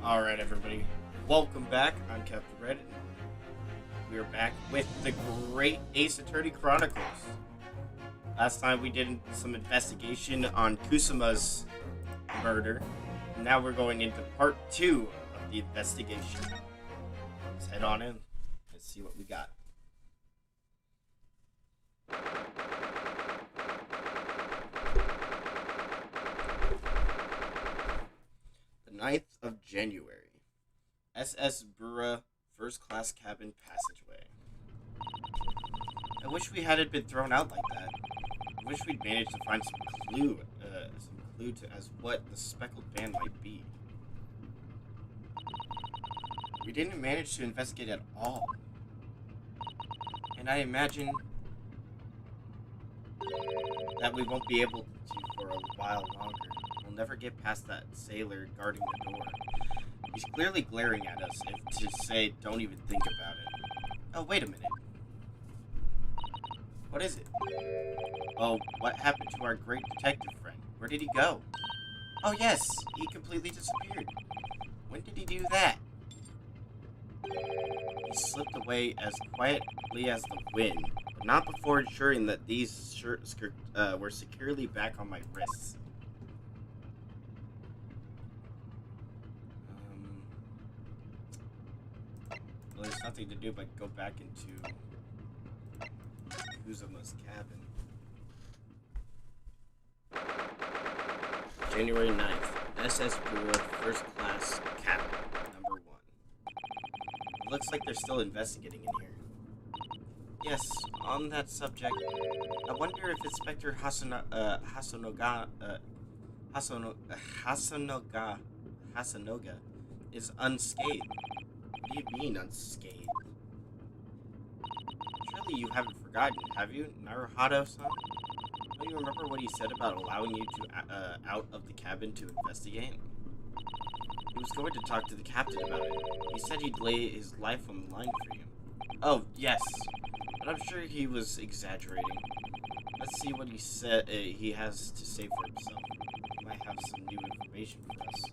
Alright, everybody. Welcome back. I'm Captain Red. We're back with the Great Ace Attorney Chronicles. Last time we did some investigation on Kusuma's murder. Now we're going into part 2 of the investigation. Let's head on in. Let's see what we got. The 9th of January. SS Bura First Class Cabin Passageway. I wish we hadn't been thrown out like that. I wish we'd managed to find some clue to as what the Speckled band might be. We didn't manage to investigate at all. And I imagine that we won't be able to for a while longer. We'll never get past that sailor guarding the door. He's clearly glaring at us if to say don't even think about it. Oh, wait a minute. What is it? Oh, what happened to our great detective friend? Where did he go? Oh yes, he completely disappeared. When did he do that? He slipped away as quietly as the wind, but not before ensuring that these shirts were securely back on my wrists. Well, there's nothing to do but go back into Kuzuma's cabin. January 9th, SS Bura First Class Cabin, number 1. It looks like they're still investigating in here. Yes, on that subject, I wonder if Inspector Hasanoga is unscathed. What do you mean, unscathed? Surely you haven't forgotten, have you, Naruhado-san? Don't you remember what he said about allowing you to out of the cabin to investigate? He was going to talk to the captain about it. He said he'd lay his life on the line for you. Oh, yes. But I'm sure he was exaggerating. Let's see what he has to say for himself. He might have some new information for us.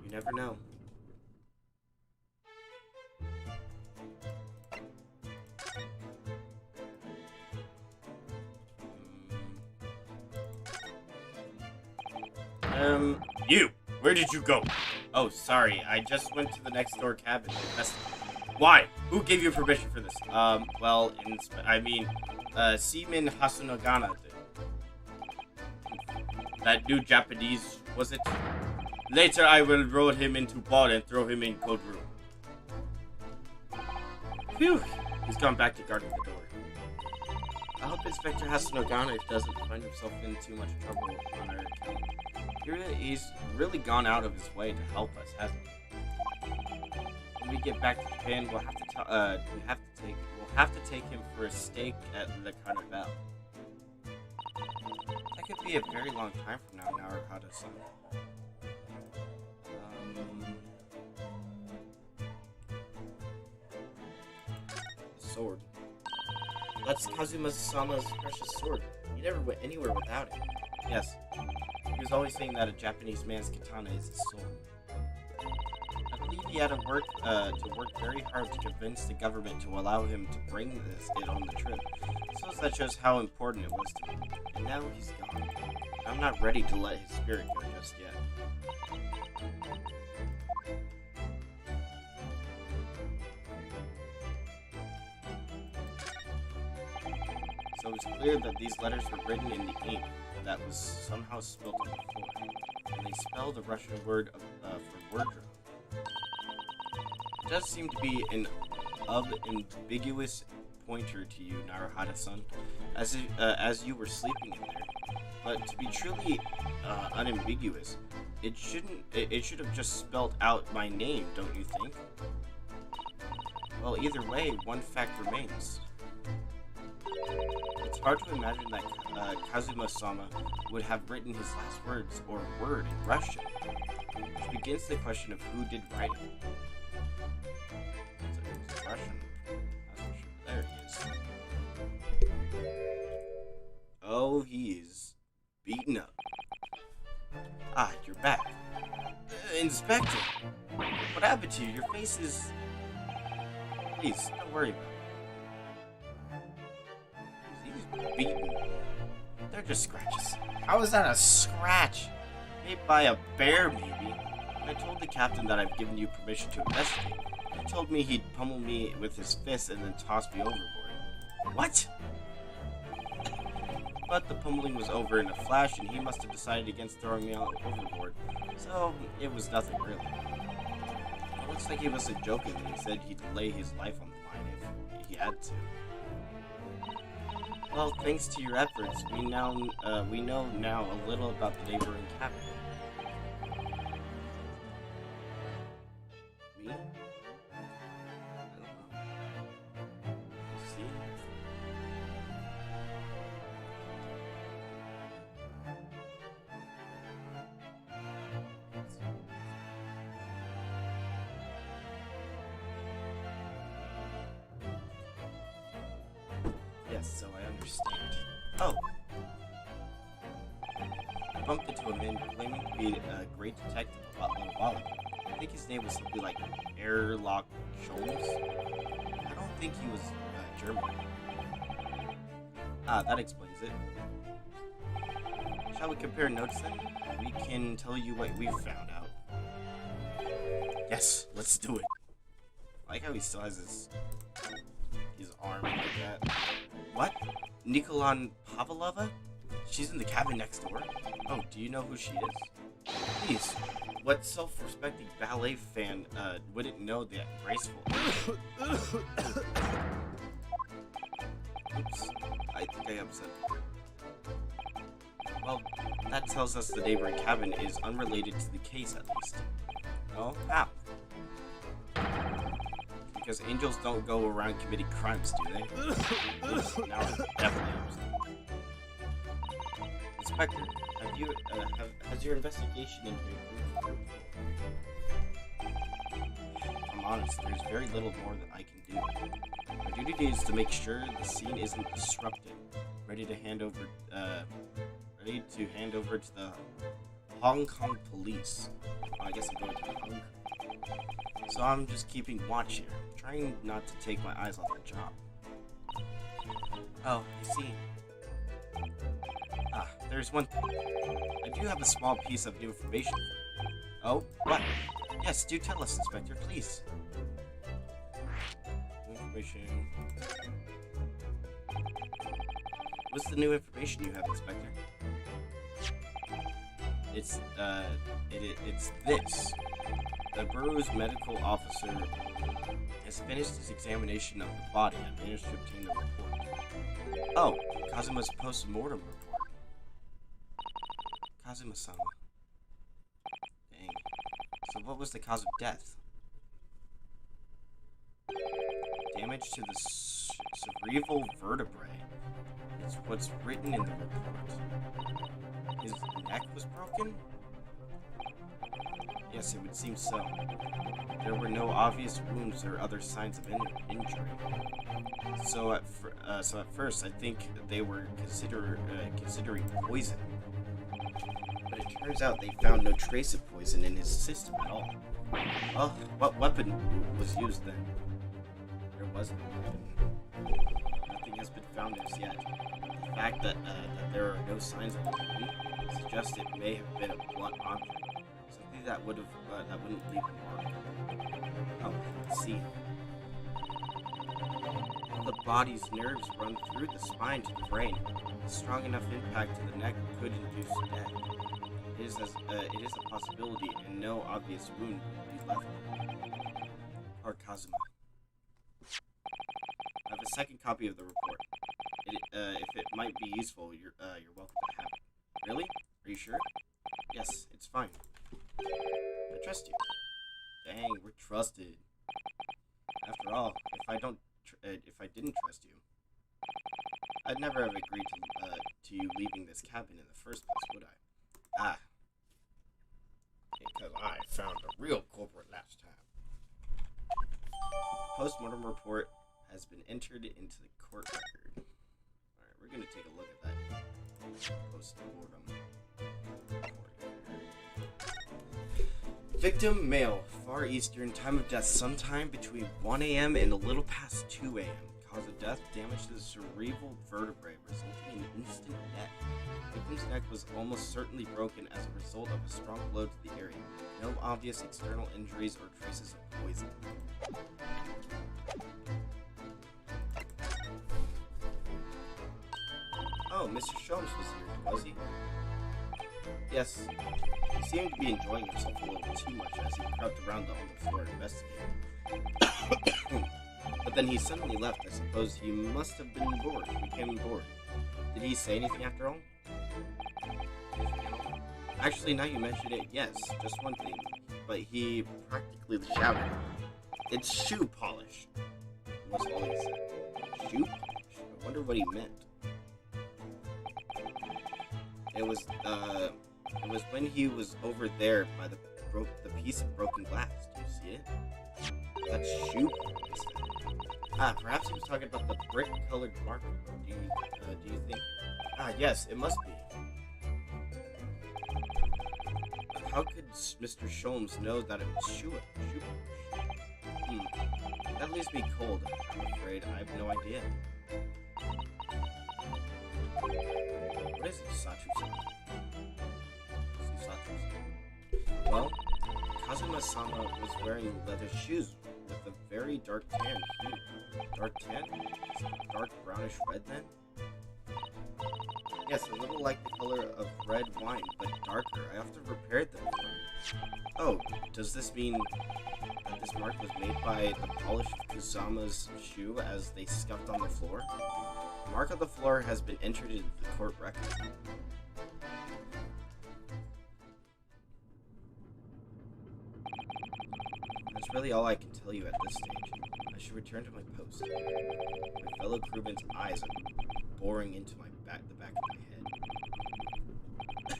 You never know. You! Where did you go? Oh, sorry. I just went to the next door cabin to investigate. Why? Who gave you permission for this? Seaman Hasunogana did. That new Japanese, was it? Later I will roll him into ball and throw him in code room. Phew! He's gone back to guarding the door. I hope Inspector Hasunogana doesn't find himself in too much trouble on our account. He's really gone out of his way to help us, hasn't he? When we get back to Japan, we'll have to take him for a steak at Le Carnival. That could be a very long time from now, Naruhado-san. The sword. That's Kazuma-sama's precious sword. He never went anywhere without it. Yes. He was always saying that a Japanese man's katana is his sword. I believe he he had to work very hard to convince the government to allow him to bring it on the trip. So that shows how important it was to me. And now he's gone. I'm not ready to let his spirit go just yet. So it's clear that these letters were written in the ink that was somehow spilled on the floor. And they spell the Russian word for wardrobe. It does seem to be an ambiguous pointer to you, Naruhata-san, as you were sleeping in there. But to be truly unambiguous, it should have just spelled out my name, don't you think? Well, either way, one fact remains. It's hard to imagine that Kazuma-sama would have written his last words or word in Russian, which begins the question of who did write it. So it was Russian. That's for sure. There he is. Oh, he is beaten up. Ah, you're back. Inspector! What happened to you? Your face is... Please, don't worry about it. Beaten. They're just scratches. How is that a scratch? Made by a bear, maybe. I told the captain that I've given you permission to investigate. He told me he'd pummel me with his fist and then toss me overboard. What? But the pummeling was over in a flash, and he must have decided against throwing me out overboard. So, it was nothing really. It looks like he wasn't joking when he said he'd lay his life on the line if he had to. Well, thanks to your efforts, we know now a little about the neighboring cabin. Me? I don't know. We'll see. Yes, so I understand. Oh! I bumped into a man claiming to be a great detective a little while ago. I think his name was something like Erlock Scholz. I don't think he was German. Ah, that explains it. Shall we compare notes then? We can tell you what we've found out. Yes, let's do it. I like how he still has his arm like that. What? Nikolan Pavlova? She's in the cabin next door? Oh, do you know who she is? Please, what self-respecting ballet fan wouldn't know that graceful? Oops, I think I upset her. Well, that tells us the neighboring cabin is unrelated to the case at least. Oh, how? Because angels don't go around committing crimes, do they? Now I definitely understand. Inspector, has your investigation into your I'm honest, there's very little more that I can do. My duty is to make sure the scene isn't disrupted. Ready to hand over to the Hong Kong police. I guess I'm going to Hong Kong. So I'm just keeping watch here, trying not to take my eyes off the job. Oh, I see. Ah, there's one thing. I do have a small piece of new information for you. Oh, what? Yes, do tell us, Inspector, please. Information. What's the new information you have, Inspector? It's this. The borough's medical officer has finished his examination of the body and managed to obtain the report. Oh, Kazuma's post-mortem report. Kazuma-sama. Dang. So what was the cause of death? Damage to the cerebral vertebrae. It's what's written in the report. His neck was broken? Yes, it would seem so. There were no obvious wounds or other signs of injury. So at first, I think they were considering poison. But it turns out they found no trace of poison in his system at all. Well, what weapon was used then? There was no weapon. Nothing has been found as yet. The fact that there are no signs of a weapon suggests it may have been a blunt object, something that wouldn't leave a mark. Oh, let's see. The body's nerves run through the spine to the brain. A strong enough impact to the neck could induce death. It is a possibility, and no obvious wound would be left. Or Kazuma. I have a second copy of the report. If it might be useful, you're welcome to have it. Really? Are you sure? Yes, it's fine. I trust you. Dang, we're trusted. After all, if I didn't trust you, I'd never have agreed to you leaving this cabin in the first place, would I? Ah. Because I found a real culprit last time. The post-mortem report has been entered into the court record. Alright, we're gonna take a look at that post-mortem report. Victim, male, Far Eastern, time of death sometime between 1 a.m. and a little past 2 a.m. Cause of death, damage to the cerebral vertebrae, resulting in instant death. Victim's neck was almost certainly broken as a result of a strong blow to the area. No obvious external injuries or traces of poison. Oh, Mr. Sholmes was here, was he? Yes. He seemed to be enjoying himself a little too much as he crept around on the floor investigating. But then he suddenly left. I suppose he must have been bored. Became bored. Did he say anything after all? Actually, now you mention it, yes, just one thing. But he practically shouted, "It's shoe polish!" Was all he said. Shoe polish? I wonder what he meant. It was when he was over there by the piece of broken glass. Do you see it? That's shoe polish. Ah, perhaps he was talking about the brick-colored marker. Do you think? Ah, yes, it must be. How could Mr. Sholmes know that it was shoe polish? That leaves me cold. I'm afraid I have no idea. What is Satu-san? Well, Kazuma-sama was wearing leather shoes with a very dark tan hue. Dark tan? Is it dark brownish red then? Yes, a little like the color of red wine, but darker. I often repaired them for him. Oh, does this mean that this mark was made by the polish of Kazama's shoe as they scuffed on the floor? The mark on the floor has been entered into the court record. That's really all I can tell you at this stage. I should return to my post. My fellow crewmen's eyes are boring into the back of my head.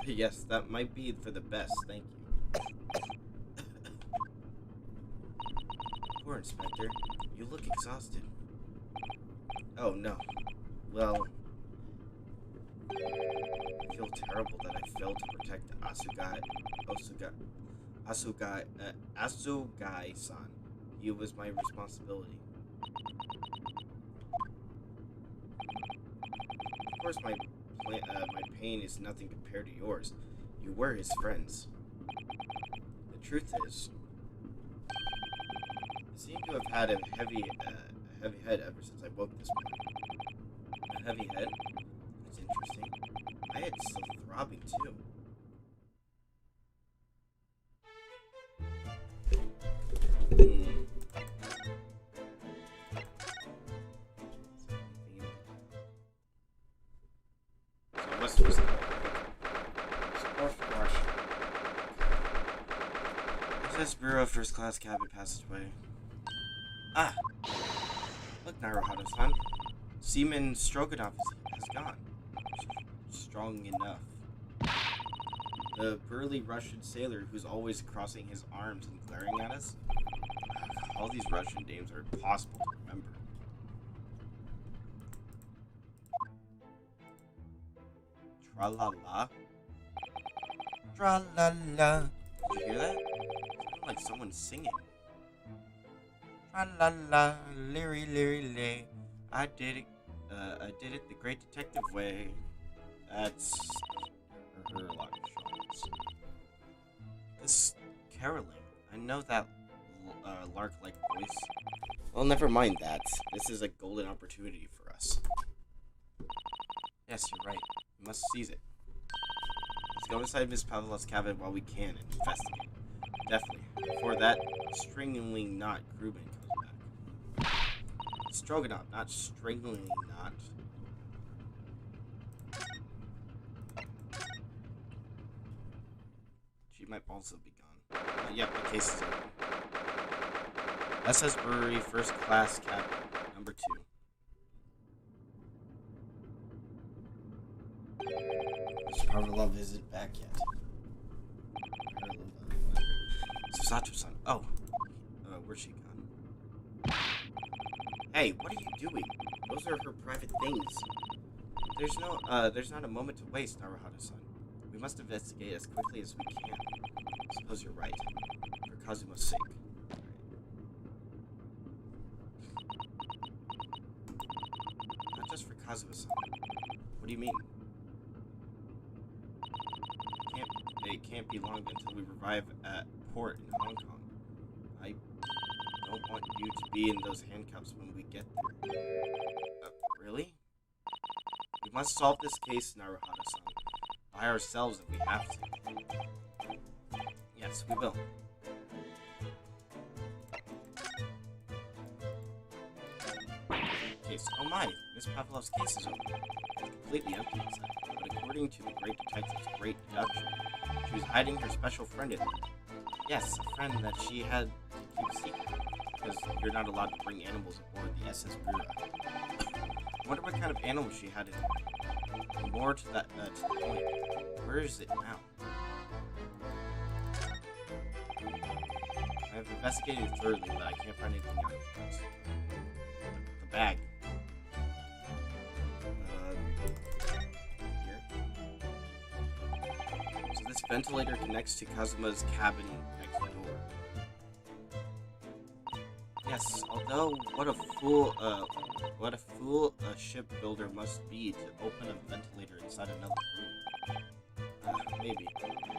Yes, that might be for the best, thank you. Poor Inspector, you look exhausted. Oh no. Well, I feel terrible that I failed to protect Asugai-san. He was my responsibility. Of course, my pain is nothing compared to yours. You were his friends. The truth is, I seem to have had a heavy head ever since I woke this morning. A heavy head? That's interesting. My head's still throbbing too. So what's this Bureau of First Class Cabin Passageway? Ah! Look, Naruhado-san. Seaman Stroganoff has gone. Strong enough. The burly Russian sailor who's always crossing his arms and glaring at us? All these Russian names are impossible to remember. Tra-la-la. Tra-la-la. Did you hear that? Like someone's singing. Tra la la, leery leery lay. I did it the great detective way. That's her lot of shots. This caroling. I know that lark-like voice. Well, never mind that. This is a golden opportunity for us. Yes, you're right. We must seize it. Let's go inside Miss Pavlov's cabin while we can and investigate. Definitely. Before that, strangling knot crewman comes back. Stroganoff, not strangling knot. She might also be gone. Yep, the case is open. SS Brewery, first class cabin, number 2. Mr. Pavlov isn't back yet. Sato-san. Oh. Where's she gone? Hey, what are you doing? Those are her private things. There's not a moment to waste, Naruhata-san. We must investigate as quickly as we can. I suppose you're right. For Kazuma's sake. Not just for Kazuma-san. What do you mean? It can't be long until we arrive at port in Hong Kong. I don't want you to be in those handcuffs when we get there. Really? We must solve this case, Naruhata-san. By ourselves if we have to. Yes, we will. Case. Oh my, Miss Pavlov's case is open. It's completely empty inside. But according to the great detective's great deduction, she was hiding her special friend in there. Yes, a friend that she had to keep secret. Because you're not allowed to bring animals aboard the SS Bureau. I wonder what kind of animal she had in there. More to that to the point. Where is it now? I have investigated thoroughly, but I can't find anything else. The bag. Here. So this ventilator connects to Kazuma's cabin next door. Yes, although what a fool a shipbuilder must be to open a ventilator inside another room. Maybe.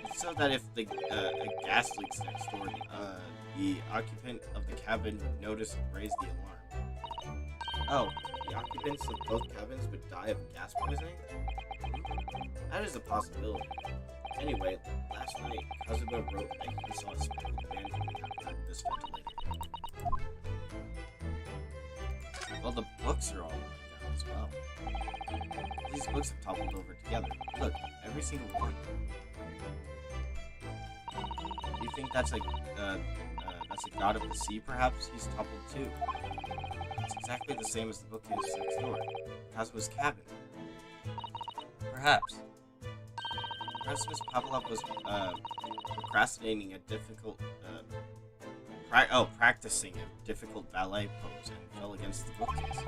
It's so that if a gas leaks next door, the occupant of the cabin would notice and raise the alarm. Oh, the occupants of both cabins would die of gas poisoning? That is a possibility. Anyway, last night, Kazuma wrote that he saw a speckled man coming out of this ventilator. Well, the books are all knocked down as well. These books have toppled over together. Look, every single one. Do you think that's a god of the sea, perhaps? He's toppled too. It's exactly the same as the bookcase next door. Kazuma's cabin. Perhaps. Perhaps Miss Pavlov was procrastinating a difficult practicing a difficult ballet pose and fell against the bookcase.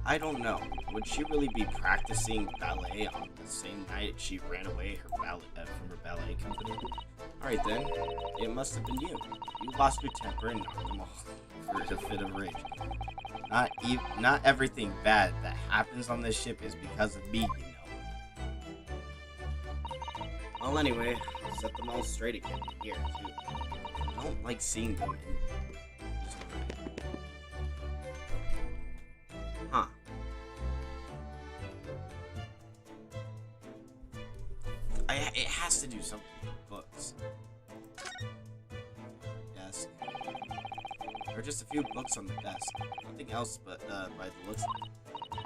I don't know. Would she really be practicing ballet on the same night she ran away from her ballet company? Alright then, it must have been you. You lost your temper and knocked them off for a fit of rage. Not everything bad that happens on this ship is because of me, you know. Well, anyway, I'll set them all straight again here, too. I don't like seeing them in this way. Huh. It has to do something with books. Desk. There are just a few books on the desk. Nothing else but by the looks of it.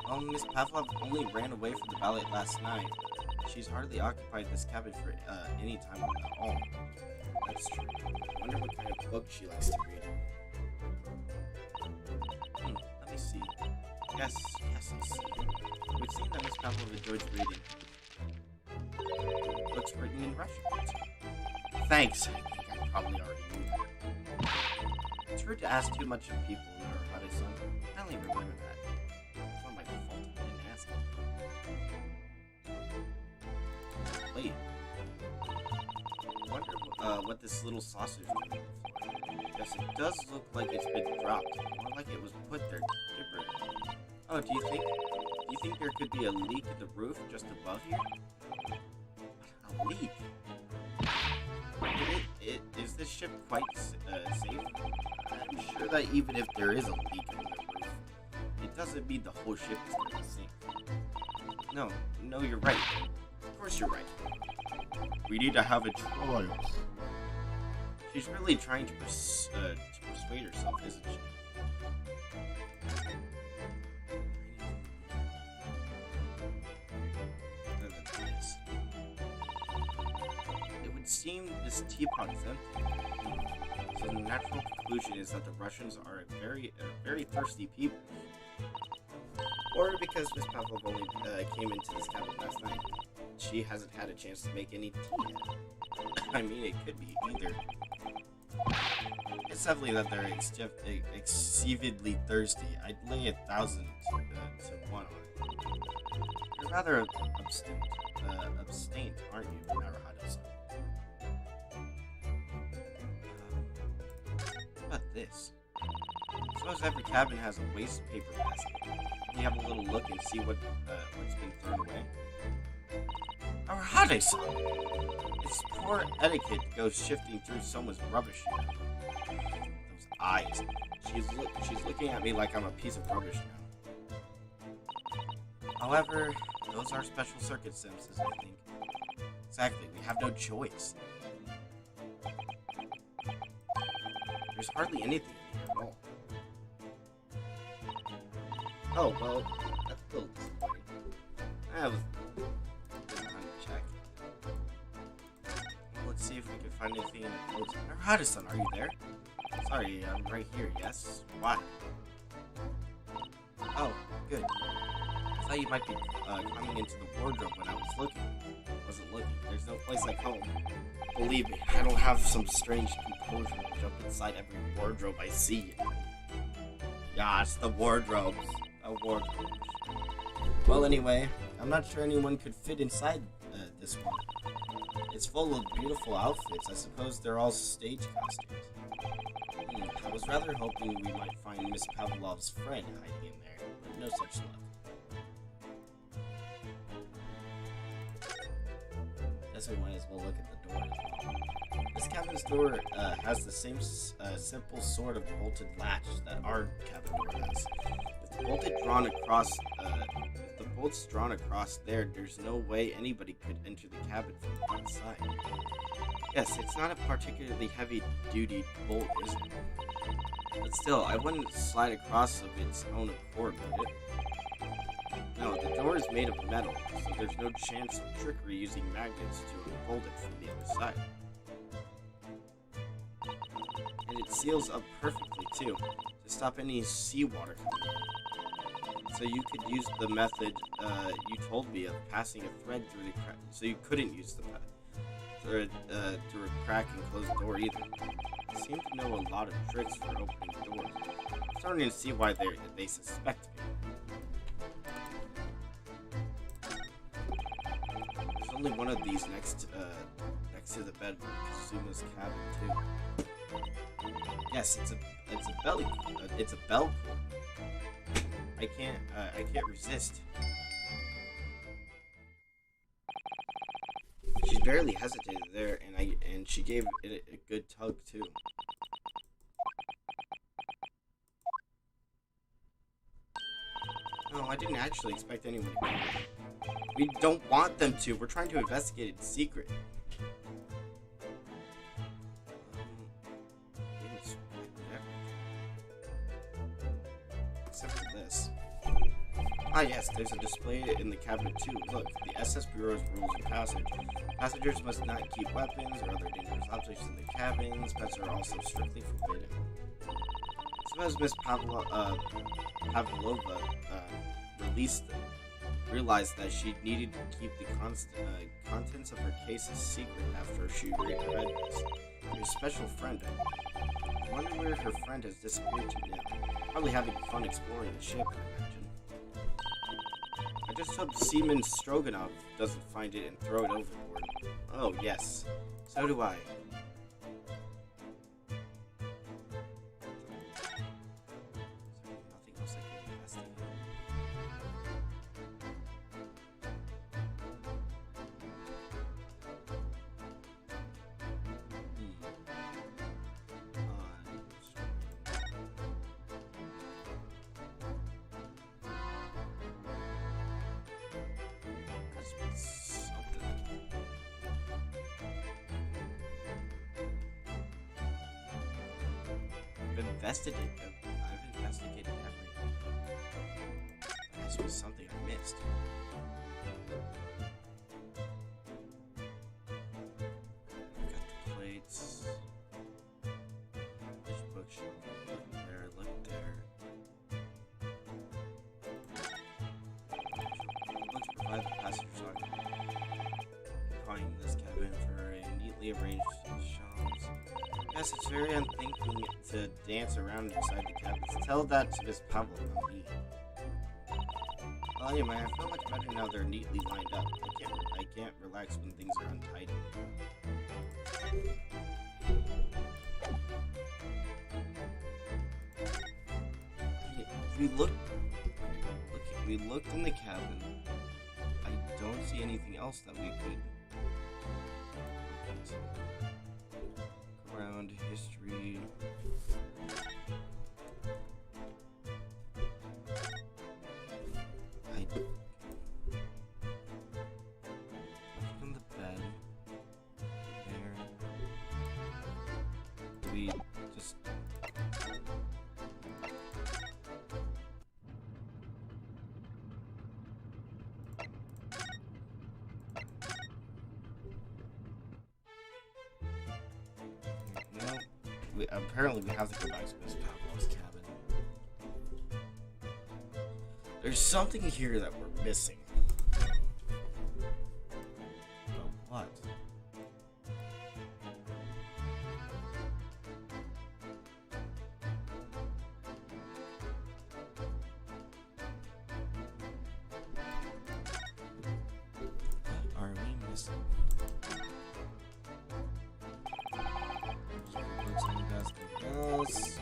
Well, Miss Pavlov only ran away from the ballet last night. She's hardly occupied this cabin for any time at all. That's true. I wonder what kind of book she likes to read. Let me see. Yes, I see. It would seem that Miss Pavlov enjoys reading. Books written in Russian. Thanks. I think I probably already knew that. It's rude to ask too much of people, Naruhata-san. I only remember that. It's not my fault I didn't ask it. Wait. I wonder what this little saucer's doing on the floor. Yes, it does look like it's been dropped. More like it was put there deliberately. Oh, do you think there could be a leak in the roof just above here? A leak? Is this ship quite safe? I'm sure that even if there is a leak in the roof, it doesn't mean the whole ship is going to sink. No, you're right. Of course you're right. We need to have a trial. She's really trying to persuade herself, isn't she? It would seem this teapot is empty. So the natural conclusion is that the Russians are a very thirsty people. Or because Miss Pavlov only came into this cabin last night, she hasn't had a chance to make any tea yet. I mean, it could be either. It's definitely that they're exceedingly thirsty. I'd lay 1,000 to 1 on it. You're rather abstained, aren't you, Naruhado-san? What about this? Suppose every cabin has a waste paper basket. Can you have a little look and see what's been thrown away? Naruhado-san! It's poor etiquette to go shifting through someone's rubbish. Those eyes. She's looking at me like I'm a piece of rubbish now. However, those are special circumstances, I think. Exactly, we have no choice. There's hardly anything in here at all. Oh, well, that's a little disappointing. I was trying to check. Well, let's see if we can find anything in the clothes. Naruhado-san, are you there? Sorry, I'm right here, yes? Why? Oh, good. I thought you might be coming into the wardrobe when I was looking. Wasn't looking. There's no place like home. Believe me, I don't have some strange composure to jump inside every wardrobe I see. Gosh, the wardrobes. A wardrobe. Well, anyway, I'm not sure anyone could fit inside this one. It's full of beautiful outfits. I suppose they're all stage costumes. I was rather hoping we might find Miss Pavlov's friend hiding in there, but no such luck. Guess we might as well look at the door as well. This cabin's door has the same simple sort of bolted latch that our cabin door has. If the bolt's drawn across there, there's no way anybody could enter the cabin from one side. Yes, it's not a particularly heavy-duty bolt, is it? But still, I wouldn't slide across of its own accord, would it? No, the door is made of metal, so there's no chance of trickery using magnets to unfold it from the other side. And it seals up perfectly, too, to stop any seawater coming in. So you could use the method you told me of passing a thread through the crack. So you couldn't use the thread through a crack and closed door either. You seem to know a lot of tricks for opening doors. I'm starting to see why they suspect me. There's only one of these next to the bed with Kazuma's cabin too. Yes, it's a bell cord. I can't resist. She barely hesitated there, and she gave it a good tug too. No, I didn't actually expect anyone to go. We don't want them to. We're trying to investigate it in secret. Except for this. Ah yes, there's a display in the cabinet too. Look, the SS Bureau's rules of passage. Passengers must not keep weapons or other dangerous objects in the cabins. Pets are also strictly forbidden. Suppose Miss Pavlova realized that she needed to keep the contents of her case a secret after she read this. Her special friend. I wonder where her friend has disappeared to now. Probably having fun exploring the ship, I imagine. I just hope Seaman Stroganoff doesn't find it and throw it overboard. Oh, yes. So do I. I've investigated everything. This was something I missed. Got the plates. This bookshelf. Look there, look there. Books provide the passengers on calling this cabin for a neatly arranged shelves. Yes, it's very unthinking to dance around inside the cabins. Tell that to Miss Pablo, not me. Well, anyway, I feel much better now they're neatly lined up. I can't relax when things are untidy. We looked in the cabin. I don't see anything else that we could around history. From the bed there. We just apparently we have to go back to Miss Pablo's cabin. There's something here that we're missing. But what? What are we missing? Else.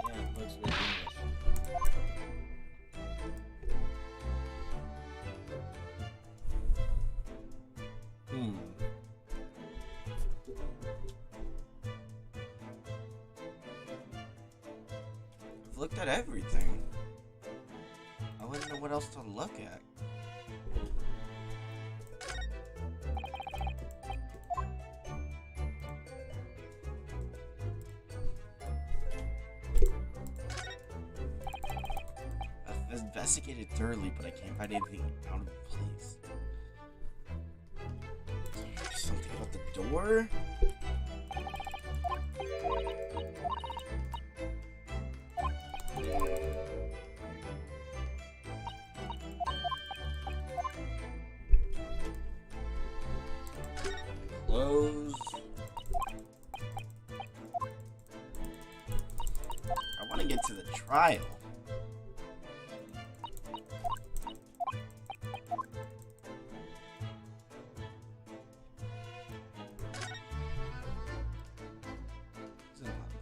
Yeah, it looks like I've looked at everything. I wouldn't know what else to look at. I've investigated thoroughly, but I can't find anything out of place. There's something about the door? Close. I want to get to the trial.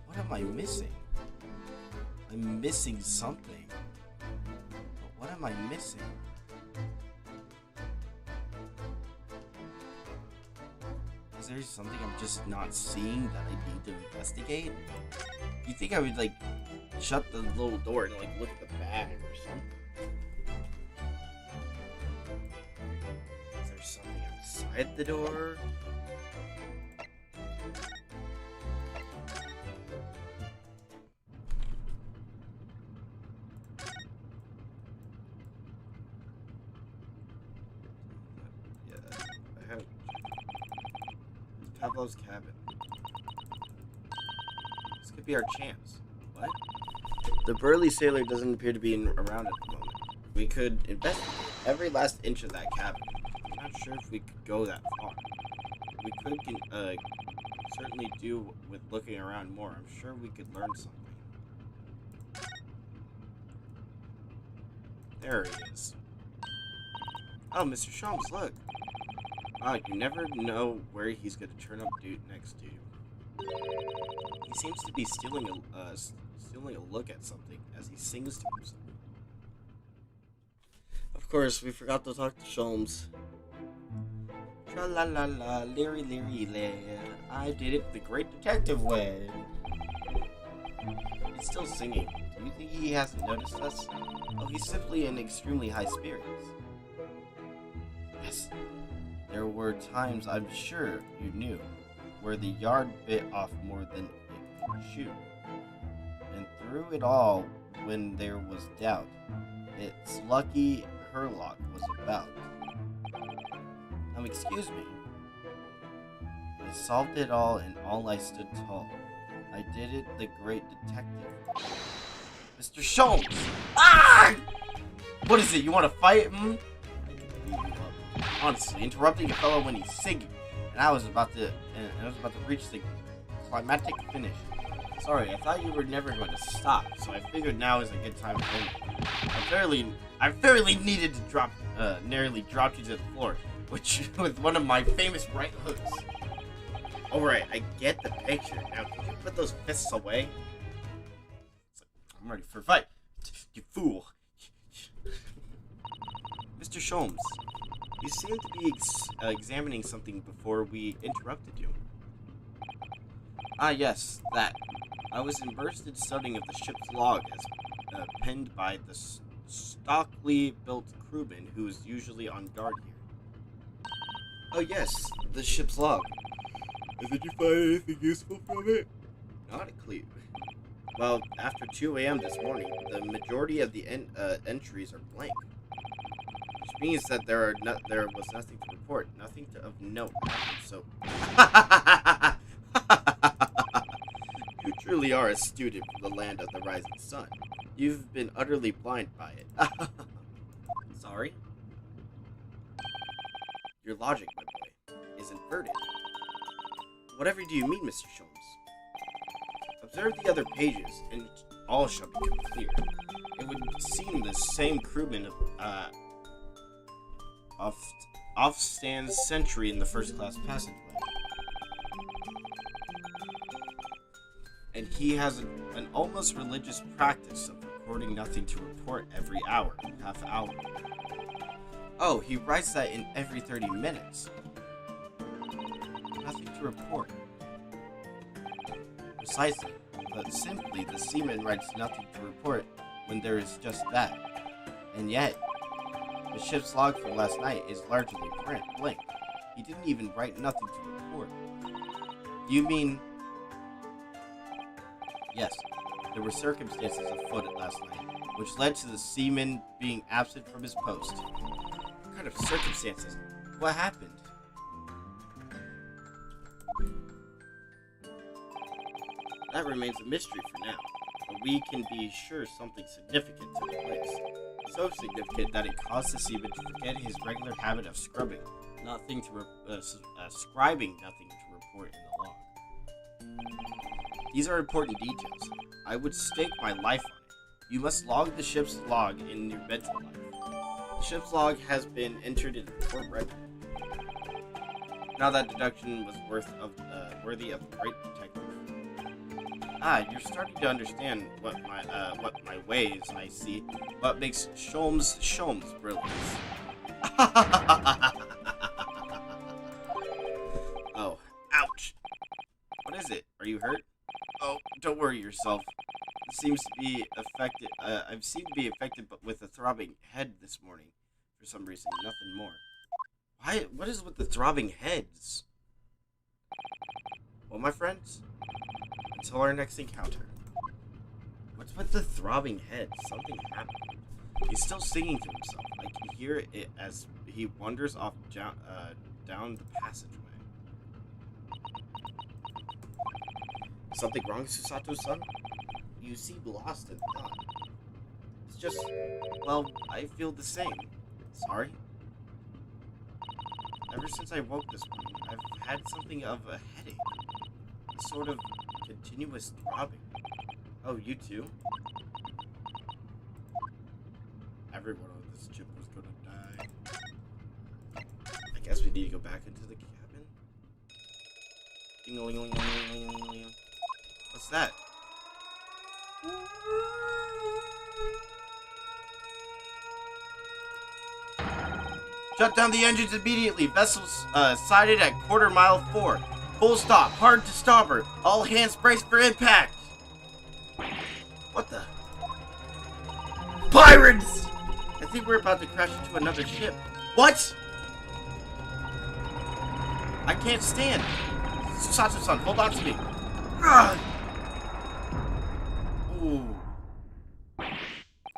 What am I missing? I'm missing something. But what am I missing? Is there something I'm just not seeing that I need to investigate? You think I would, like, shut the little door and, like, look at the bag or something? Is there something outside the door? Pablo's cabin. This could be our chance. What? The burly sailor doesn't appear to be around at the moment. We could investigate every last inch of that cabin. I'm not sure if we could go that far. We could certainly do with looking around more. I'm sure we could learn something. There he is. Oh, Mr. Sholmes, look. You never know where he's going to turn up next to you. He seems to be stealing a look at something as he sings to himself. Of course, we forgot to talk to Sholmes. Tra-la-la-la, leery-leery-lay. I did it the great detective way. He's still singing. Do you think he hasn't noticed us? Oh, he's simply in extremely high spirits. Yes. There were times, I'm sure you knew, where the yard bit off more than it could chew. And through it all, when there was doubt, it's lucky Herlock was about. Excuse me. I solved it all, and all I stood tall. I did it, the great detective. Mr. Sholmes! Ah! What is it? You want to fight? I can beat you up. Honestly, interrupting a fellow when he's singing, and I was about to reach the climactic finish. Sorry, I thought you were never going to stop, so I figured now is a good time to end. I fairly needed to narrowly dropped you to the floor, which with one of my famous right hooks. Alright, I get the picture. Now, can you put those fists away? I'm ready for a fight. You fool. Mr. Sholmes, you seem to be examining something before we interrupted you. Ah, yes, that. I was immersed in studying of the ship's log as penned by the stockily built crewman who is usually on guard here. Oh yes, the ship's log. Did you find anything useful from it? Not a clue. Well, after 2 a.m. this morning, the majority of the entries are blank, which means that there was nothing to report, nothing of note happened. So, you truly are a student from the land of the rising sun. You've been utterly blind by it. Sorry. Your logic, my boy, is inverted. Whatever do you mean, Mr. Sholmes? Observe the other pages, and all shall become clear. It would seem the same crewman off stands sentry in the first-class passageway. And he has an almost religious practice of recording nothing to report every half hour. Oh, he writes that in every 30 minutes. Nothing to report. Precisely, but simply the seaman writes nothing to report when there is just that. And yet, the ship's log from last night is largely blank. He didn't even write nothing to report. You mean... Yes, there were circumstances afoot last night, which led to the seaman being absent from his post. What kind of circumstances? What happened? That remains a mystery for now, but we can be sure something significant took place. So significant that it caused the seaman to forget his regular habit of scribing nothing to report in the log. These are important details. I would stake my life on it. You must log the ship's log in your mental life. The ship's log has been entered in the court record. Now that deduction was worthy of the great detective. Ah, you're starting to understand what my ways, I see. What makes Sholmes brilliant. Oh, ouch. What is it? Are you hurt? Oh, don't worry yourself. It seems to be affected. I've seemed to be affected, but with a throbbing head this morning, for some reason, nothing more. Why? What is with the throbbing heads? Well, my friends, until our next encounter. What's with the throbbing head? Something happened. He's still singing to himself. I can hear it as he wanders off down the passageway. Something wrong, Susato-san? You seem lost in thought. It's just, well, I feel the same. Sorry? Ever since I woke this morning, I've had something of a headache. A sort of continuous throbbing. Oh, you too? Everyone on this ship was gonna die. I guess we need to go back into the cabin. Ding-a-ling-a-ling-a-ling-a-ling-a-ling. What's that? Shut down the engines immediately. Vessels sighted at quarter mile 4. Full stop. Hard to starboard. All hands brace for impact. What the? Pirates! I think we're about to crash into another ship. What? I can't stand. Susato-san, hold on to me. Ugh. Ooh.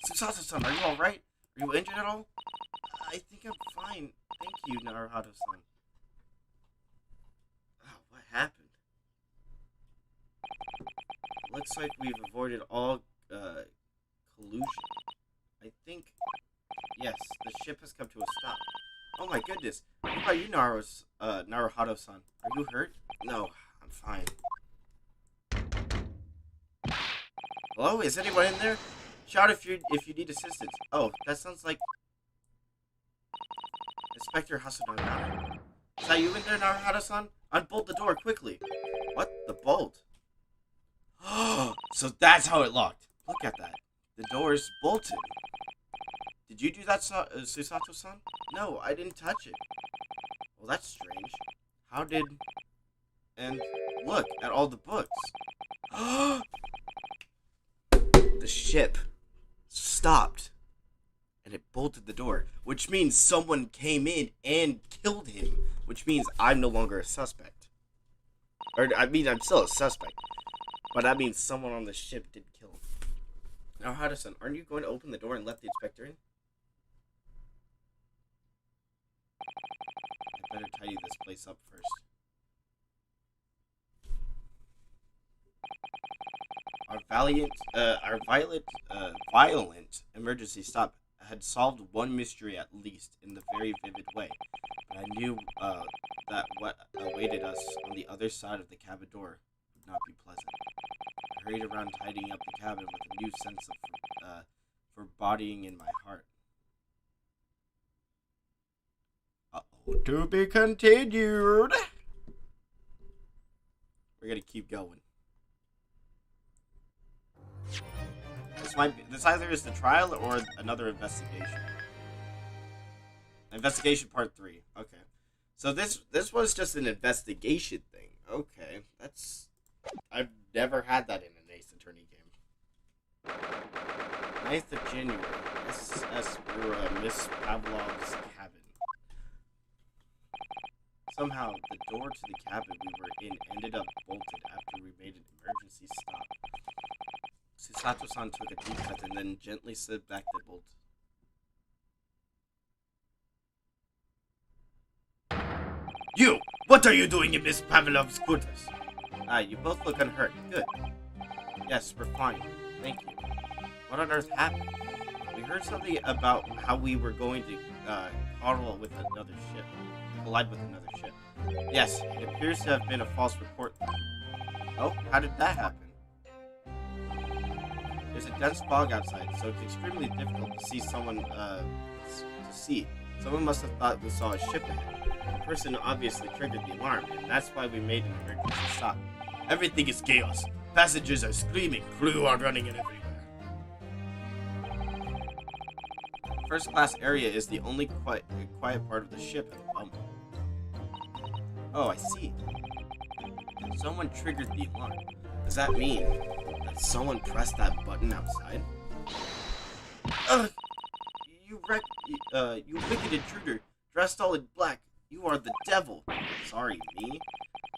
Susato-san, are you alright? Are you injured at all? I think I'm fine. Thank you, Naruhado-san. Oh, what happened? Looks like we've avoided all collusion. I think, yes, the ship has come to a stop. Oh my goodness. What about you, Naruhado-san? Are you hurt? No, I'm fine. Hello? Is anyone in there? Shout if you need assistance. Oh, that sounds like Inspector Hasunagata. Is that you in there, Naruhado-san? Unbolt the door quickly. What? The bolt? So that's how it locked. Look at that. The door is bolted. Did you do that, Susato-san? No, I didn't touch it. Well, that's strange. How did... And look at all the books. The ship stopped. And it bolted the door. Which means someone came in and killed him. Which means I'm no longer a suspect. Or, I mean, I'm still a suspect. But that means someone on the ship did kill him. Now, Hudson, aren't you going to open the door and let the inspector in? I better tidy this place up first. Our violent emergency stop had solved one mystery at least in the very vivid way. But I knew that what awaited us on the other side of the cabin door would not be pleasant. I hurried around tidying up the cabin with a new sense of foreboding in my heart. Uh-oh, to be continued. We're gonna keep going. This either is the trial or another investigation. Investigation part 3. Okay. So this was just an investigation thing. Okay. I've never had that in an Ace Attorney game. 9th of January. SS Rura, Miss Pavlov's cabin. Somehow, the door to the cabin we were in ended up bolted after we made an emergency stop. Susato-san took a deep cut and then gently slid back the bolt. You! What are you doing in Miss Pavlov's quarters? You both look unhurt. Good. Yes, we're fine. Thank you. What on earth happened? We heard something about how we were going to collide with another ship. Yes, it appears to have been a false report. Oh, how did that happen? There's a dense fog outside, so it's extremely difficult to see someone, Someone must have thought we saw a ship ahead. The person obviously triggered the alarm, and that's why we made an emergency stop. Everything is chaos. Passengers are screaming, crew are running in everywhere. First class area is the only quiet part of the ship. Oh, I see. Someone triggered the alarm. Does that mean that someone pressed that button outside? Ugh! You wicked intruder, dressed all in black. You are the devil. Sorry, me.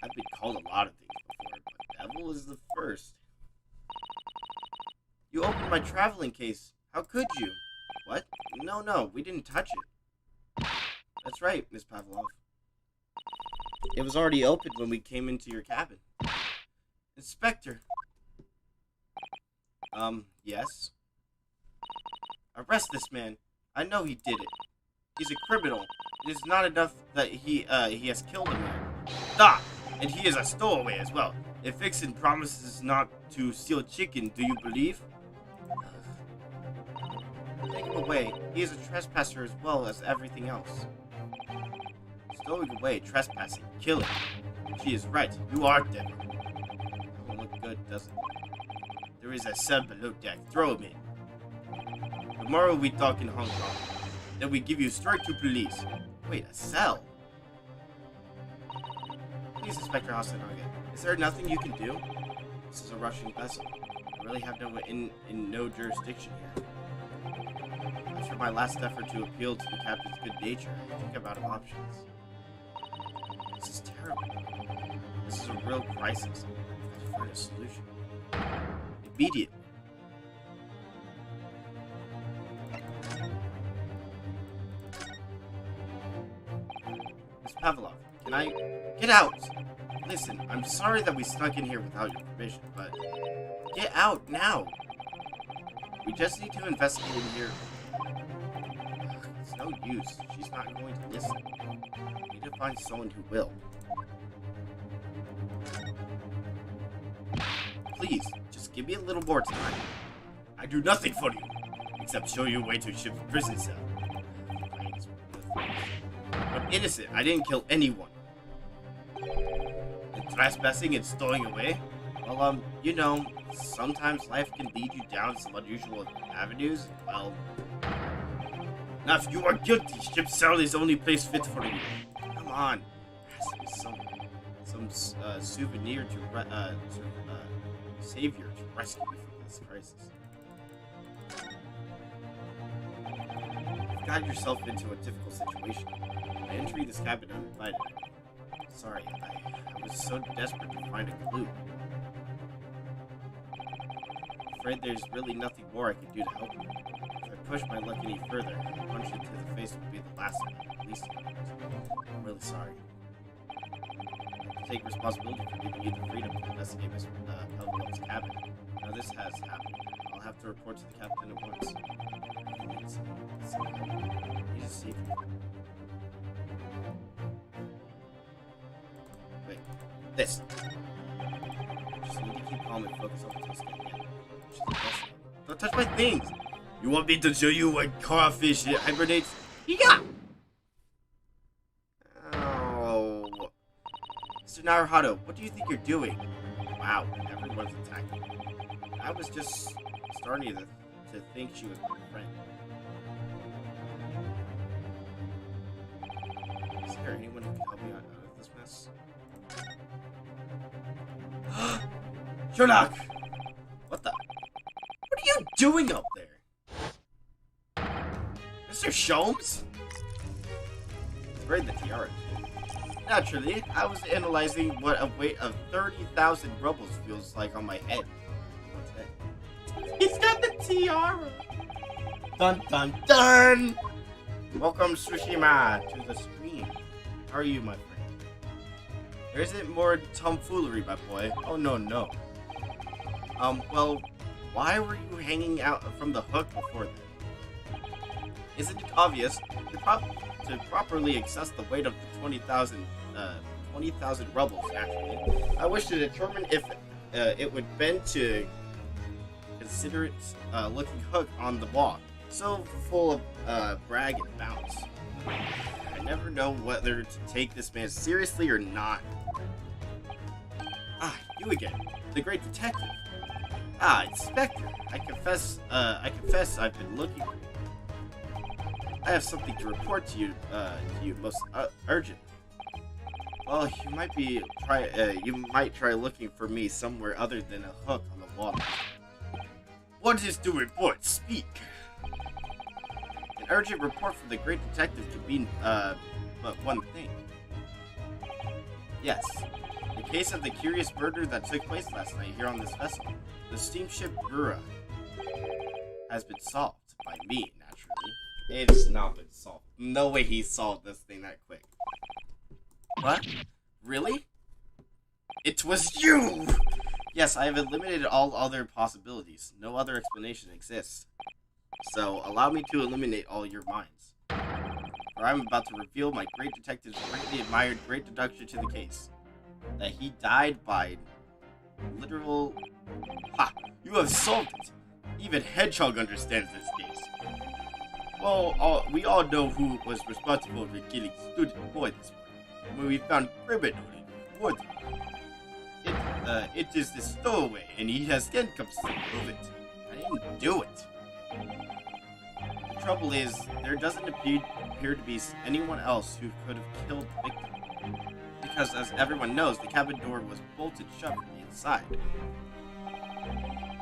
I've been called a lot of things before, but devil is the first. You opened my traveling case. How could you? What? No, we didn't touch it. That's right, Miss Pavlov. It was already open when we came into your cabin. Inspector. Yes? Arrest this man. I know he did it. He's a criminal. It is not enough that he has killed a man. And he is a stowaway as well. If Vixen promises not to steal chicken, do you believe? Take him away. He is a trespasser as well as everything else. Stowing away, trespassing, killing. She is right. You are devil. That won't look good, does it? There is a cell below deck. Throw him in. Tomorrow we talk in Hong Kong. Then we give you straight to police. Wait, a cell? Please, Inspector Hasanage. Is there nothing you can do? This is a Russian vessel. I really have no jurisdiction here. After my last effort to appeal to the captain's good nature, I think I'm out of options. This is terrible. terrible. This is a real crisis. I've got to find a solution. Immediately. Miss Pavlov, can I get out? Listen, I'm sorry that we snuck in here without your permission, but get out now. We just need to investigate in here. It's no use. She's not going to listen. We need to find someone who will. Please, just give me a little more time. I do nothing for you, except show you a way to a ship's prison cell. I'm innocent. I didn't kill anyone. And trespassing and stowing away? Well, you know, sometimes life can lead you down some unusual avenues. Well, now if you are guilty, ship's cell is the only place fit for you. Come on. There has to be some souvenir to savior to rescue me from this crisis. You've got yourself into a difficult situation. By entering this cabin uninvited. Sorry, I was so desperate to find a clue. I'm afraid there's really nothing more I can do to help you. If I push my luck any further, a punch into the face would be the last thing, at least. I'm really sorry. I have to take responsibility for giving you the freedom to investigate Miss Pavlov's cabin. Now this has happened. I'll have to report to the captain at once. He's a savior. Wait, this. Just need to keep calm and focus on the task at hand. Don't touch my things! You want me to show you what crawfish hibernates? Yeah! Oh. Mr. Naruhito, what do you think you're doing? Wow, everyone's attacking. I was just starting to think she was my friend. Is there anyone who can help me out of this mess? Sherlock! What the? What are you doing up there? Mr. Sholmes? It's wearing the tiara. Naturally, I was analyzing what a weight of 30,000 rubles feels like on my head. He's got the tiara! Dun dun dun! Welcome, Tsushima, to the screen. How are you, my friend? There isn't more tomfoolery, my boy. Oh, no, no. Well, why were you hanging out from the hook before then? Isn't it obvious? To properly assess the weight of the 20,000 rubles, actually, I wish to determine if it would bend to consider it looking hook on the wall, so full of brag and bounce. I never know whether to take this man seriously or not. Ah, you again, the great detective. Ah, it's Speckled. I confess I've been looking for you. I have something to report to you most urgently. Well, you might try looking for me somewhere other than a hook on the wall. What is the report? Speak. An urgent report from the great detective could mean but one thing. Yes, the case of the curious murder that took place last night here on this vessel, the steamship Bura, has been solved by me, naturally. It's not been solved. No way he solved this thing that quick. What? Really? It was you! Yes, I have eliminated all other possibilities. No other explanation exists. So, allow me to eliminate all your minds. For I'm about to reveal my great detective's greatly admired great deduction to the case. That he died by literal... Ha! You have solved it! Even Hedgehog understands this case. Well, we all know who was responsible for killing student boy this morning. When we found criminal in the woods. It is the stowaway, and he has then come to prove it. I didn't do it. The trouble is, there doesn't appear to be anyone else who could have killed the victim. Because, as everyone knows, the cabin door was bolted shut from the inside.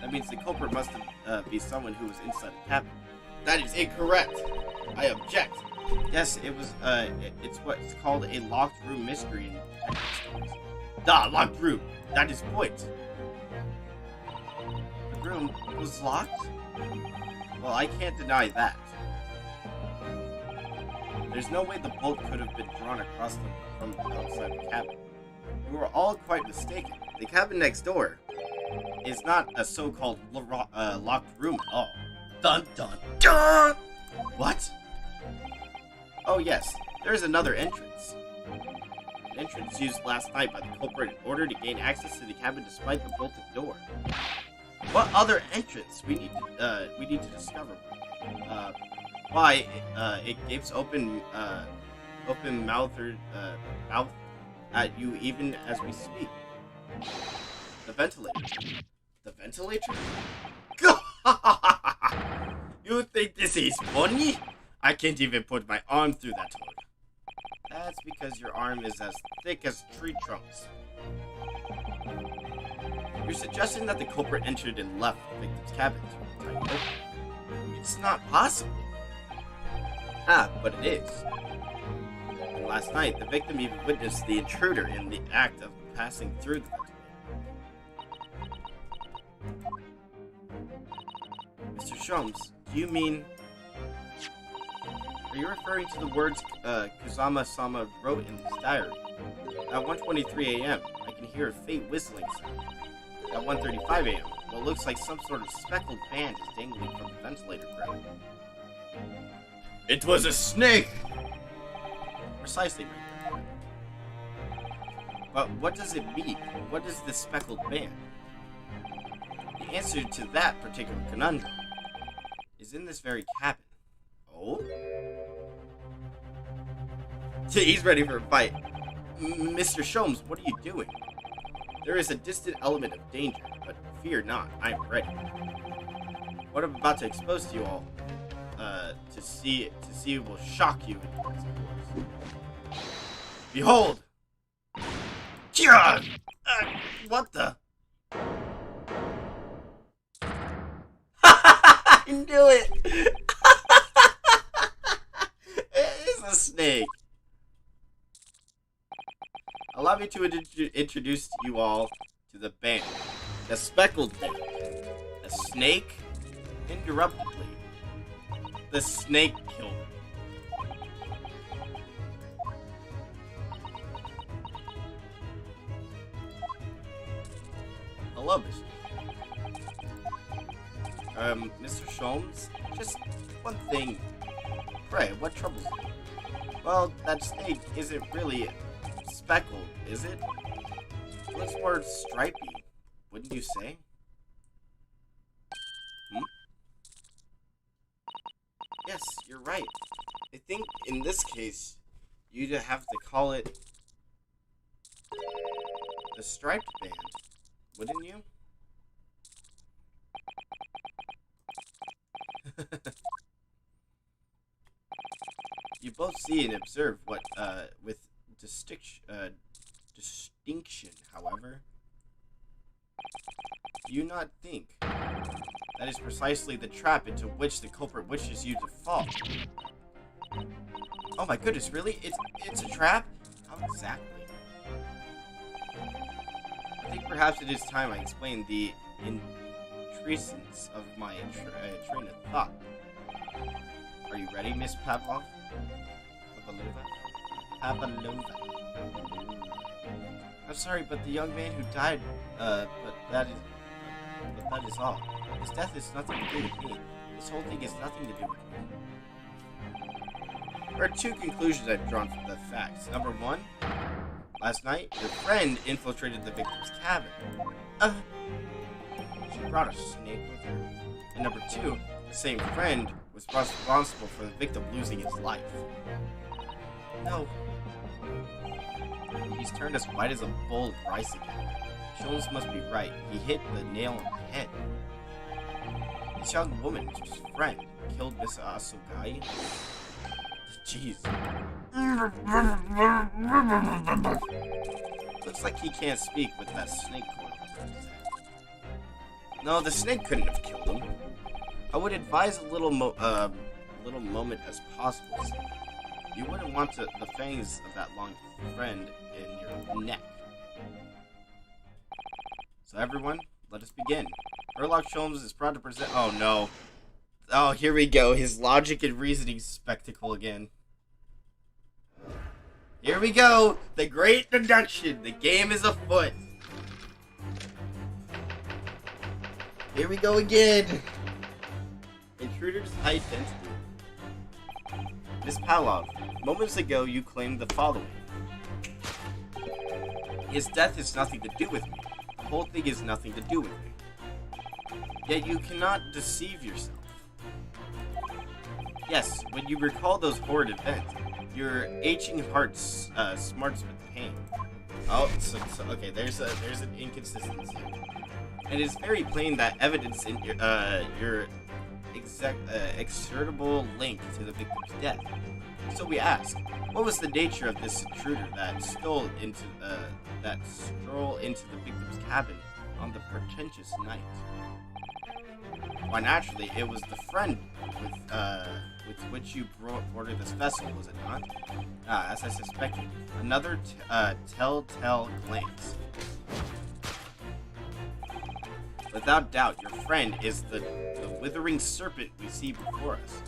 That means the culprit must be someone who was inside the cabin. That is incorrect. I object. Yes, it was, it's what's called a locked room mystery in detective stories. Duh, locked room! That is point! The room was locked? Well, I can't deny that. There's no way the bolt could have been drawn across from outside the cabin. We were all quite mistaken. The cabin next door is not a so-called locked room at all. Dun dun dun! What? Oh yes, there is another entrance. An entrance used last night by the culprit in order to gain access to the cabin despite the bolted door. What other entrance? We need to discover. Why? It gapes open mouth at you even as we speak. The ventilator. The ventilator? You think this is funny? I can't even put my arm through that hood. That's because your arm is as thick as tree trunks. You're suggesting that the culprit entered and left the victim's cabin through the tiny opening. It's not possible. Ah, but it is. And last night, the victim even witnessed the intruder in the act of passing through the ventilator. Mr. Sholmes, do you mean... Are you referring to the words Kuzama-sama wrote in his diary? At 1:23 a.m., I can hear a faint whistling sound. At 1:35 a.m., what looks like some sort of speckled band is dangling from the ventilator ground. It was a snake! Precisely, my friend. But what does it mean? What is this speckled band? The answer to that particular conundrum is in this very cabin. Oh? He's ready for a fight. Mr. Sholmes, what are you doing? There is a distant element of danger, but fear not, I am ready. What I'm about to expose to you all, to see will shock you into its course. Behold! What the? I knew it! It's a snake. Allow me to introduce you all to the band. The Speckled Band. A snake? Interruptedly. The Snake Killer. Hello, Bishop. Mr. Sholmes? Just one thing. Pray, what troubles you? Well, that snake isn't really speckled, is it? It looks more stripy, wouldn't you say? Yes, you're right. I think in this case, you'd have to call it the striped band, wouldn't you? You both see and observe what, with distinction, however. Do you not think that is precisely the trap into which the culprit wishes you to fall? Oh my goodness, really? It's a trap? How exactly? I think perhaps it is time I explain the intrinsics of my train of thought. Are you ready, Miss Pavlova? Pavlova. I'm sorry, but the young man who died, but that is all. His death is nothing to do with me. This whole thing has nothing to do with me. There are two conclusions I've drawn from the facts. Number one, last night, your friend infiltrated the victim's cabin. She brought a snake with her. And number two, the same friend was responsible for the victim losing his life. No. He's turned as white as a bowl of rice again. Sholmes must be right. He hit the nail on the head. This young woman's friend killed Miss Asugai. Jeez. Looks like he can't speak with that snake coil on his head. No, the snake couldn't have killed him. I would advise a little moment as possible. You wouldn't want the fangs of that long friend in your neck. So everyone, let us begin. Sherlock Holmes is proud to present... Oh no. Oh, here we go. His logic and reasoning spectacle again. Here we go. The great deduction. The game is afoot. Here we go again. Intruder's identity. Miss Pavlov, moments ago you claimed the following. His death has nothing to do with me. The whole thing has nothing to do with me. Yet you cannot deceive yourself. Yes, when you recall those horrid events, your aching heart smarts with pain. Oh, okay, there's an inconsistency. And it's very plain that evidence in your exertable link to the victim's death. So we ask, what was the nature of this intruder that strolled into the victim's cabin on the pretentious night? Why, naturally, it was the friend with which you boarded this vessel, was it not? As I suspected, another telltale glance. Without doubt, your friend is the withering serpent we see before us.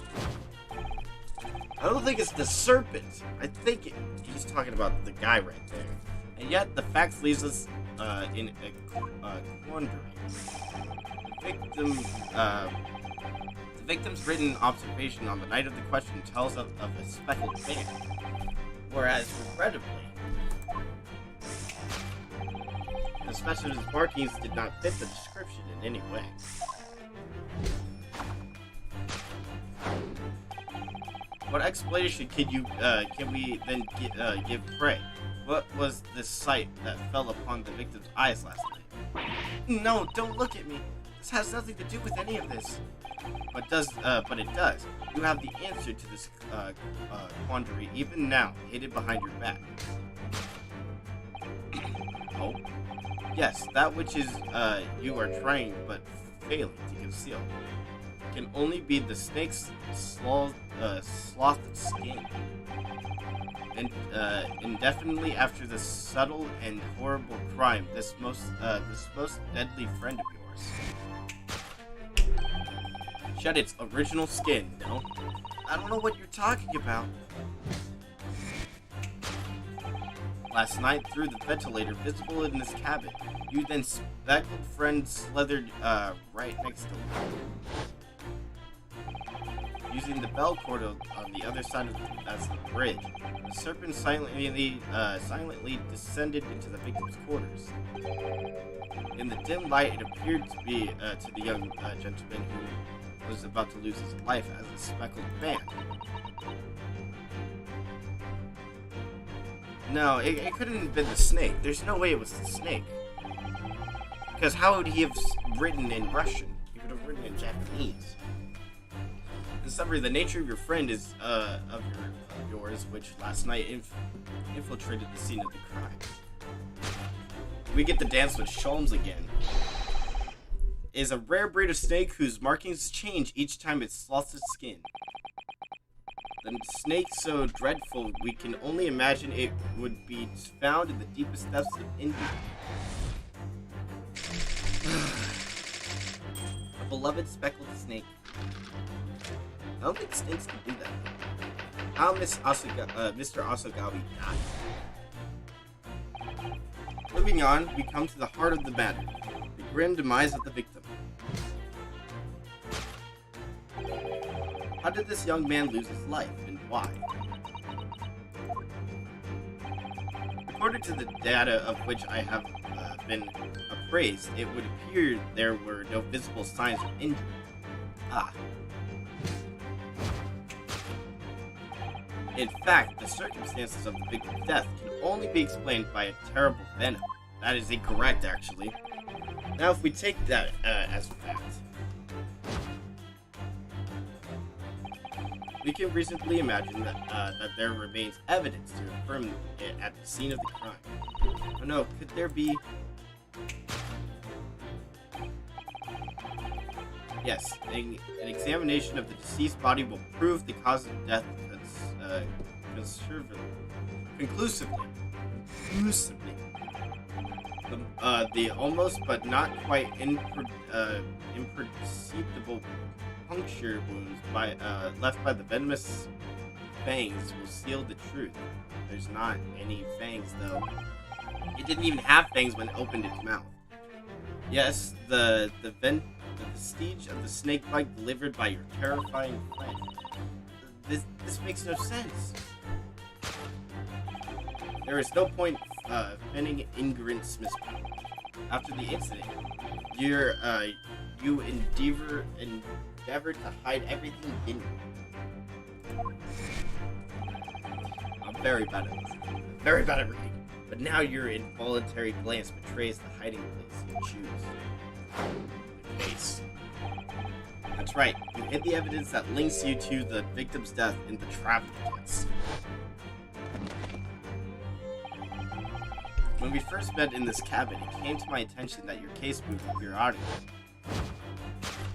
I don't think it's the serpent. I think he's talking about the guy right there. And yet, the fact leaves us in a quandary. The victim's written observation on the night of the question tells of a speckled fan, whereas, regrettably, the specialist's markings did not fit the description in any way. What explanation can we then give Prey? What was this sight that fell upon the victim's eyes last night? No, don't look at me. This has nothing to do with any of this. But it does. You have the answer to this quandary even now, hidden behind your back. Oh? Yes, that which is you are trying but failing to conceal can only be the snake's sloth skin. And indefinitely after this subtle and horrible crime, this most deadly friend of yours shed its original skin. No, I don't know what you're talking about. Last night, through the ventilator visible in this cabin, you then speckled friend slithered right next to him. Using the bell cord on the other side of the bridge, the serpent silently descended into the victim's quarters. In the dim light, it appeared to be to the young gentleman who was about to lose his life as a speckled fan. No, it couldn't have been the snake. There's no way it was the snake. Because how would he have written in Russian? He would have written in Japanese. In summary, the nature of your friend is of yours, which last night infiltrated the scene of the crime. We get to dance with Sholmes again. Is a rare breed of snake whose markings change each time it sloughs its skin. The snake so dreadful we can only imagine it would be found in the deepest depths of India. A beloved speckled snake. I don't think snakes can do that. How Mr. Asagawi died. Moving on, we come to the heart of the matter. The grim demise of the victim. How did this young man lose his life, and why? According to the data of which I have been appraised, it would appear there were no visible signs of injury. In fact, the circumstances of the victim's death can only be explained by a terrible venom. That is incorrect, actually. Now, if we take that as fact, we can reasonably imagine that there remains evidence to affirm it at the scene of the crime. Oh no, could there be... Yes, an examination of the deceased body will prove the cause of death conclusively. The almost but not quite imperceptible puncture wounds left by the venomous fangs will seal the truth. There's not any fangs, though. It didn't even have fangs when it opened its mouth. Yes, the vestige of the snake bite delivered by your terrifying friend. This makes no sense. There is no point fending ignorance, Miss Powell. After the incident, you endeavored to hide everything you didn't. I'm very bad at this. Very bad at reading. But now your involuntary glance betrays the hiding place you choose. The case. That's right. You hid the evidence that links you to the victim's death in the travel case. When we first met in this cabin, it came to my attention that your case moved with your audio.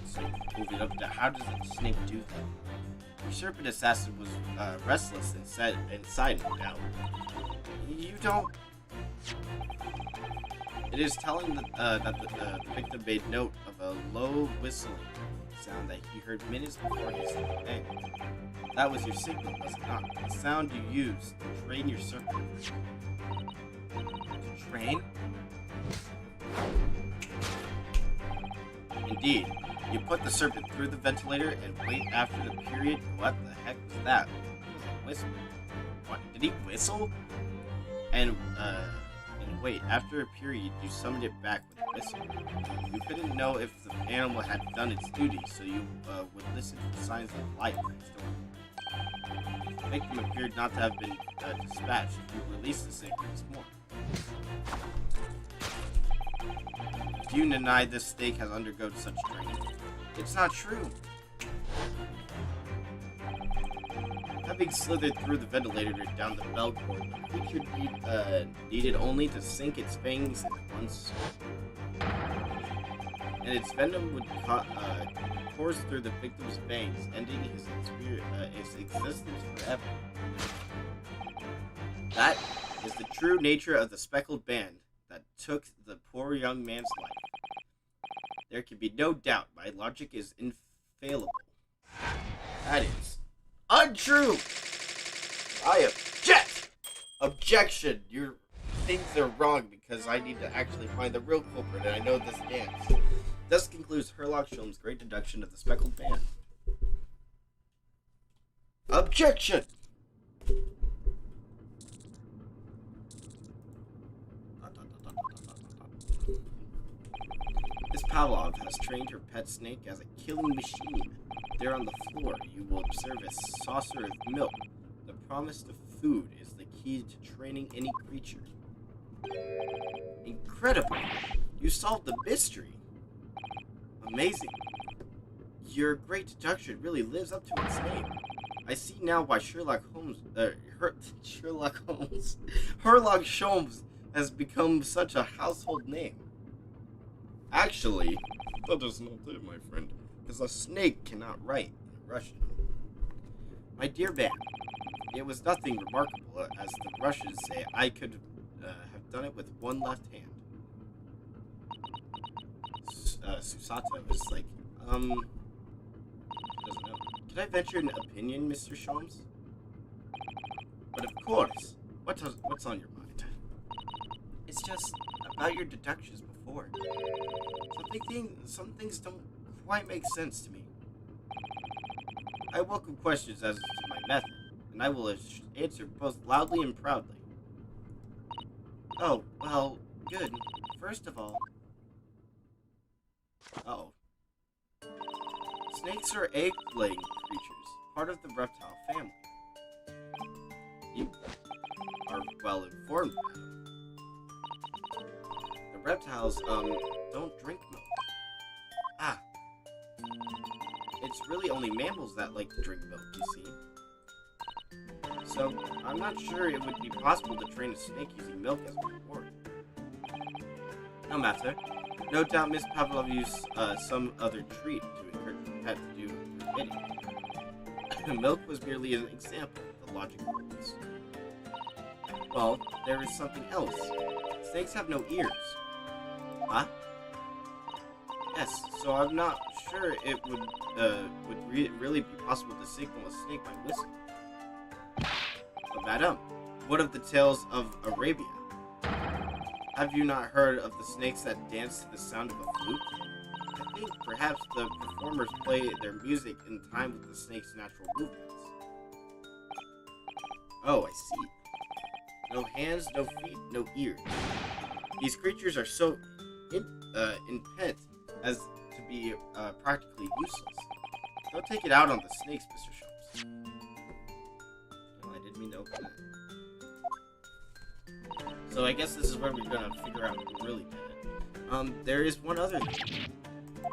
So moving up to how does a snake do that? Your serpent assassin was restless inside, no doubt. You don't. It is telling that the victim made note of a low whistling sound that he heard minutes before his bang. That was your signal, was it not? The sound you used to train your serpent. To train? Indeed. You put the serpent through the ventilator and wait after the period. What the heck was that? It was a whistle. What? Did he whistle? And wait, after a period, you summoned it back with a whistle. You couldn't know if the animal had done its duty, so you would listen for signs of life next door. The victim appeared not to have been dispatched. You released the snake once more. Do you deny this snake has undergone such training? It's not true. Having slithered through the ventilator down the bell cord, the creature needed only to sink its fangs in once, and its venom would course through the victim's fangs, ending his existence forever. That is the true nature of the Speckled band that took the poor young man's life. There can be no doubt my logic is infallible. That is untrue! I object! Objection! Your things are wrong because I need to actually find the real culprit and I know this dance. Thus concludes Sherlock Holmes' great deduction of the Speckled band. Objection! Miss Pavlov has trained her pet snake as a killing machine. There on the floor, you will observe a saucer of milk. The promise of food is the key to training any creature. Incredible! You solved the mystery! Amazing! Your great deduction really lives up to its name. I see now why Sherlock Holmes has become such a household name. Actually, that is not it, my friend, because a snake cannot write in Russian. My dear man, it was nothing remarkable, as the Russians say I could have done it with one left hand. Susato is like, doesn't know. Can I venture an opinion, Mr. Sholmes? But of course, what's on your mind? It's just about your deductions before. Some things don't quite make sense to me. I welcome questions as to my method, and I will answer both loudly and proudly. Oh, well, good. First of all... Uh-oh. Snakes are egg-laying creatures, part of the reptile family. You are well informed, madam. The reptiles, don't drink milk. Ah. It's really only mammals that like to drink milk, you see. So, I'm not sure it would be possible to train a snake using milk as a reward. No matter. No doubt Miss Pavlov used some other treat to encourage the pet to do her bidding. Milk was merely an example. The the logic holds. Well, there is something else. Snakes have no ears. Huh? Yes, so I'm not sure it would really be possible to signal a snake by whistle. But madam, what of the tales of Arabia? Have you not heard of the snakes that dance to the sound of a flute? I think perhaps the performers play their music in time with the snake's natural movements. Oh, I see. No hands, no feet, no ears. These creatures are so intent as to be practically useless. Don't take it out on the snakes, Mr. Schultz. Well, I didn't mean to open that. So I guess this is where we're gonna figure out who really did it. There is one other thing.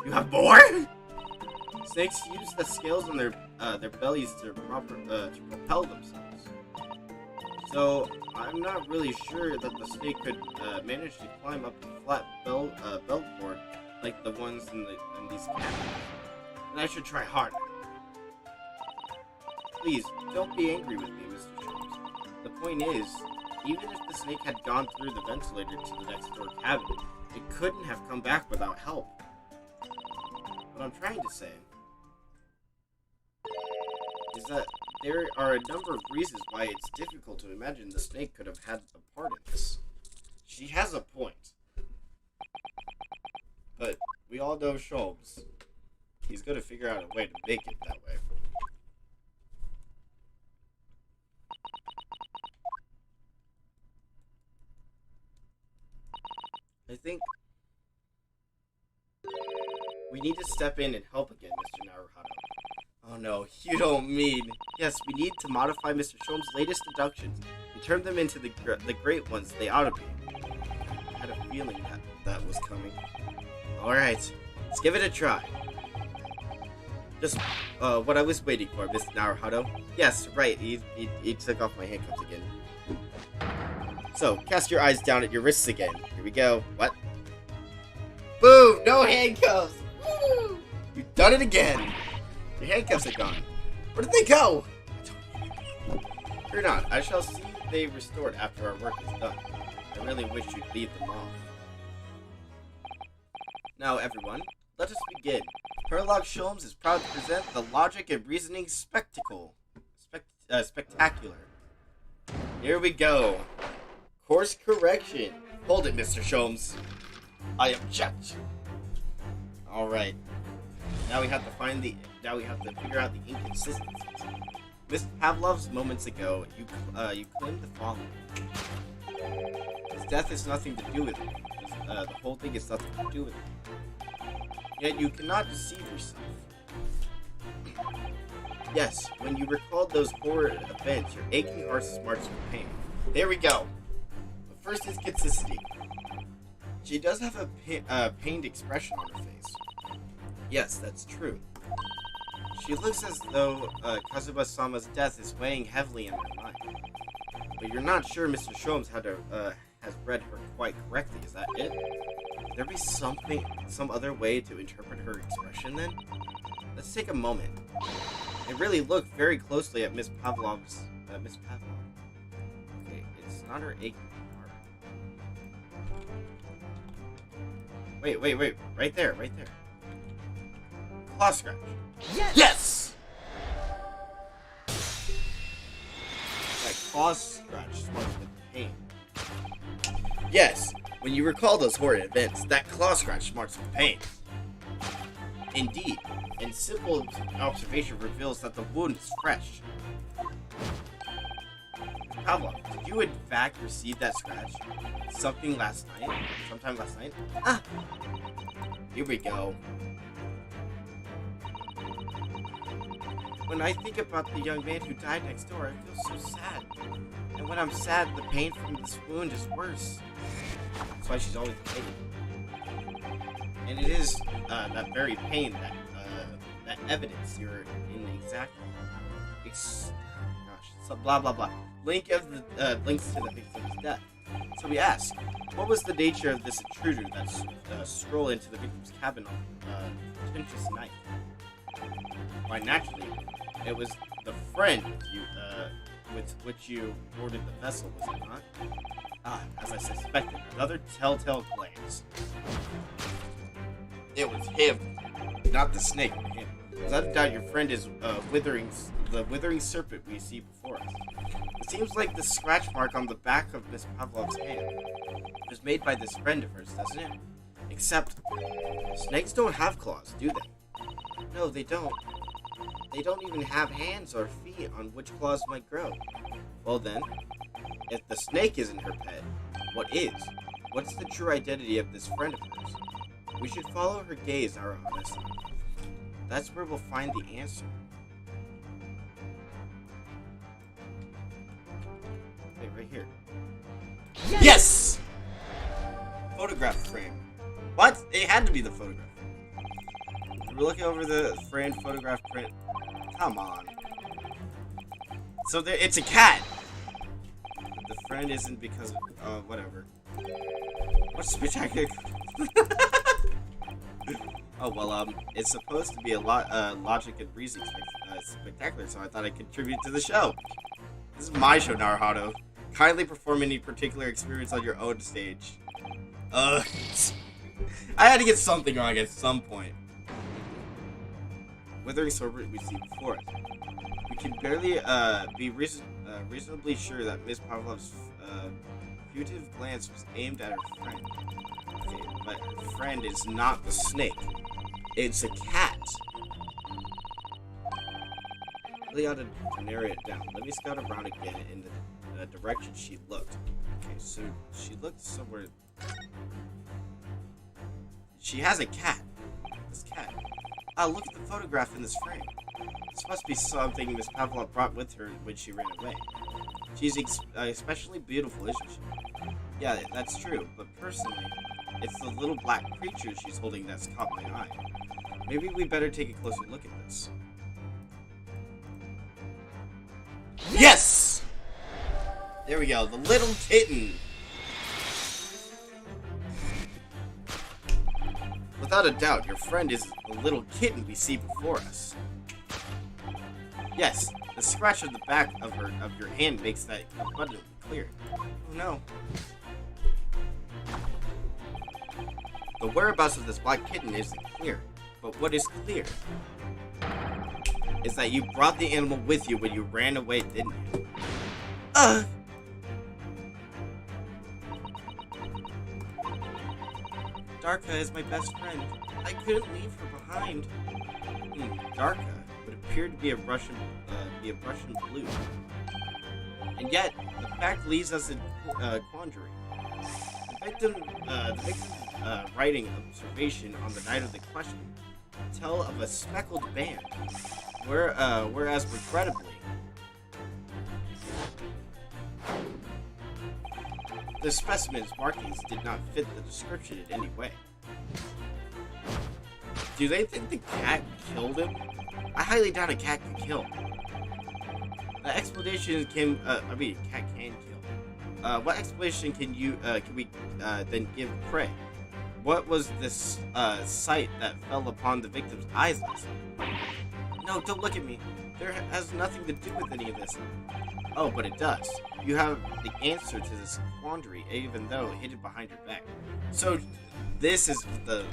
You have more? Snakes use the scales on their bellies to propel themselves. So I'm not really sure that the snake could manage to climb up the flat belt cord like the ones in these cabins. And I should try harder. Please, don't be angry with me, Mr. Jones. The point is, even if the snake had gone through the ventilator to the next door cabin, it couldn't have come back without help. What I'm trying to say is that there are a number of reasons why it's difficult to imagine the snake could have had a part in this. She has a point. But we all know Sholmes. He's going to figure out a way to make it that way. I think we need to step in and help again, Mr. Naruhito. Oh no, you don't mean... Yes, we need to modify Mr. Sholmes' latest deductions and turn them into the great ones they ought to be. I had a feeling that was coming. Alright, let's give it a try. Just what I was waiting for, Mr. Naruhito. Yes, right, he took off my handcuffs again. So, cast your eyes down at your wrists again. Here we go. What? Boom! No handcuffs! Woo! You've done it again! Your handcuffs are gone. Where did they go? Fear not. I shall see they restored after our work is done. I really wish you'd leave them off. Now, everyone, let us begin. Sherlock Sholmes is proud to present the Logic and Reasoning Spectacle. Spectacular. Here we go. Course correction. Hold it, Mr. Sholmes. I object. All right. Now we have to figure out the inconsistencies. Miss Pavlov's moments ago, you claimed the following: his death has nothing to do with it. The whole thing has nothing to do with it. Yet you cannot deceive yourself. Yes, when you recalled those horrid events, your aching heart smarts with pain. There we go. But first is consistency. She does have a pained expression on her face. Yes, that's true. She looks as though Kazuma-sama's death is weighing heavily in her mind. But you're not sure Mr. Sholmes has read her quite correctly, is that it? Could there be some other way to interpret her expression then? Let's take a moment and really look very closely at Miss Pavlov's... Miss Pavlov. Okay, it's not her aching heart. Wait. Right there. Claw scratch. Yes! That claw scratch smarts with pain. Yes, when you recall those horrid events, that claw scratch smarts with pain. Indeed, and simple observation reveals that the wound is fresh. Pavlov, did you in fact receive that scratch? Sometime last night? Ah! Here we go. When I think about the young man who died next door, I feel so sad. And when I'm sad, the pain from this wound is worse. That's why she's always pain. And it is that very pain that evidence you're in exact... So blah blah blah. Links to the victim's death. So we ask, what was the nature of this intruder that strolled into the victim's cabin on a contentious night? Why, naturally, it was the friend with which you boarded the vessel, was it not? Ah, as I suspected, another telltale glance. It was him, not the snake, but him. Without a doubt, your friend is the withering serpent we see before us. It seems like the scratch mark on the back of Miss Pavlov's hand was made by this friend of hers, doesn't it? Except, snakes don't have claws, do they? No, they don't. They don't even have hands or feet on which claws might grow. Well then, if the snake isn't her pet, what is? What's the true identity of this friend of hers? We should follow her gaze, our honest. That's where we'll find the answer. Wait, right here. Yes! Photograph frame. What? It had to be the photograph. We're looking over the framed photograph print. Come on. So it's a cat. The friend isn't because of, whatever. What's spectacular? Oh, well, it's supposed to be a lot, logic and reasoning spectacular, so I thought I'd contribute to the show. This is my show, Naruto. Kindly perform any particular experience on your own stage. I had to get something wrong at some point. Withering serpent we see before us. We can barely, be reasonably sure that Miss Pavlov's, fugitive glance was aimed at her friend. Okay, but her friend is not the snake. It's a cat. Really ought to narrow it down. Let me scout around again in the direction she looked. Okay, so she looked somewhere. She has a cat. This cat. Ah, look at the photograph in this frame. This must be something Miss Pavlov brought with her when she ran away. She's especially beautiful, isn't she? Yeah, that's true, but personally, it's the little black creature she's holding that's caught my eye. Maybe we better take a closer look at this. Yes! There we go, the little kitten. Without a doubt, your friend is the little kitten we see before us. Yes, the scratch on the back of your hand makes that abundantly clear. Oh no. The whereabouts of this black kitten isn't clear, but what is clear is that you brought the animal with you when you ran away, didn't you? Darka is my best friend. I couldn't leave her behind. Darka would appear to be a Russian blue. And yet, the fact leaves us in quandary. The victim's writing observation on the night of the question tell of a speckled band, whereas regrettably, the specimen's markings did not fit the description in any way. Do they think the cat killed him? I highly doubt a cat can kill. The explanation can, cat can kill. What explanation can we then give prey? What was this sight that fell upon the victim's eyes last night? No, don't look at me. There has nothing to do with any of this. Oh, but it does. You have the answer to this quandary, even though hidden behind your back. So, this is the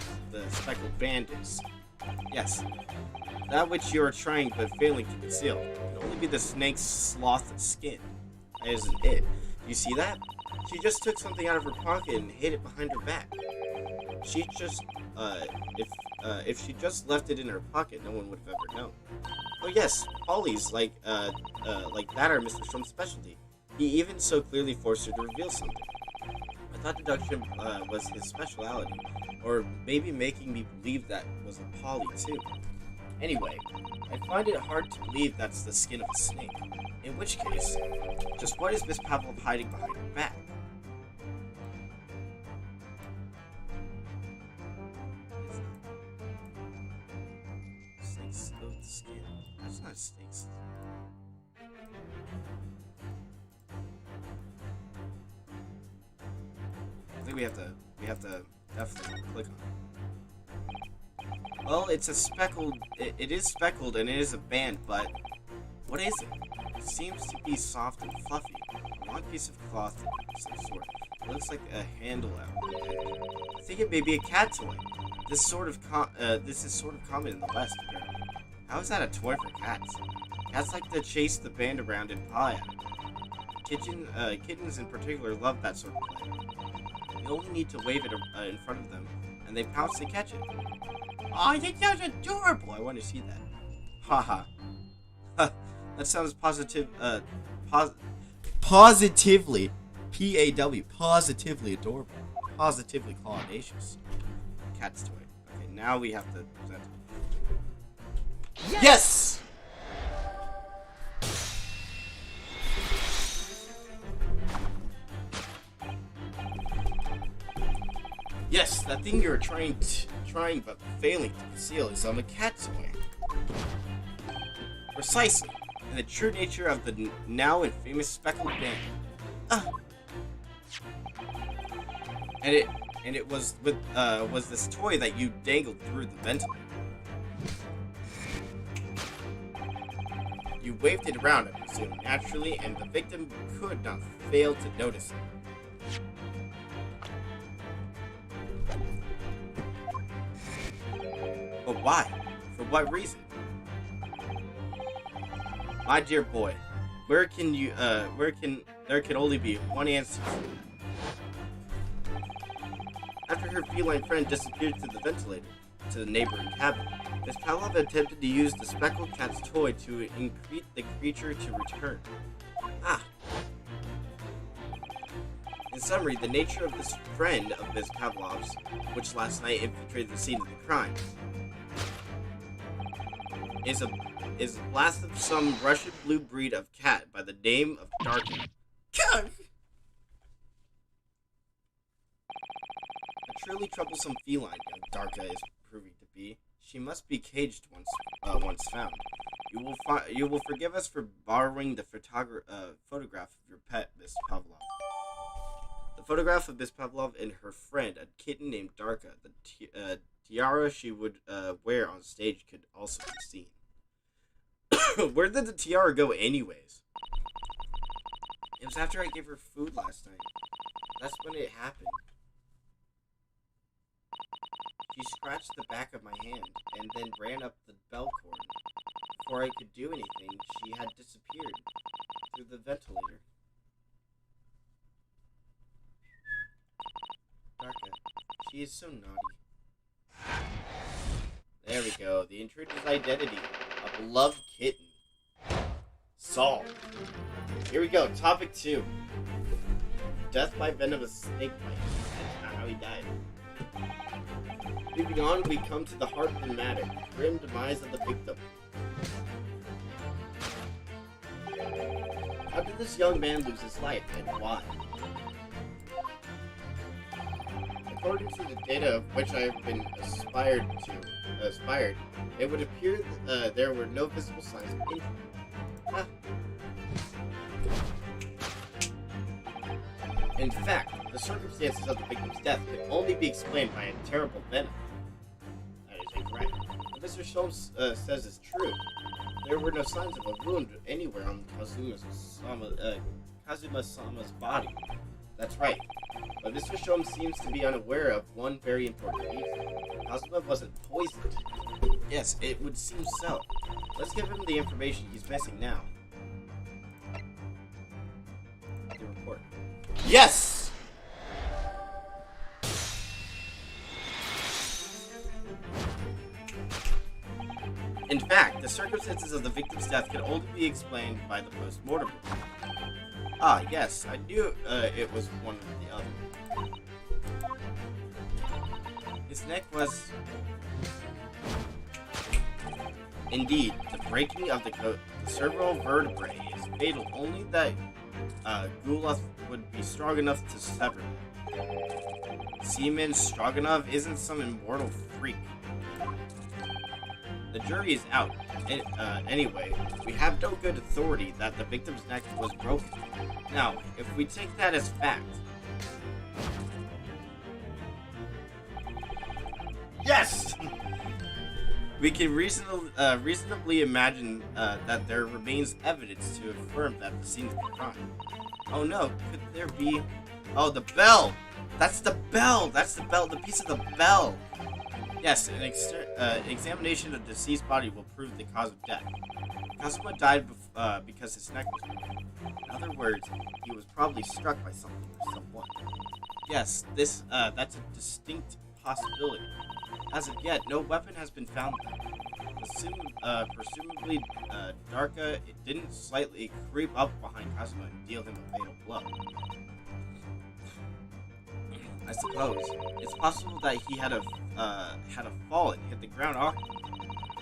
speckled band is. Yes. That which you are trying but failing to conceal can only be the snake's sloth skin. That isn't it. You see that? She just took something out of her pocket and hid it behind her back. She just, if she just left it in her pocket, no one would have ever known. Oh yes, Polly's like that are Mr. Strom's specialty. He even so clearly forced her to reveal something. I thought deduction was his speciality, or maybe making me believe that was a Polly too. Anyway, I find it hard to believe that's the skin of a snake. In which case, just what is Miss Pavlov hiding behind her back? Snake's skin. That's not a snake's. I think we have to definitely click on it. Well, it's a speckled. It is speckled and it is a band, but What is it? It seems to be soft and fluffy. A long piece of cloth of some sort. It looks like a handle out. I think it may be a cat toy. This is sort of common in the West, apparently. How is that a toy for cats? Cats like to chase the band around and paw at it. Kittens in particular love that sort of play. You only need to wave it in front of them, and they pounce to catch it. Oh, that sounds adorable! I want to see that. Haha. That sounds positively, P-A-W, positively adorable. Positively audacious. Cat's toy. Okay, now we have to present it. Yes! Yes, that thing you're trying but failing to conceal is a cat toy. Precisely, in the true nature of the now infamous Speckled band. And it was this toy that you dangled through the ventilator. You waved it around, I presume, naturally, and the victim could not fail to notice it. But why? For what reason? My dear boy, there can only be one answer. After her feline friend disappeared through the ventilator to the neighboring cabin, Miss Pavlov attempted to use the Speckled cat's toy to incite the creature to return. In summary, the nature of this friend of Miss Pavlov's, which last night infiltrated the scene of the crime, is a blast of some Russian blue breed of cat by the name of Darky. A truly troublesome feline, young Darka is proving to be. She must be caged once found. You will forgive us for borrowing the photograph of your pet, Miss Pavlov. The photograph of Miss Pavlov and her friend, a kitten named Darka. The tiara she would wear on stage could also be seen. Where did the tiara go anyways? It was after I gave her food last night. That's when it happened. She scratched the back of my hand and then ran up the bell cord. Before I could do anything, she had disappeared through the ventilator. Darka, she is so naughty. There we go. The intruder's identity. A beloved kitten. Solved. Here we go. Topic 2. Death by venomous snake bite. That's not how he died. Moving on, we come to the heart of the matter. Grim demise of the victim. How did this young man lose his life, and why? According to the data of which I have been aspired, it would appear there were no visible signs of injury. In fact, the circumstances of the victim's death can only be explained by a terrible venom. That is incorrect. What Mr. Sholmes says is true. There were no signs of a wound anywhere on Kazuma-sama's body. That's right. But Mr. Sholmes seems to be unaware of one very important reason. Kazuma wasn't poisoned. Yes, it would seem so. Let's give him the information he's missing now. The report. Yes! In fact, the circumstances of the victim's death can only be explained by the post-mortem report. Ah, yes, I knew it was one or the other. His neck was... Indeed, the breaking of the cerebral vertebrae is fatal. Only that Gulov would be strong enough to sever them. Seaman Stroganov isn't some immortal freak. The jury is out. Anyway, we have no good authority that the victim's neck was broken. Now, if we take that as fact... Yes! We can reasonably imagine that there remains evidence to affirm that the scene is the crime. Oh no, could there be... Oh, the bell! That's the bell! That's the bell, the piece of the bell! Yes, an examination of the deceased body will prove the cause of death. Kazuma died because his neck was broken. In other words, he was probably struck by something or someone. Yes, that's a distinct possibility. As of yet, no weapon has been found there. Presumably, Darka didn't slightly creep up behind Kazuma and deal him a fatal blow. I suppose it's possible that he had a fall and hit the ground awkwardly.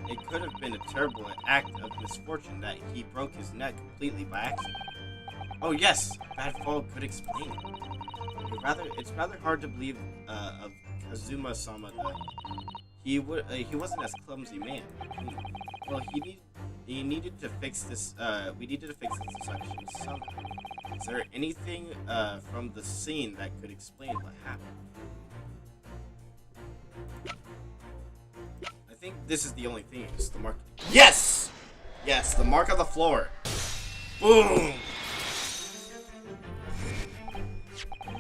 It could have been a terrible act of misfortune that he broke his neck completely by accident. Oh yes, bad fall could explain it. It's rather hard to believe of Kazuma-sama that he wasn't as clumsy man. Well, he needed to fix this. We needed to fix this section somehow. Is there anything from the scene that could explain what happened? I think this is the only thing. It's the mark. Yes! Yes, the mark on the floor. Boom!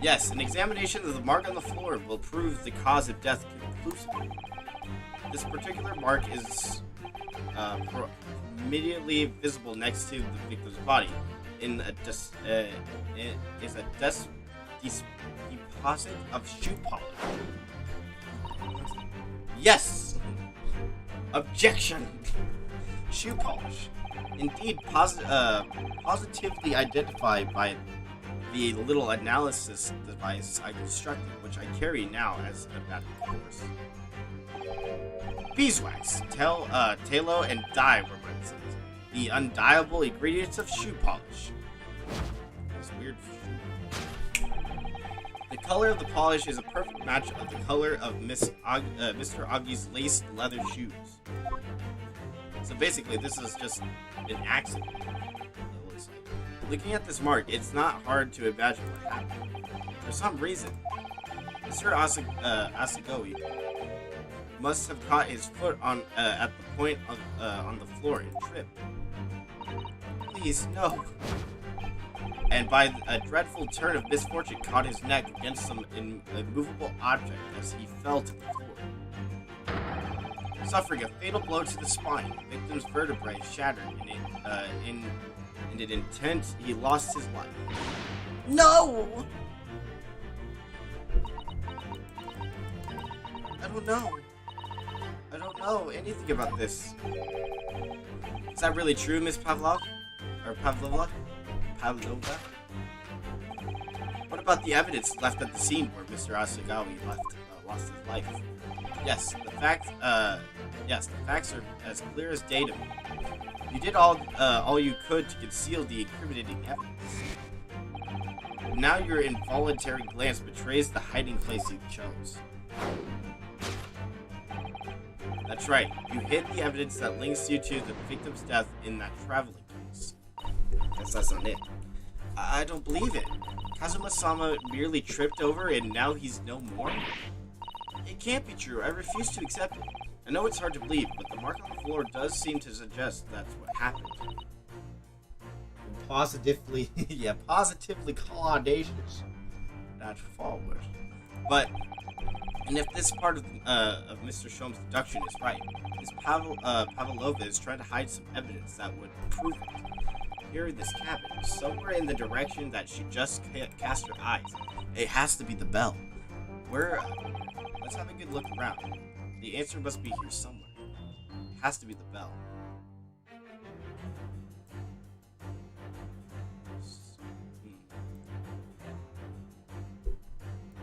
Yes, an examination of the mark on the floor will prove the cause of death conclusively. This particular mark is immediately visible next to the victim's body. Is a deposit of shoe polish. Yes! Objection! Shoe polish. Indeed, positively identified by the little analysis device I constructed, which I carry now as a matter of course. Beeswax, tallow, and dye were present. The undyeable ingredients of shoe polish. That's weird. The color of the polish is a perfect match of the color of Mr. Agi's laced leather shoes. So basically, this is just an accident. It looks like. Looking at this mark, it's not hard to imagine what happened. For some reason, Mr. Asagoi must have caught his foot on at the point on the floor and tripped. Please, no. And by a dreadful turn of misfortune, caught his neck against some immovable object as he fell to the floor. Suffering a fatal blow to the spine, the victim's vertebrae shattered, and in an intent, he lost his life. No! I don't know anything about this. Is that really true, Miss Pavlova? Or Pavlova? What about the evidence left at the scene where Mr. Asagawa lost his life? Yes, the facts are as clear as day to me. You did all you could to conceal the incriminating evidence. Now your involuntary glance betrays the hiding place you chose. That's right, you hid the evidence that links you to the victim's death in that traveling case. Guess that's not it. I don't believe it. Kazuma-sama merely tripped over and now he's no more? It can't be true. I refuse to accept it. I know it's hard to believe, but the mark on the floor does seem to suggest that's what happened. And positively call audacious. That's forward. And if this part of Mr. Shom's deduction is right, Ms. Pavlova is trying to hide some evidence that would prove it. Here in this cabin, somewhere in the direction that she just cast her eyes. It has to be the bell. Let's have a good look around. The answer must be here somewhere. It has to be the bell.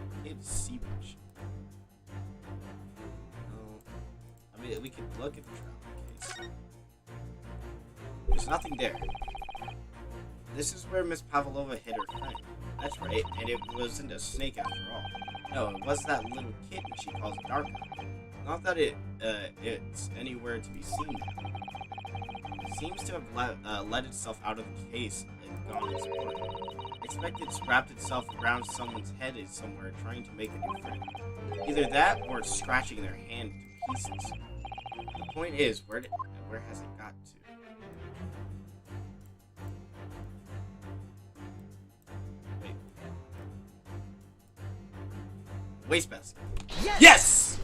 I can't see much. I mean, we could look at the travel case. There's nothing there. This is where Miss Pavlova hid her friend. That's right, and it wasn't a snake after all. No, it was that little kitten she calls Darka. Not that it's anywhere to be seen now. It seems to have let itself out of the case and gone exploring. I expect it's wrapped itself around someone's head somewhere trying to make a new friend. Either that or it's scratching their hand to pieces. The point is, where has it got to? Wait. Wastebasket. Yes!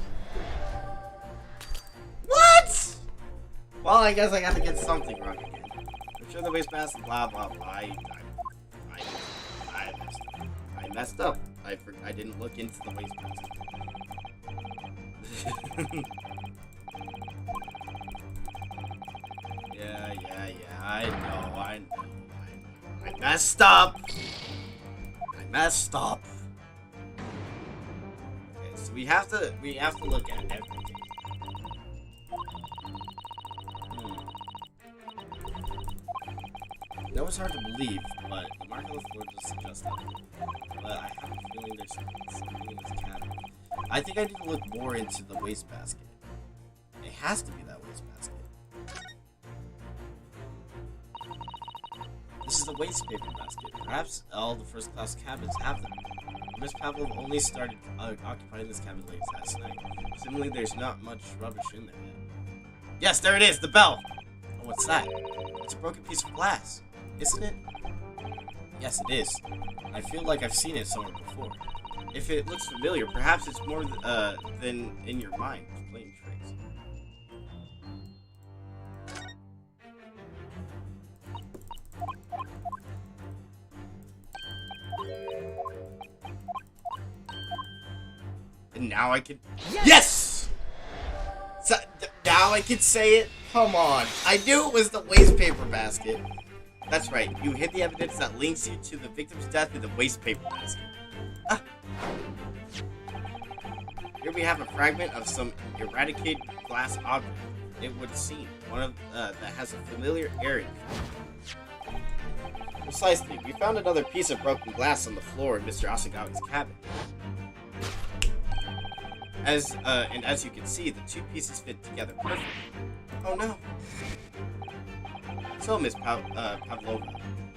What? Well, I guess I gotta get something wrong again. I'm sure the wastebasket, blah, blah, blah. I messed up. I didn't look into the wastebasket. Yeah, I know. I messed up. Okay, so we have to look at everything. That was hard to believe, but the mark on the floor just suggests that. But I have a feeling there's something in this cabin. I think I need to look more into the wastebasket. It has to be that wastebasket. This is a waste paper basket. Perhaps all the first-class cabins have them. Miss Pavlov only started occupying this cabin late last night. Similarly, there's not much rubbish in there yet. Yes, there it is, the bell! Oh, what's that? It's a broken piece of glass, isn't it? Yes, it is. I feel like I've seen it somewhere before. If it looks familiar, perhaps it's more than in your mind, playing tricks. And now I can... Yes! So, now I can say it? Come on. I knew it was the waste paper basket. That's right. You hid the evidence that links you to the victim's death in the waste paper basket. Ah. Here we have a fragment of some eradicated glass object. It would seem one of that has a familiar airing. Precisely. We found another piece of broken glass on the floor in Mr. Asagawa's cabin. And as you can see, the two pieces fit together perfectly. Oh no. So, Miss Pavlova,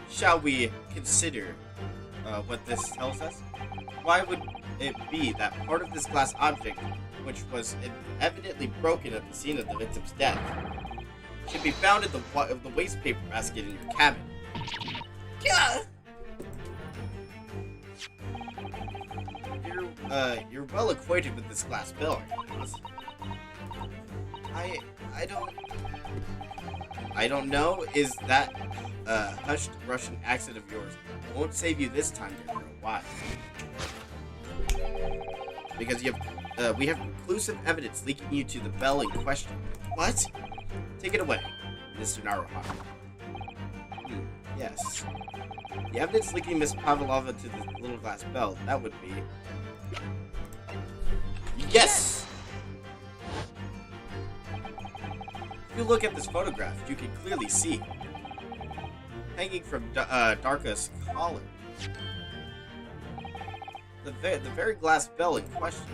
shall we consider what this tells us? Why would it be that part of this glass object, which was evidently broken at the scene of the victim's death, should be found in the waste paper basket in your cabin? Yeah. You're well acquainted with this glass bell, I don't know. Is that hushed Russian accent of yours won't save you this time, dear girl. Why? Because we have conclusive evidence linking you to the bell in question. What? Take it away, Mr. Naruhara. Yes. The evidence linking Miss Pavlova to the little glass bell, that would be... Yes! If you look at this photograph, you can clearly see, hanging from Darka's collar, the very glass bell in question.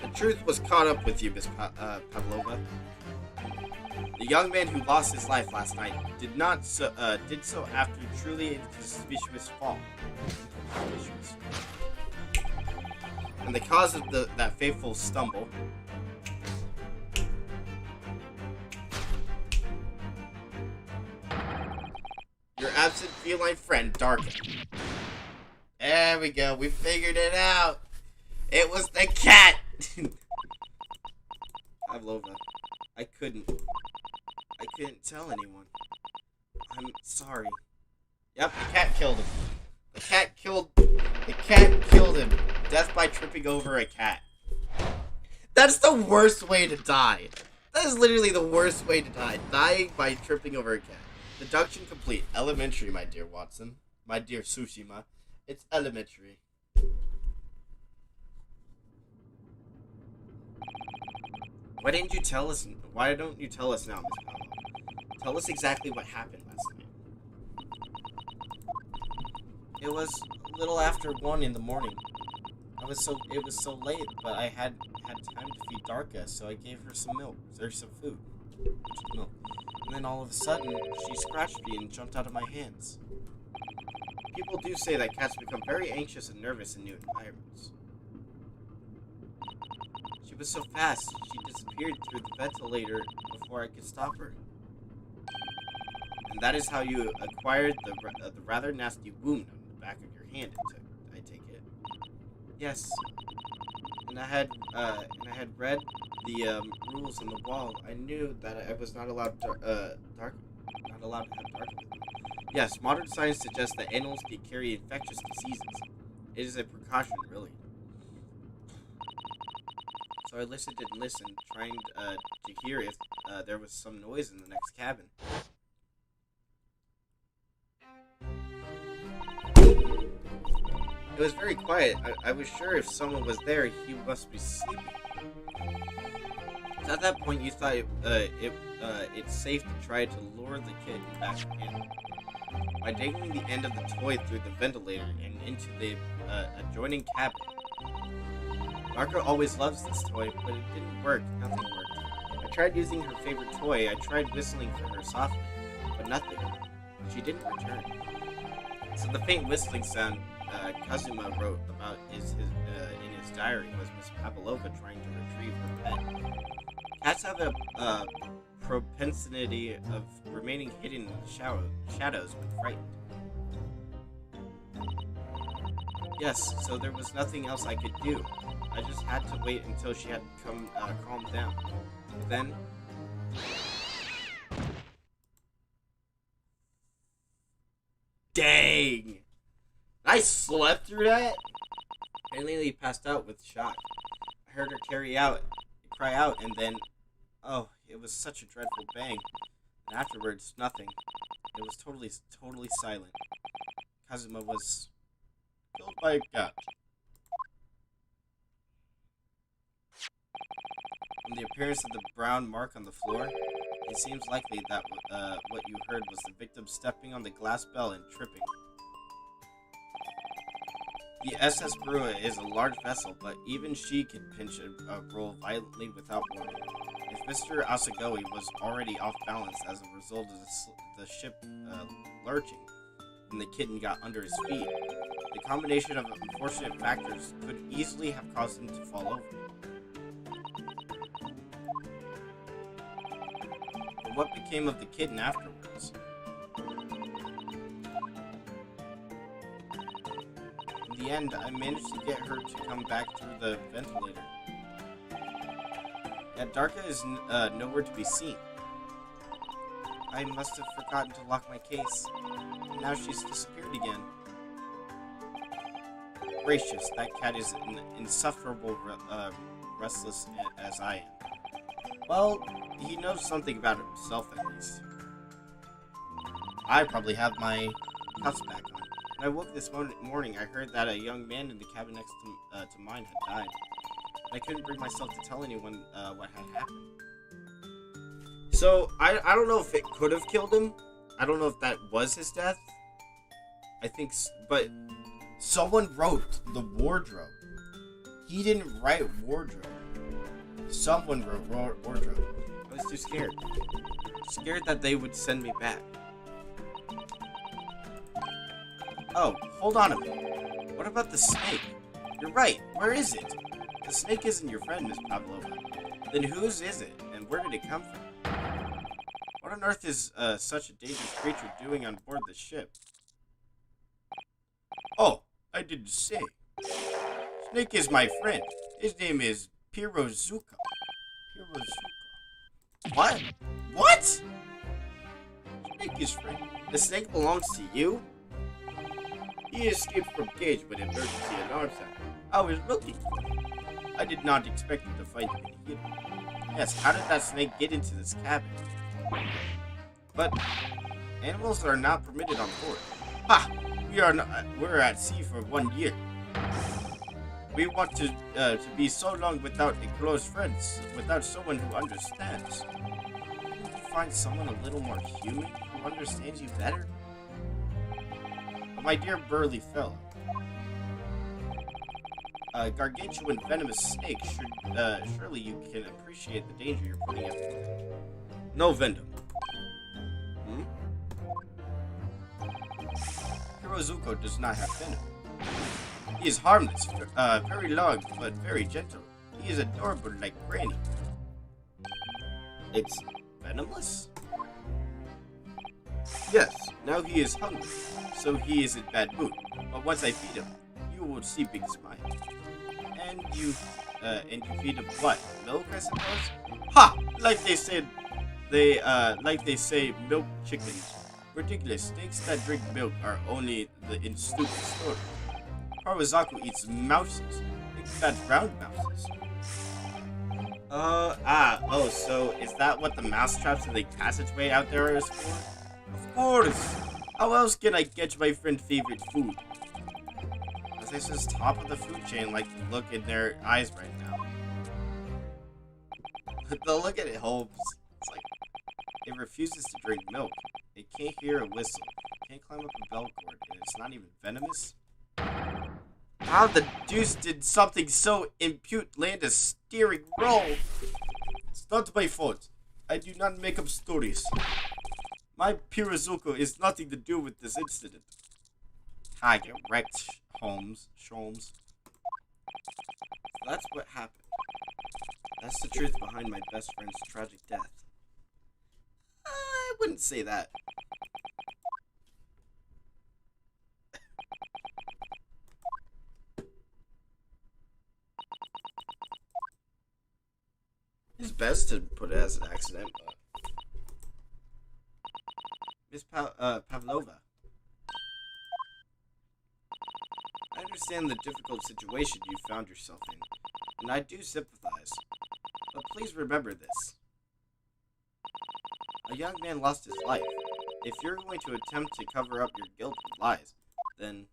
The truth was caught up with you, Miss Pavlova. The young man who lost his life last night did so after truly inconspicuous fall. And the cause of that fateful stumble your absent feline friend, Darka. There we go. We figured it out. It was the cat. Pavlova, I couldn't tell anyone. I'm sorry. Yep, the cat killed him. The cat killed him. Death by tripping over a cat. That's the worst way to die. That is literally the worst way to die. Dying by tripping over a cat. Deduction complete. Elementary, my dear Watson. My dear Tsushima. It's elementary. Why don't you tell us now, Miss Pavlova? Tell us exactly what happened last night. It was a little after 1 in the morning. It was so late, but I had time to feed Darka, so I gave her some milk, or some food. Milk. And then all of a sudden, she scratched me and jumped out of my hands. People do say that cats become very anxious and nervous in new environments. She was so fast, she disappeared through the ventilator before I could stop her. And that is how you acquired the rather nasty wound on the back of your hand, I take it. Yes. And I had read the rules on the wall. I knew that I was not allowed to have dark. Yes, modern science suggests that animals can carry infectious diseases. It is a precaution, really. So I listened and listened, trying to hear if there was some noise in the next cabin. It was very quiet. I was sure if someone was there, he must be sleeping. So at that point, you thought it's safe to try to lure the kitten back in by dangling the end of the toy through the ventilator and into the adjoining cabin. Marco always loves this toy, but it didn't work. Nothing worked. I tried using her favorite toy. I tried whistling for her softly, but nothing. She didn't return. So the faint whistling sound Kazuma wrote about in his diary was Miss Pavlova trying to retrieve her pet. Cats have a propensity of remaining hidden in the shadows when frightened. Yes, so there was nothing else I could do. I just had to wait until she had calmed down. But then... Dang! I slept through that? I nearly passed out with shock. I heard her cry out, and then... Oh, it was such a dreadful bang. And afterwards, nothing. It was totally silent. Kazuma was killed by a cat. From the appearance of the brown mark on the floor, it seems likely that what you heard was the victim stepping on the glass bell and tripping. The SS Brua is a large vessel, but even she can pinch a roll violently without warning. If Mr. Asagawa was already off balance as a result of the ship lurching, and the kitten got under his feet, the combination of unfortunate factors could easily have caused him to fall over. But what became of the kitten afterwards? In the end, I managed to get her to come back through the ventilator. Yet Darka is nowhere to be seen. I must have forgotten to lock my case, and now she's disappeared again. Gracious, that cat is insufferable restless as I am. Well, he knows something about himself at least. I probably have my cuffs back on. When I woke this morning, I heard that a young man in the cabin next to mine had died. I couldn't bring myself to tell anyone what had happened. So, I don't know if it could have killed him. I don't know if that was his death. I think, but someone wrote the wardrobe. He didn't write wardrobe. Someone wrote wardrobe. I was too scared. Scared that they would send me back. Oh, hold on a minute. What about the snake? You're right. Where is it? The snake isn't your friend, Miss Pavlova. Then whose is it, and where did it come from? What on earth is such a dangerous creature doing on board the ship? Oh, I didn't say. Snake is my friend. His name is Pirozuka. What? What? Snake is friend. The snake belongs to you? He escaped from cage when emergency alarm sounded. I was looking for him. I did not expect him to find him in here. Yes, how did that snake get into this cabin? But animals are not permitted on board. Ha! We're at sea for 1 year. We want to be so long without a close friend, without someone who understands. Couldn't you find someone a little more human who understands you better? My dear burly fellow, gargantuan venomous snake, surely you can appreciate the danger you're putting everyone in. No, Vendom. Zuko does not have venom. He is harmless, very long, but very gentle. He is adorable like Granny. It's venomless? Yes, now he is hungry, so he is in bad mood. But once I feed him, you will see big smile. And you feed him what? Milk, I suppose? Ha! Like they say, milk chickens. Ridiculous. Snakes that drink milk are only in stupid stories. Parwazaku eats mouses. Big fat round mouses. So is that what the mousetraps in the passageway out there is for? Of course! How else can I get my friend's favorite food? As I says top of the food chain, like to look in their eyes right now. They'll look at it, Holmes. It's like, it refuses to drink milk. It can't hear a whistle. Can't climb up a bell cord, and it's not even venomous? How the deuce did something so impute land a steering roll? It's not my fault. I do not make up stories. My Pirazuko is nothing to do with this incident. I get wrecked, Holmes. Sholmes. That's what happened. That's the truth behind my best friend's tragic death. I wouldn't say that. It's best to put it as an accident, but... Miss Pavlova. I understand the difficult situation you found yourself in, and I do sympathize. But please remember this. A young man lost his life. If you're going to attempt to cover up your guilt with lies, then,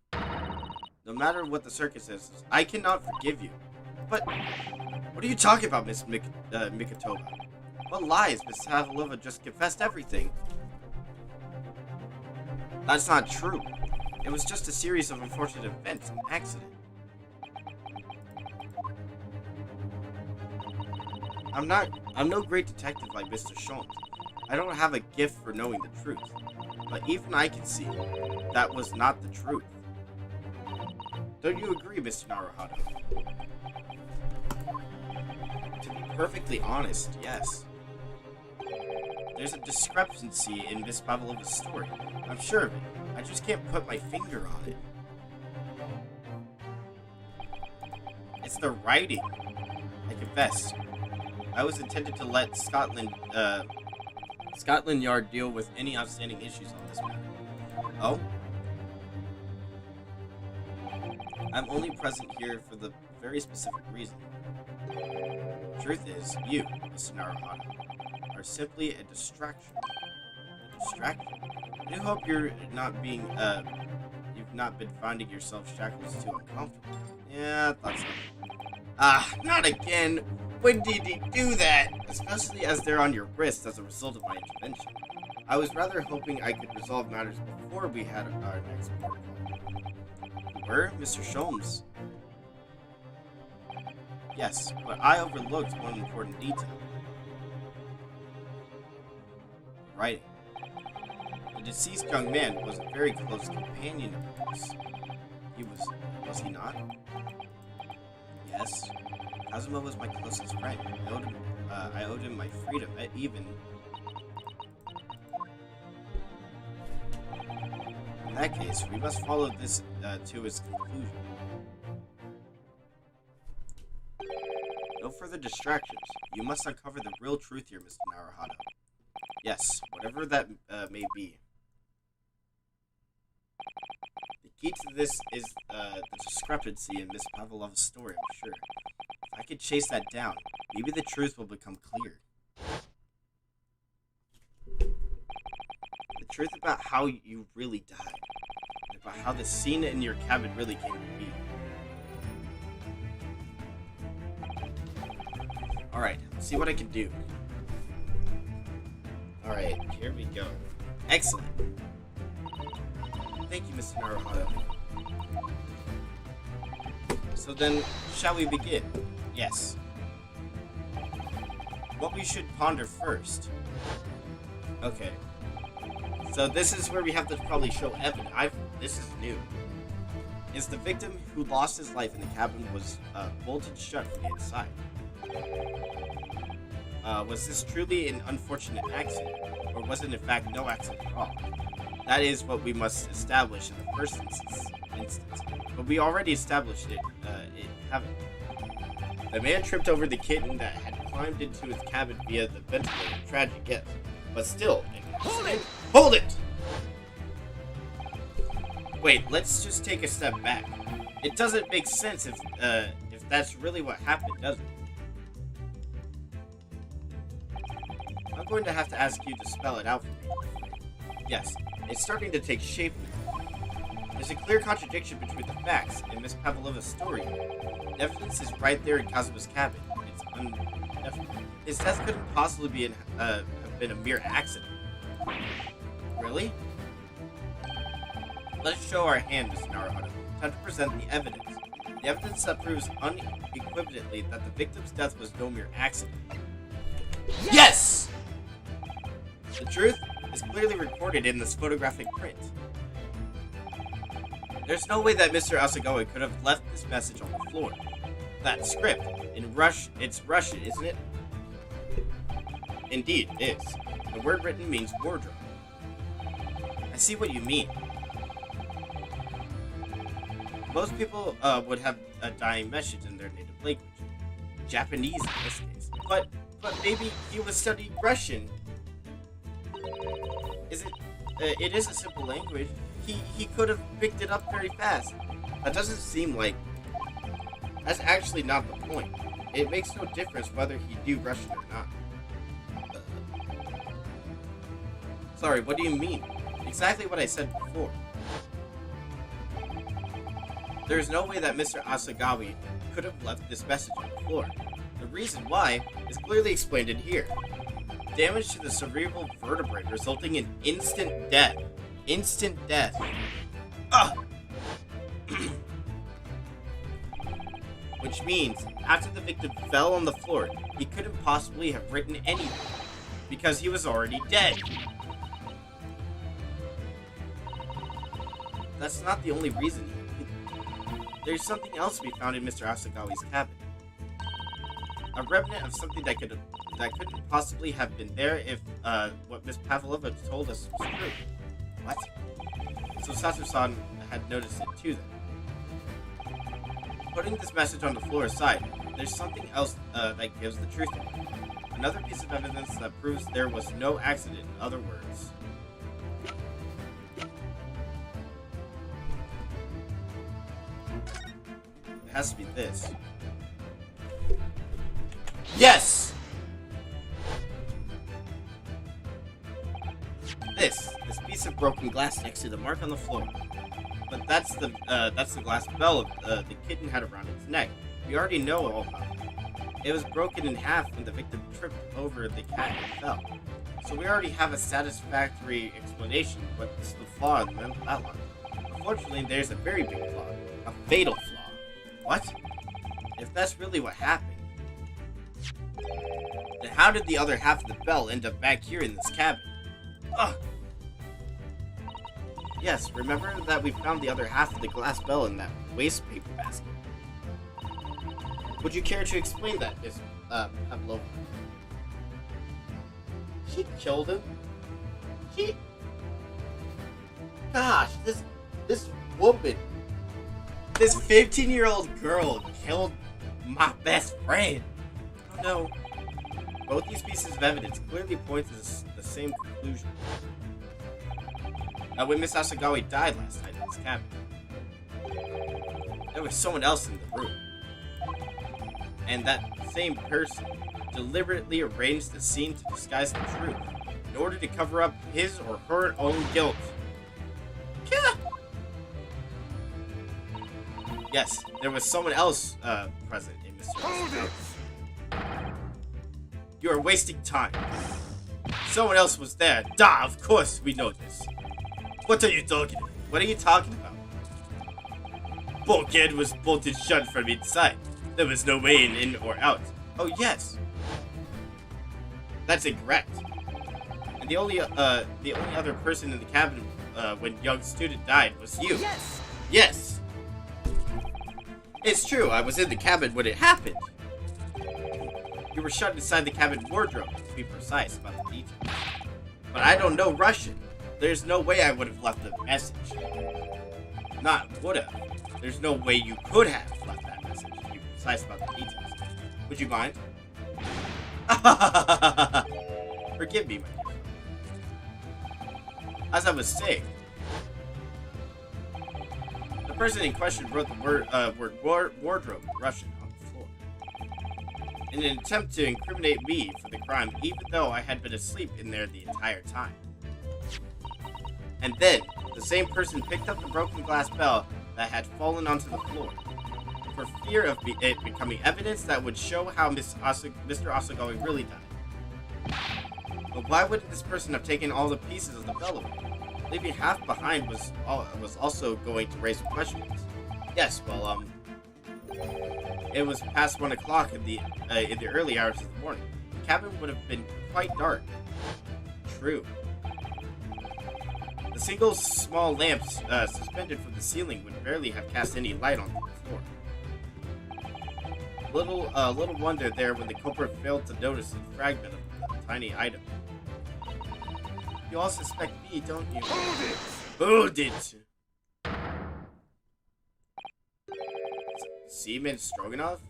no matter what the circumstances, I cannot forgive you. But, what are you talking about, Miss Mikitoba? What lies? Miss Pavlova just confessed everything. That's not true. It was just a series of unfortunate events, an accident. I'm no great detective like Mr. Sholmes. I don't have a gift for knowing the truth. But even I can see that was not the truth. Don't you agree, Mr. Naruhado? To be perfectly honest, yes. There's a discrepancy in Miss Pavlova's story. I'm sure of it. I just can't put my finger on it. It's the writing. I confess. I was intended to let Scotland Yard deal with any outstanding issues on this matter. Oh? I'm only present here for the very specific reason. Truth is, you, Mr. Naruhado, are simply a distraction. A distraction? I do hope you've not been finding yourself shackles too uncomfortable. Yeah, I thought so. Not again! When did he do that? Especially as they're on your wrists as a result of my intervention. I was rather hoping I could resolve matters before we had our next protocol. Were, Mr. Sholmes? Yes, but I overlooked one important detail. Writing. The deceased young man was a very close companion of yours. He was he not? Yes. Kazuma was my closest friend. I owed him my freedom, even... In that case, we must follow this to its conclusion. No further distractions. You must uncover the real truth here, Mr. Naruhado. Yes, whatever that may be. The key to this is the discrepancy in Miss Pavlova's story, I'm sure. If I could chase that down, maybe the truth will become clear. The truth about how you really died. And about how the scene in your cabin really came to be. Alright, let's see what I can do. Alright, here we go. Excellent. Thank you, Mr. Naruhado. So then, shall we begin? Yes. What we should ponder first. Okay. So this is where we have to probably show Evan. this is new. Is the victim who lost his life in the cabin was bolted shut from the inside. Was this truly an unfortunate accident, or was it in fact no accident at all? That is what we must establish in the first instance. But we already established it haven't. The man tripped over the kitten that had climbed into his cabin via the ventilator. Tragic, yes. But still, Hold it! Wait, let's just take a step back. It doesn't make sense if that's really what happened, does it? I'm going to have to ask you to spell it out for me. Yes, it's starting to take shape now. There's a clear contradiction between the facts and Miss Pavlova's story. The evidence is right there in Kazuma's cabin. It's undefinite. His death couldn't possibly have been a mere accident. Really? Let's show our hand, Mr. Naruhodo. Time to present the evidence. The evidence that proves unequivocally that the victim's death was no mere accident. Yes! The truth is clearly recorded in this photographic print. There's no way that Mr. Asagawa could have left this message on the floor. That script, it's Russian, isn't it? Indeed, it is. The word written means wardrobe. I see what you mean. Most people would have a dying message in their native language. Japanese in this case. But maybe he was studying Russian. It is a simple language. He could have picked it up very fast. That doesn't seem like... That's actually not the point. It makes no difference whether he knew Russian or not. Sorry, what do you mean? Exactly what I said before. There is no way that Mr. Asagawa could have left this message on the floor. The reason why is clearly explained in here. Damage to the cerebral vertebrae resulting in instant death. Instant death. Which means, after the victim fell on the floor, he couldn't possibly have written anything, because he was already dead. That's not the only reason. There's something else we found in Mr. Asagawa's cabin. A remnant of something that couldn't possibly have been there if what Miss Pavlova told us was true. What? So Satsu-san had noticed it too then. Putting this message on the floor aside, there's something else that gives the truth away. Another piece of evidence that proves there was no accident, in other words. It has to be this. Yes! This piece of broken glass next to the mark on the floor. But that's the glass bell the kitten had around its neck. We already know all about it. It was broken in half when the victim tripped over the cat and fell. So we already have a satisfactory explanation, but it's the flaw in that line. Unfortunately, there's a very big flaw. A fatal flaw. What? If that's really what happened, then how did the other half of the bell end up back here in this cabin? Ugh! Yes, remember that we found the other half of the glass bell in that waste paper basket. Would you care to explain that, Miss Pavlova? She killed him? Gosh, this woman, this 15-year-old girl killed my best friend. Oh no. Both these pieces of evidence clearly point to the same conclusion. When Miss Asagawa died last night in this cabin, there was someone else in the room. And that same person deliberately arranged the scene to disguise the truth in order to cover up his or her own guilt. Yeah. Yes, there was someone else present in Mr. Asagawa's. You are wasting time. Someone else was there. Duh, of course we know this. What are you talking about? What are you talking about? Bulkhead was bolted shut from inside. There was no way in or out. Oh yes. That's incorrect. And the only other person in the cabin when young student died was you. Yes! Yes! It's true, I was in the cabin when it happened. You were shut inside the cabin wardrobe, to be precise about the details. But I don't know Russian. There's no way I would have left the message. Not would have. There's no way you could have left that message, to be precise about the details. Would you mind? Forgive me, my dear. As I was saying, the person in question wrote the word wardrobe in Russian on the floor in an attempt to incriminate me for the crime, even though I had been asleep in there the entire time. And then, the same person picked up the broken glass bell that had fallen onto the floor, for fear of it becoming evidence that would show how Mr. Asagawa really died. But why wouldn't this person have taken all the pieces of the bell away? Leaving half behind was also going to raise some questions. Yes, well, it was past 1 o'clock in the early hours of the morning. The cabin would have been quite dark. True. The single small lamps suspended from the ceiling would barely have cast any light onto the floor. Little wonder there when the culprit failed to notice a fragment of the tiny item. You all suspect me, don't you? Hold it! Seaman Stroganoff?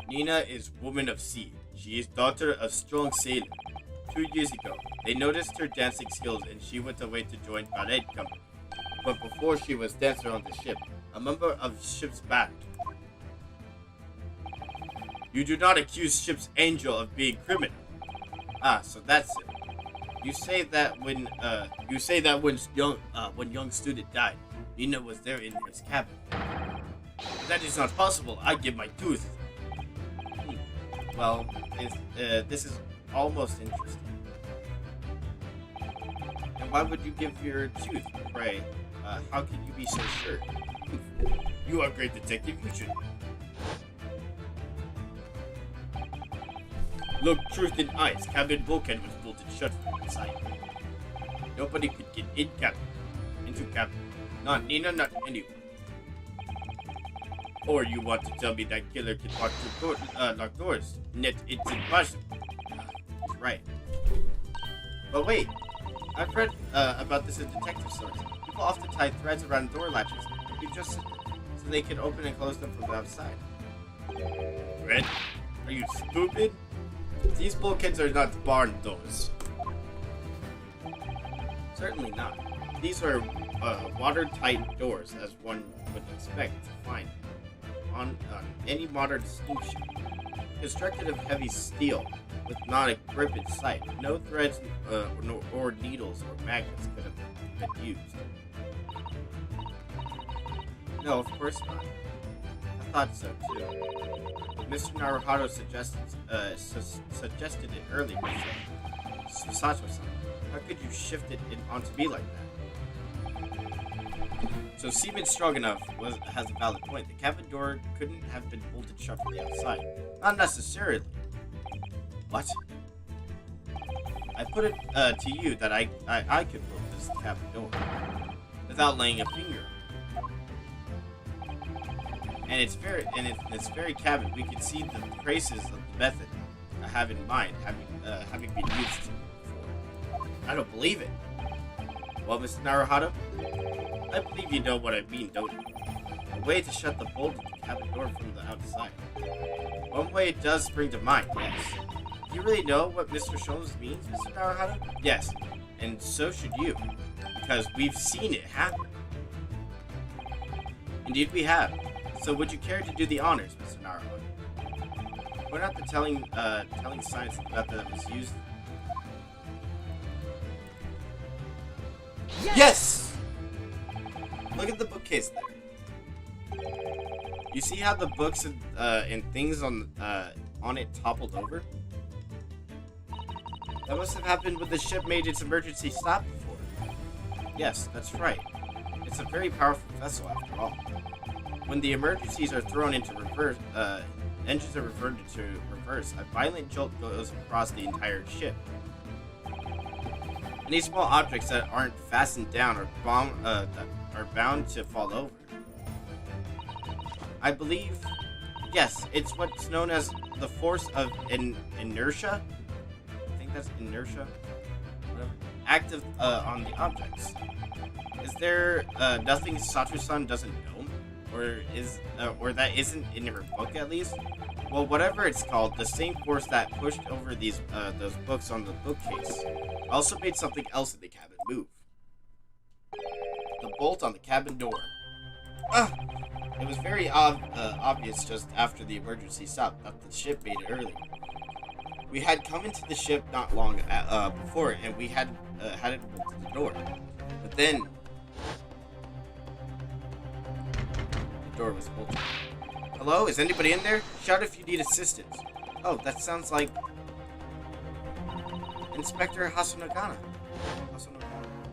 Nina is woman of sea. She is daughter of strong sailor. 2 years ago, they noticed her dancing skills and she went away to join ballet company. But before she was dancer on the ship, a member of ship's band. You do not accuse ship's angel of being criminal. Ah, so that's it. You say that when young student died, Nina was there in his cabin. That is not possible. I give my tooth. Well, this is almost interesting. And why would you give your tooth, pray? How can you be so sure? You are a great detective, you should. Look truth in eyes. Cabin bulkhead was bolted shut from inside. Nobody could get into cabin. Not Nina, not anyone. Or you want to tell me that killer can lock doors? Net, it's impossible. He's right. But wait, I've read about this in detective stories. People often tie threads around door latches. So they can open and close them from the outside. Thread? Are you stupid? These bulkheads are not barn doors. Certainly not. These are watertight doors, as one would expect to find on any modern steamship. Constructed of heavy steel, with not a grip in sight, no threads or needles or magnets could have been used. No, of course not. I thought so too. Mr. Naruhito suggested it earlier. Susato-san, how could you shift it onto me like that? So Seaman Stroganoff has a valid point. The cabin door couldn't have been bolted shut from the outside. Not necessarily. What? I put it to you that I could bolt this cabin door without laying a finger. And it's very in this very cabin we can see the traces of the method I have in mind having been used before. I don't believe it. Well, Mr. Naruhito, I believe you know what I mean, don't you? A way to shut the bolt of the cabin door from the outside. One way it does spring to mind, yes. Do you really know what Mr. Shones means, Mr. Naruhito? Yes, and so should you, because we've seen it happen. Indeed we have. So would you care to do the honors, Mr. Naruhito? Point out the telling science method that was used. Yes! Look at the bookcase there. You see how the books and things on it toppled over? That must have happened when the ship made its emergency stop before. Yes, that's right. It's a very powerful vessel after all. When the emergencies are thrown into reverse, engines are reverted to reverse, a violent jolt goes across the entire ship. Any small objects that aren't fastened down or that are bound to fall over. I believe, yes, it's what's known as the force of inertia. I think that's inertia. Whatever. Active on the objects. Is there nothing Satoru-san doesn't know, or that isn't in her book at least? Well, whatever it's called, the same force that pushed over those books on the bookcase also made something else in the cabin move. The bolt on the cabin door. It was very obvious just after the emergency stop that the ship made it earlier. We had come into the ship not long before, and we had it bolted the door. But then the door was bolted. Hello? Is anybody in there? Shout if you need assistance. Oh, that sounds like Inspector Hasanagana.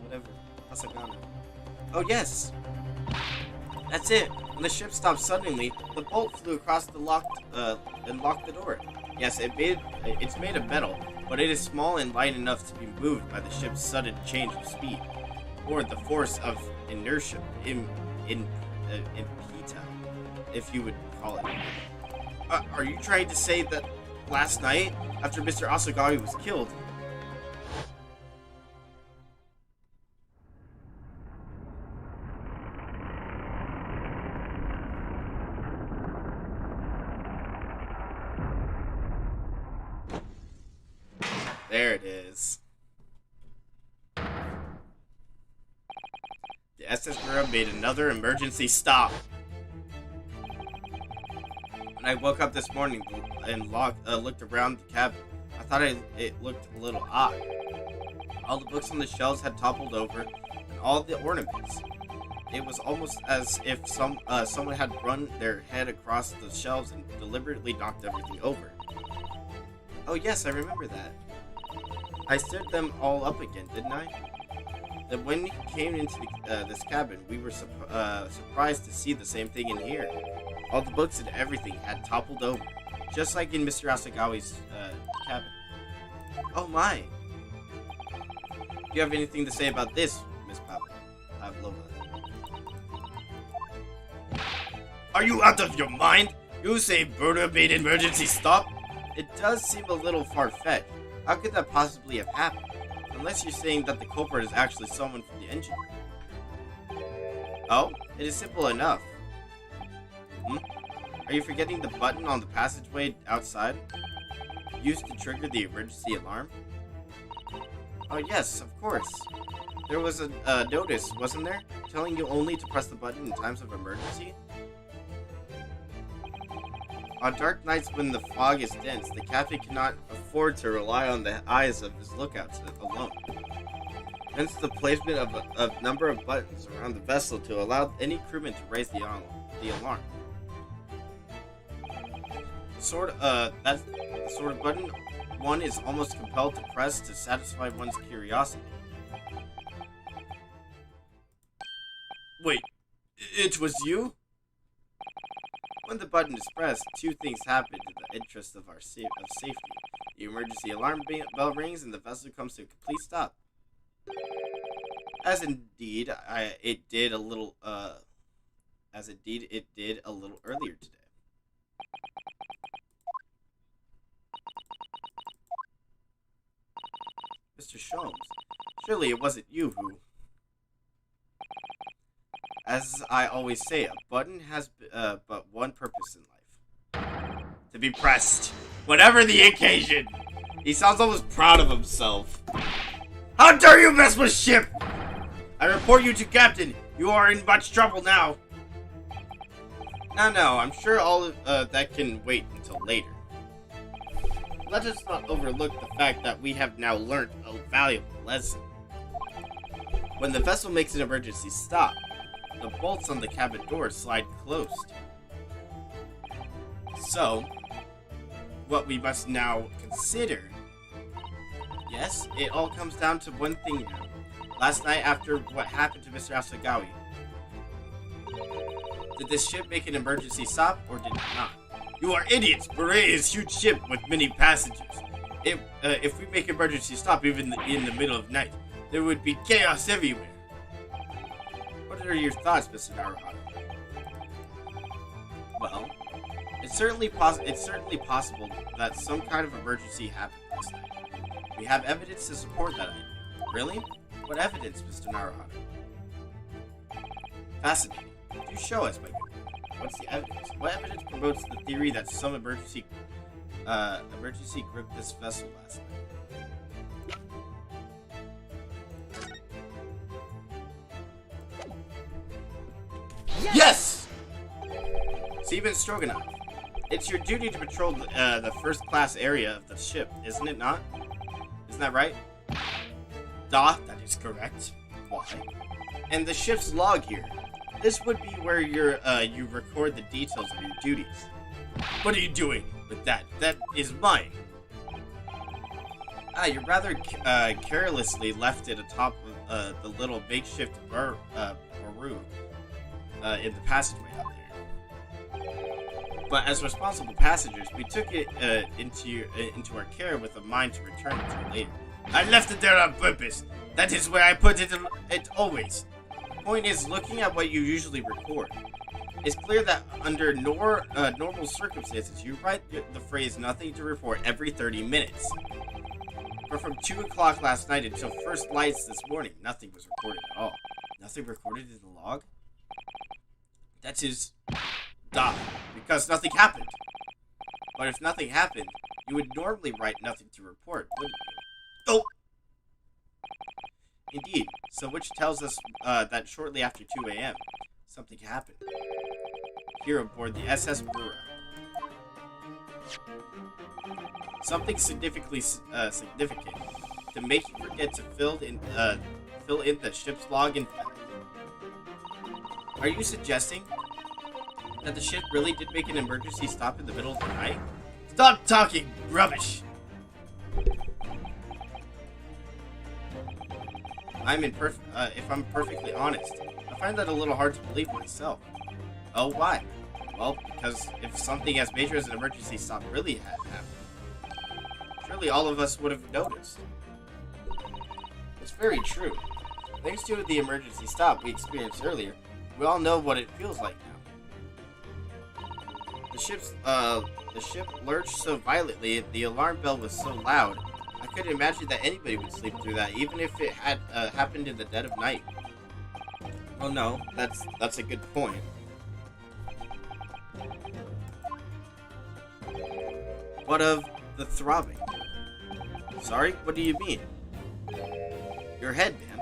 Whatever. Hasagana. Oh, yes. That's it. When the ship stopped suddenly, the bolt flew across the and locked the door. Yes, it's made of metal, but it is small and light enough to be moved by the ship's sudden change of speed, or the force of inertia, impeta, if you would call it. Are you trying to say that last night, after Mr. Asagawa was killed, there it is. The SS Mura made another emergency stop. When I woke up this morning and looked around the cabin, I thought it looked a little odd. All the books on the shelves had toppled over, and all the ornaments. It was almost as if someone had run their head across the shelves and deliberately knocked everything over. Oh yes, I remember that. I stood them all up again, didn't I? Then when we came into this cabin, we were surprised to see the same thing in here. All the books and everything had toppled over, just like in Mr. Asagawa's cabin. Oh my! Do you have anything to say about this, Miss Pavlova? Are you out of your mind? You say Berta made an emergency stop? It does seem a little far-fetched. How could that possibly have happened? Unless you're saying that the culprit is actually someone from the engine. Oh, it is simple enough. Are you forgetting the button on the passageway outside? Used to trigger the emergency alarm? Oh yes, of course. There was a notice, wasn't there? Telling you only to press the button in times of emergency? On dark nights when the fog is dense, the captain cannot afford to rely on the eyes of his lookouts alone. Hence the placement of a number of buttons around the vessel to allow any crewman to raise the alarm. That's the sort of button one is almost compelled to press to satisfy one's curiosity. Wait, it was you? When the button is pressed, two things happen in the interest of our safety. The emergency alarm bell rings and the vessel comes to a complete stop. As indeed it did a little earlier today. Mr. Sholmes, surely it wasn't you who... As I always say, a button has but one purpose in life. To be pressed. Whatever the occasion. He sounds almost proud of himself. How dare you mess with ship! I report you to Captain. You are in much trouble now. No, I'm sure all of that can wait until later. Let us not overlook the fact that we have now learnt a valuable lesson. When the vessel makes an emergency stop, the bolts on the cabin door slide closed. So, what we must now consider... Yes, it all comes down to one thing now. Last night, after what happened to Mr. Asagawa, did this ship make an emergency stop, or did it not? You are idiots! Beret is a huge ship with many passengers. If we make an emergency stop even in the middle of night, there would be chaos everywhere. What are your thoughts, Mr. Naruhara? Well, it's certainly possible that some kind of emergency happened last night. We have evidence to support that idea. Really? What evidence, Mr. Naruhara? Fascinating. Do show us, my good man. What's the evidence? What evidence promotes the theory that some emergency gripped this vessel last night? Yes! Seaman Stroganoff, it's your duty to patrol the first-class area of the ship, isn't it not? Isn't that right? That is correct. Why? And the ship's log here. This would be where you record the details of your duties. What are you doing with that? That is mine. You rather carelessly left it atop of the little makeshift baru in the passageway out there. But as responsible passengers, we took it into our care with a mind to return it to it later. I left it there on purpose. That is where I put it always. The point is, looking at what you usually record, it's clear that under normal circumstances, you write the phrase "nothing to report" every 30 minutes. But from 2 o'clock last night until first lights this morning, nothing was recorded at all. Nothing recorded in the log? That is... because nothing happened. But if nothing happened, you would normally write "nothing to report," wouldn't you? Oh! Indeed, so which tells us that shortly after 2 a.m., something happened. Here aboard the SS Brewer. Something significant to make you forget to fill in the ship's log in fact. Are you suggesting that the ship really did make an emergency stop in the middle of the night? Stop talking rubbish! If I'm perfectly honest, I find that a little hard to believe myself. Oh, why? Well, because if something as major as an emergency stop really had happened, surely all of us would have noticed. It's very true. Thanks to the emergency stop we experienced earlier, we all know what it feels like now. The ship lurched so violently, the alarm bell was so loud, I couldn't imagine that anybody would sleep through that, even if it had happened in the dead of night. Oh no, that's a good point. What of the throbbing? Sorry, what do you mean? Your head, man.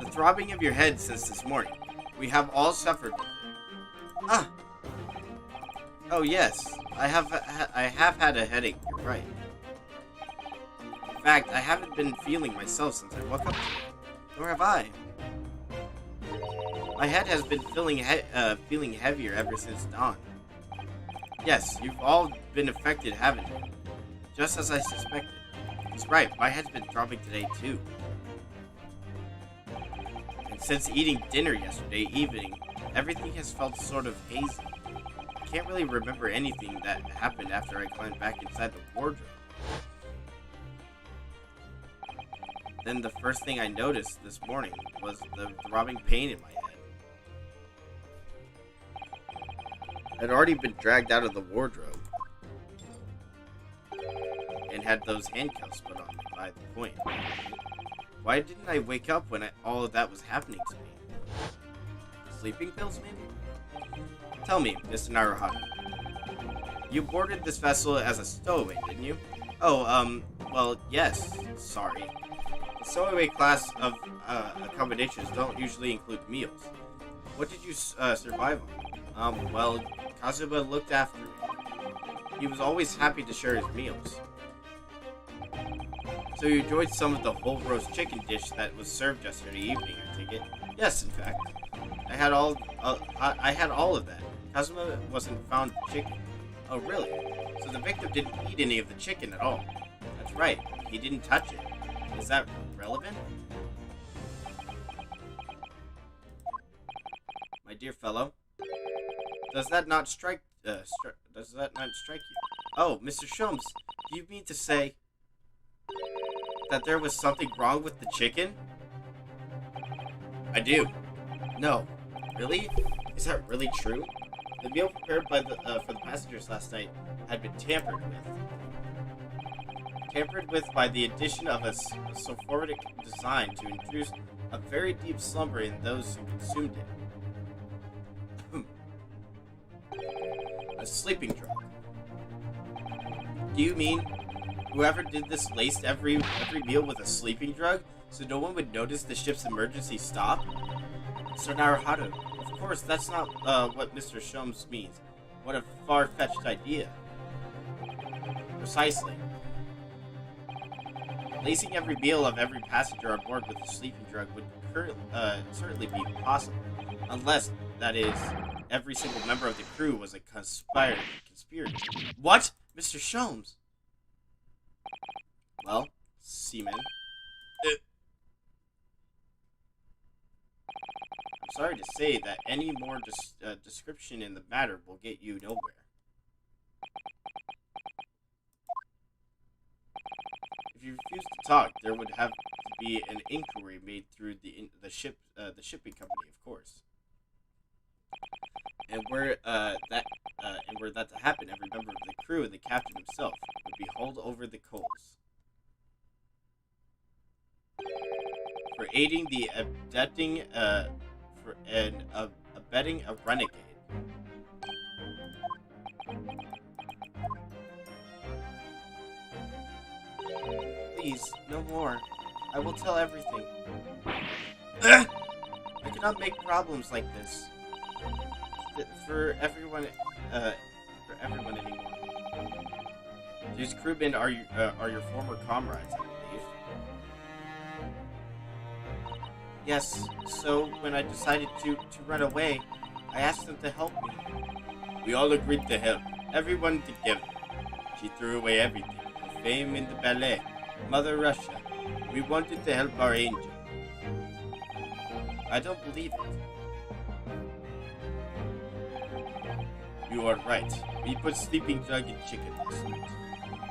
The throbbing of your head since this morning. We have all suffered with it. Ah! Oh yes, I have had a headache, you're right. In fact, I haven't been feeling myself since I woke up today. Nor have I. My head has been feeling heavier ever since dawn. Yes, you've all been affected, haven't you? Just as I suspected. He's right, my head's been throbbing today too. And since eating dinner yesterday evening, everything has felt sort of hazy. I can't really remember anything that happened after I climbed back inside the wardrobe. Then the first thing I noticed this morning was the throbbing pain in my head. I'd already been dragged out of the wardrobe and had those handcuffs put on me by the point. Why didn't I wake up when all of that was happening to me? Sleeping pills, maybe? Tell me, Mr. Naruhara. You boarded this vessel as a stowaway, didn't you? Oh, well, yes. Sorry. The stowaway class of accommodations don't usually include meals. What did you survive on? Well, Kazuma looked after me. He was always happy to share his meals. So you enjoyed some of the whole roast chicken dish that was served yesterday evening, I take it? Yes, in fact. I had all of that. Kazuma wasn't found chicken. Oh, really? So the victim didn't eat any of the chicken at all. That's right. He didn't touch it. Is that relevant? My dear fellow, does that not strike you? Oh, Mr. Sholmes, do you mean to say that there was something wrong with the chicken? I do. No. Really? Is that really true? The meal prepared by for the passengers last night had been tampered with. Tampered with by the addition of a sulfuric design to induce a very deep slumber in those who consumed it. A sleeping drug. Do you mean whoever did this laced every meal with a sleeping drug so no one would notice the ship's emergency stop? Sir Naruhado, of course, that's not what Mr. Sholmes means. What a far-fetched idea. Precisely. Lacing every meal of every passenger on board with a sleeping drug would certainly be possible, unless, that is, every single member of the crew was a conspirator. What? Mr. Sholmes? Well, seaman. I'm sorry to say that any more description in the matter will get you nowhere. If you refuse to talk, there would have to be an inquiry made through the shipping company, of course. And were that to happen, every member of the crew and the captain himself would be hauled over the coals. For aiding the abetting a renegade. Please, no more. I will tell everything. I cannot make problems like this. For everyone anymore. These crewmen are your former comrades, I believe. Yes, so when I decided to run away, I asked them to help me. We all agreed to help, everyone together. She threw away everything, her fame in the ballet, Mother Russia. We wanted to help our angel. I don't believe it. You are right. We put sleeping drug in chicken last night.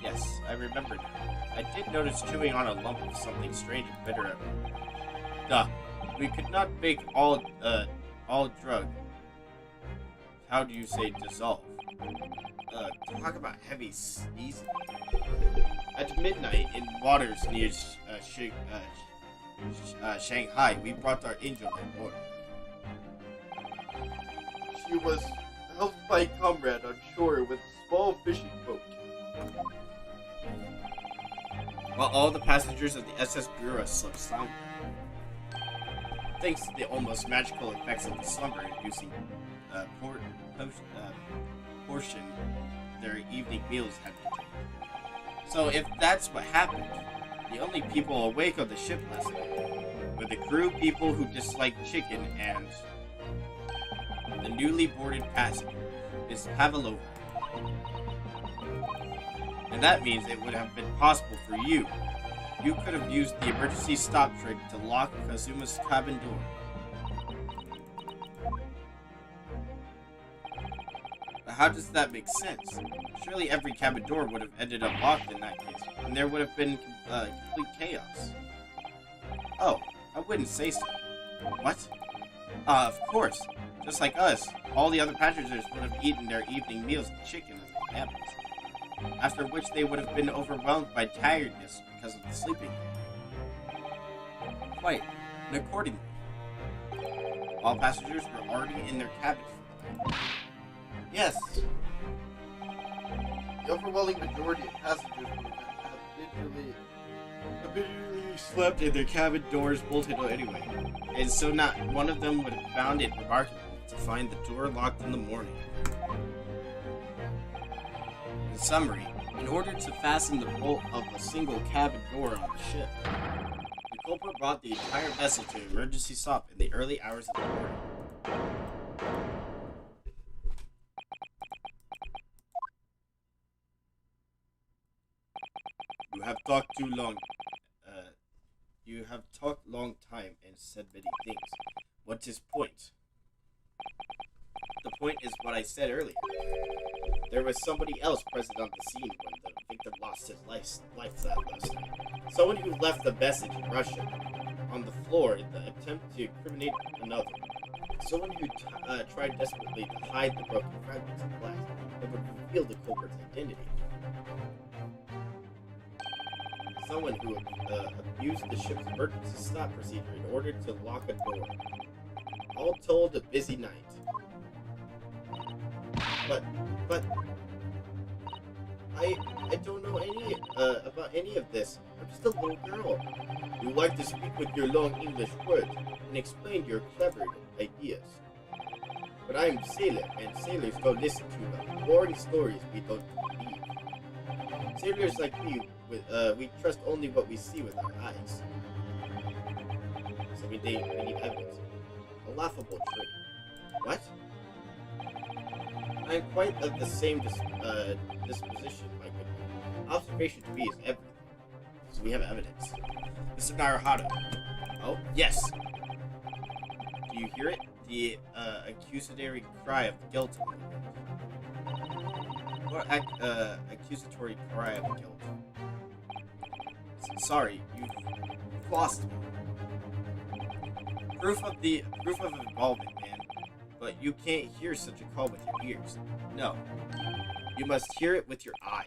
Yes, I remember now. I did notice chewing on a lump of something strange and bitter at me. Duh. We could not make all drug. How do you say dissolve? Talk about heavy sneezing. At midnight, in waters near Shanghai, we brought our angel on board. She was helped by a comrade on shore with a small fishing boat. While all the passengers of the SS Bureau slept soundly. Thanks to the almost magical effects of the slumber-inducing portion their evening meals had contained. So if that's what happened, the only people awake on the ship last night were the crew people who disliked chicken and the newly boarded passenger, Miss Pavlova. And that means it would have been possible for you. You could have used the emergency stop trick to lock Kazuma's cabin door. But how does that make sense? Surely every cabin door would have ended up locked in that case, and there would have been complete chaos. Oh, I wouldn't say so. What? Of course. Just like us, all the other passengers would have eaten their evening meals of chicken in their cabins. After which they would have been overwhelmed by tiredness because of the sleeping. Quite, and accordingly, all passengers were already in their cabins for the night. Yes. The overwhelming majority of passengers would have habitually slept in their cabin doors bolted anyway, and so not one of them would have found it remarkable to find the door locked in the morning. In summary, in order to fasten the bolt of a single cabin door on the ship, the culprit brought the entire vessel to emergency stop in the early hours of the morning. You have talked too long. You have talked long time and said many things. What's his point? The point is what I said earlier. There was somebody else present on the scene when the victim lost his life that last night. Someone who left the message in Russian on the floor in the attempt to incriminate another. Someone who tried desperately to hide the broken fragments of glass that would reveal the culprit's identity. Someone who abused the ship's emergency stop procedure in order to lock a door. All told, a busy night. But I don't know any about any of this. I'm just a little girl. You like to speak with your long English words and explain your clever ideas. But I'm a sailor, and sailors don't listen to the boring stories we don't believe. Sailors like me, we trust only what we see with our eyes. So we need evidence. A laughable trait. What? I am quite of the same disposition, my good man. Observation to me is everything. So we have evidence. Mr. Naruhado. Oh, yes. Do you hear it? The accusatory cry of guilt. Or accusatory cry of guilt. Sorry, you've lost me. Proof of involvement, man. But you can't hear such a call with your ears. No. You must hear it with your eyes.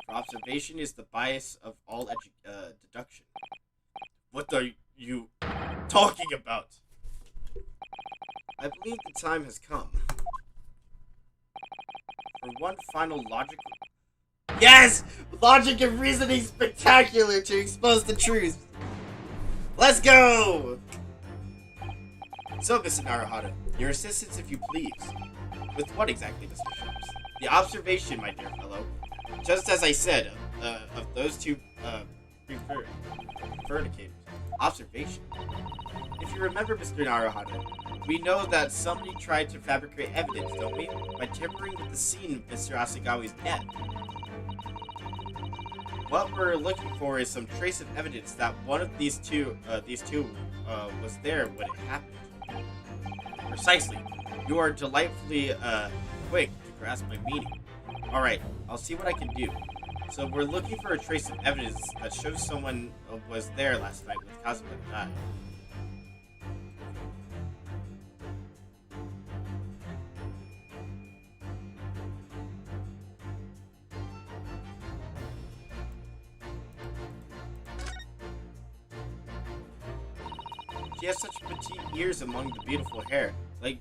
For observation is the bias of all deduction. What are you talking about? I believe the time has come. For one final logical... Yes! Logic and reasoning spectacular to expose the truth. Let's go! So, Mr. Naruhado, your assistance if you please. With what exactly, Mr. Sharps? The observation, my dear fellow. Just as I said, of those two predicators. Observation. If you remember, Mr. Naruhado, we know that somebody tried to fabricate evidence, don't we? By tampering with the scene of Mr. Asagawa's death. What we're looking for is some trace of evidence that one of these two was there when it happened. Precisely. You are delightfully quick to grasp my meaning. Alright, I'll see what I can do. So we're looking for a trace of evidence that shows someone was there last night with Kazuma died. She has such petite ears among the beautiful hair, like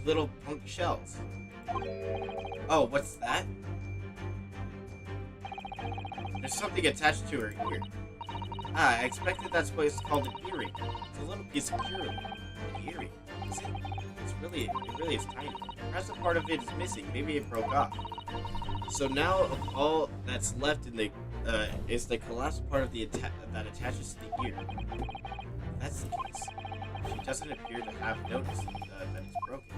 little punk shells. Oh, what's that? There's something attached to her ear. Ah, I expected that's what it's called an earring. It's a little piece of jewelry. An earring. Is it? It really is tiny. Perhaps a part of it is missing. Maybe it broke off. So now all that's left in the is the collapsed part of the that attaches to the ear. If that's the case, she doesn't appear to have noticed that it's broken.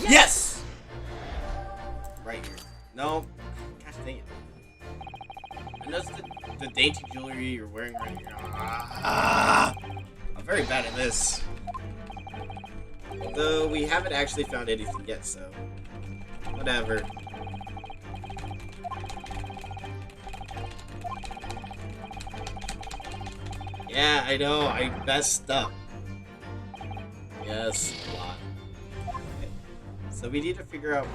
Yes! Right here. No. Gosh dang it. And that's the dainty jewelry you're wearing right here. I'm very bad at this. Though we haven't actually found anything yet, so whatever. Yeah, I know, I messed up. Yes, a lot. Okay. So we need to figure out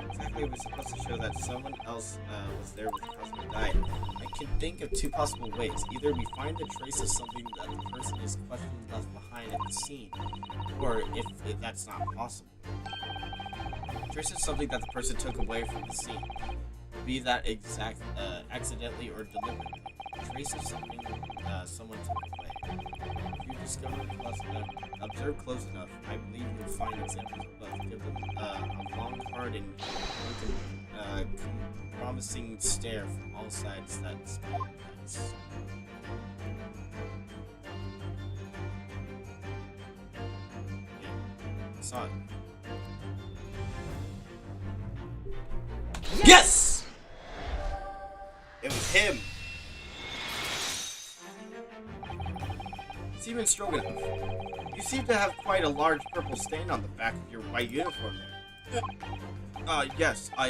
exactly we're supposed to show that someone else was there when Cosmo died. I can think of two possible ways. Either we find the trace of something that the person is questioning left behind at the scene, or if that's not possible. Trace of something that the person took away from the scene, be that accidentally or deliberately. Trace of something someone took away. If you discover observe close enough, I believe you'll find examples of both. Give them a long, hard, and promising stare from all sides that smell nice. I saw it. Yes! It was him! Seaman Stroganoff. You seem to have quite a large purple stain on the back of your white uniform there. Yes, I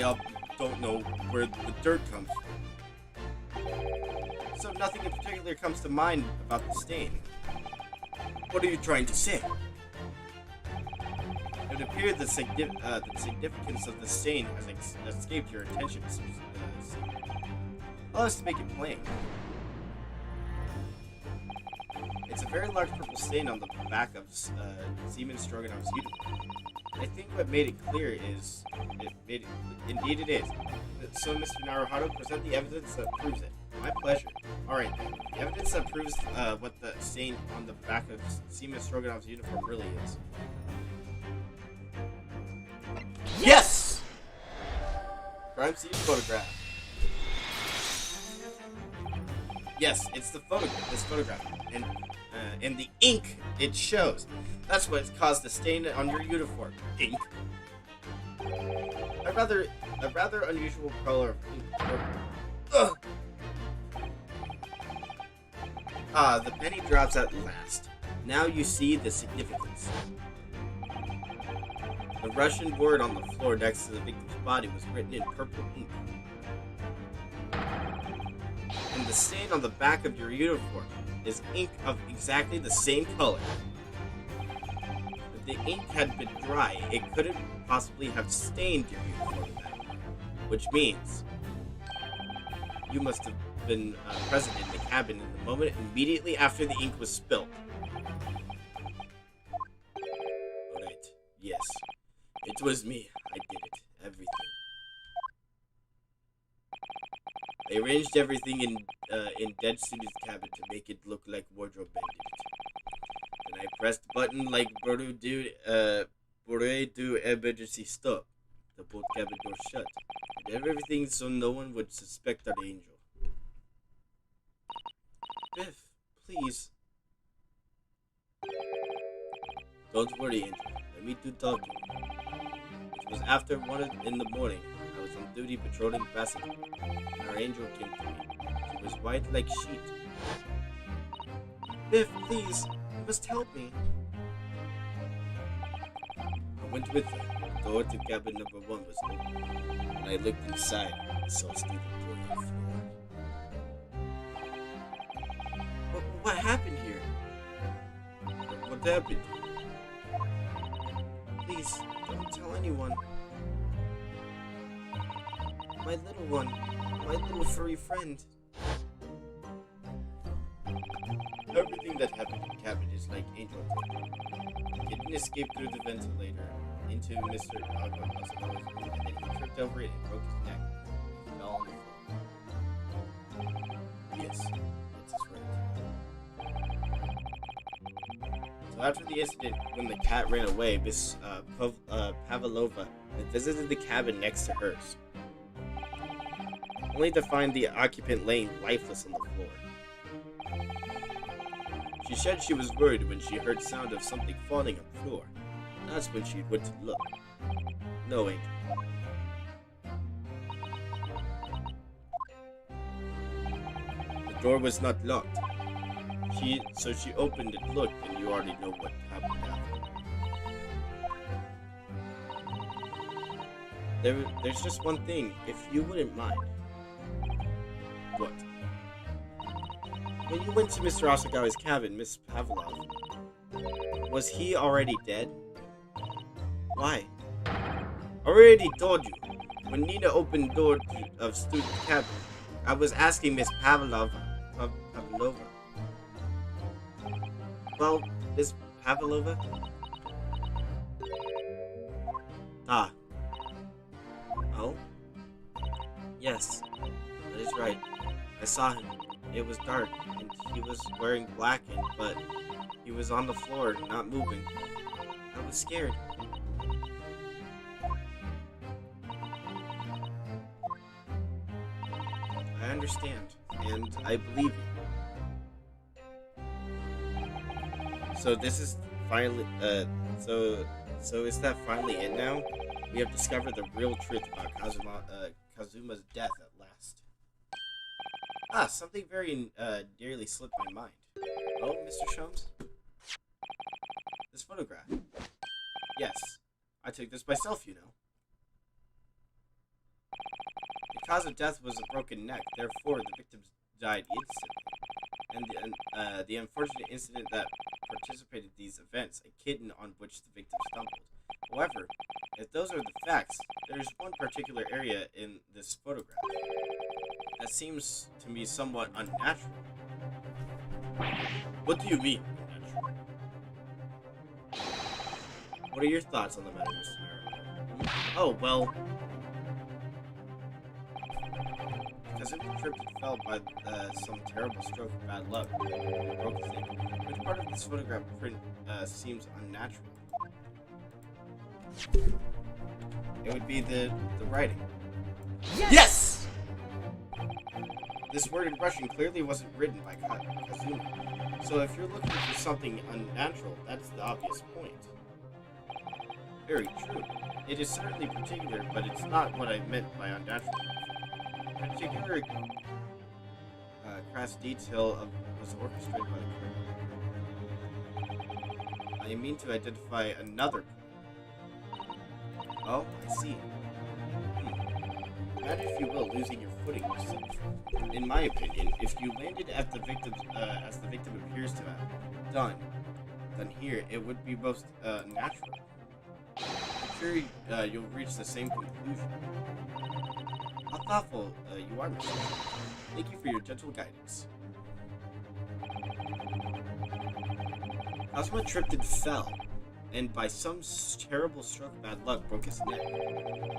don't know where the dirt comes from. So nothing in particular comes to mind about the stain. What are you trying to say? It would appear the significance of the stain has escaped your attention, Allow us to make it plain. It's a very large purple stain on the back of Seaman Stroganov's uniform. I think what made it clear is... Indeed it is. So, Mr. Naruhito, present the evidence that proves it. My pleasure. Alright, the evidence that proves what the stain on the back of Seaman Stroganov's uniform really is. Yes! Crime scene photograph. Yes, it's the photograph. This photograph, and the ink it shows. That's what caused the stain on your uniform. Ink. A rather unusual color of ink. Ugh. The penny drops at last. Now you see the significance. The Russian word on the floor next to the victim's body was written in purple ink. And the stain on the back of your uniform is ink of exactly the same color. If the ink had been dry, it couldn't possibly have stained your uniform then. Which means you must have been present in the cabin in the moment immediately after the ink was spilled. Alright, yes. It was me. I did it. Everything. I arranged everything in Dead Student's cabin to make it look like wardrobe bandaged. Then I pressed button like Boru do emergency stop. The boat cabin door shut. I did everything so no one would suspect our angel. Biff, please. Don't worry, Angel. Let me do talking. It was after 1 in the morning. I was on duty patrolling passage, and our angel came to me. She was white like sheet. Biff, please, you must help me. I went with her. The door to cabin number 1 was open. When I looked inside, I saw a student on the floor. What happened here? What happened? Please, don't tell anyone. My little one. My little furry friend. Everything that happened in cabin is like Angel told me. Kitten escaped through the ventilator into Mr. Osakawa's room, and then he tripped over it and broke his neck. He fell on the floor. Yes, that's right. So after the incident, when the cat ran away, Miss Pavlova visited the cabin next to hers, only to find the occupant laying lifeless on the floor. She said she was worried when she heard sound of something falling on the floor. That's when she went to look. No, Angel. The door was not locked. So she opened and looked, and you already know what happened after. There's just one thing, if you wouldn't mind. What? When you went to Mr. Asagawa's cabin, Miss Pavlov, was he already dead? Why? I already told you. When Nina opened the door of student cabin, I was asking Miss Pavlova. Well, Miss Pavlova? Ah. Oh? Yes, that is right. I saw him. It was dark, and he was wearing black, but he was on the floor, not moving. I was scared. I understand, and I believe you. So this is finally, so is that finally it now? We have discovered the real truth about Kazuma's death at last. Ah, something very dearly slipped my mind. Oh, Mr. Sholmes? this photograph? Yes. I took this myself, you know. The cause of death was a broken neck, therefore the victims died instantly. And the unfortunate incident that participated in these events, a kitten on which the victim stumbled. However, if those are the facts, there is one particular area in this photograph that seems to me somewhat unnatural. What do you mean, unnatural? What are your thoughts on the matter, Mr. Naruto? Oh, well... Because it tripped and fell by some terrible stroke of bad luck, and broke his ankle. Which part of this photograph print seems unnatural? It would be the writing. Yes! This word in Russian clearly wasn't written by Kazuma. So if you're looking for something unnatural, that's the obvious point. Very true. It is certainly particular, but it's not what I meant by unnatural. Particular crass detail was orchestrated by the criminal. I mean to identify another point. Oh, I see. Imagine, if you will, losing your footing yourself. In my opinion, if you landed at the victim's, as the victim appears to have done here, it would be most natural. I'm sure you'll reach the same conclusion. How thoughtful you are, Mr. Thank you for your gentle guidance. Kazuma tripped and fell, and by some terrible stroke of bad luck broke his neck.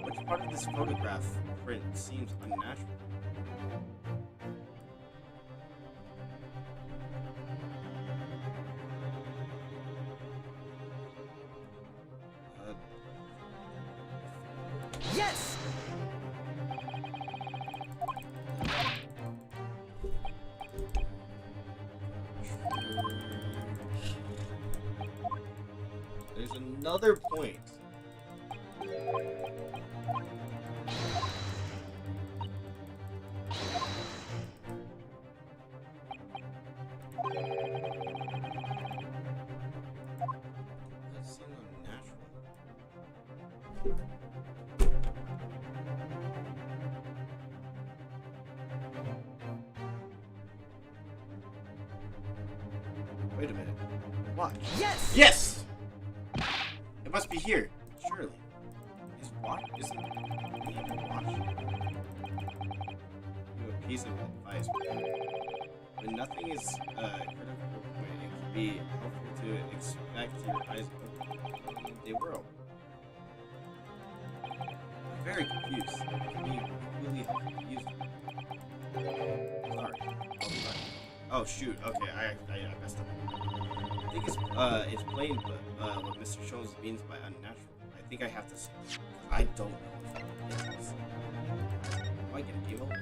Which part of this photograph print seems unnatural? Yes! There's another point. That seems unnatural. Wait a minute. Watch. Yes! Yes! It must be here, surely. His watch isn't even a watch. You have a piece of advice. When nothing is critical, it can be helpful to expect your eyes open. They were open. I'm very confused. It can be really helpful to use them. Sorry. Oh shoot, okay, I messed up. I think it's plain, but what Mr. Jones means by unnatural. I think I have to say, I don't know if it is. Do I get a game over? I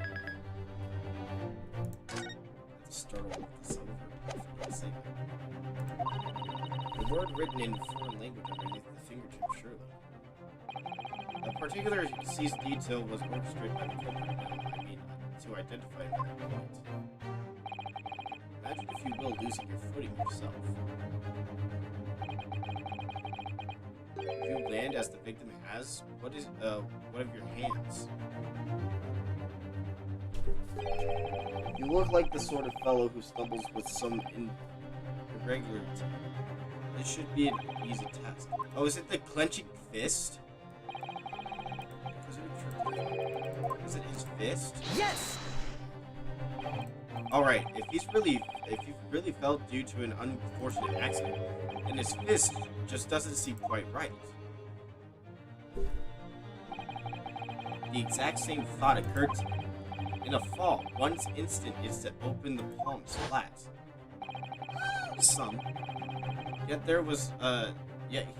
have to start all this over. For God's sake. The word written in foreign language underneath the fingertip, surely. A particular seized detail was orchestrated by the culprit. I mean, to identify another point. Imagine, if you will, losing your footing yourself. If you land as the victim has, what of your hands? You look like the sort of fellow who stumbles with some irregularity. This should be an easy test. Oh, is it the clenching fist? Is it his fist? Yes! Alright, if you really fell due to an unfortunate accident, then his fist just doesn't seem quite right. The exact same thought occurred to me. In a fall, one's instinct is to open the palms flat. Some. Yet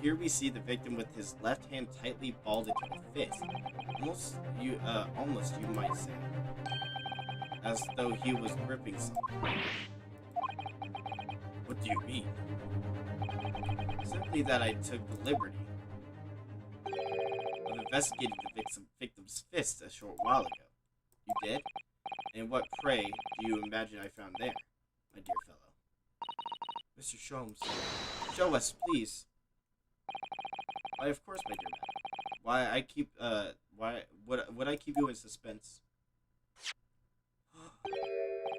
here we see the victim with his left hand tightly balled into a fist. Almost you might say. As though he was gripping something. What do you mean? Simply that I took the liberty of investigating the victim's fist a short while ago. You did? And what, pray, do you imagine I found there, my dear fellow? Mr. Sholmes, show us, please. Why, of course, my dear madam. Why would I keep you in suspense?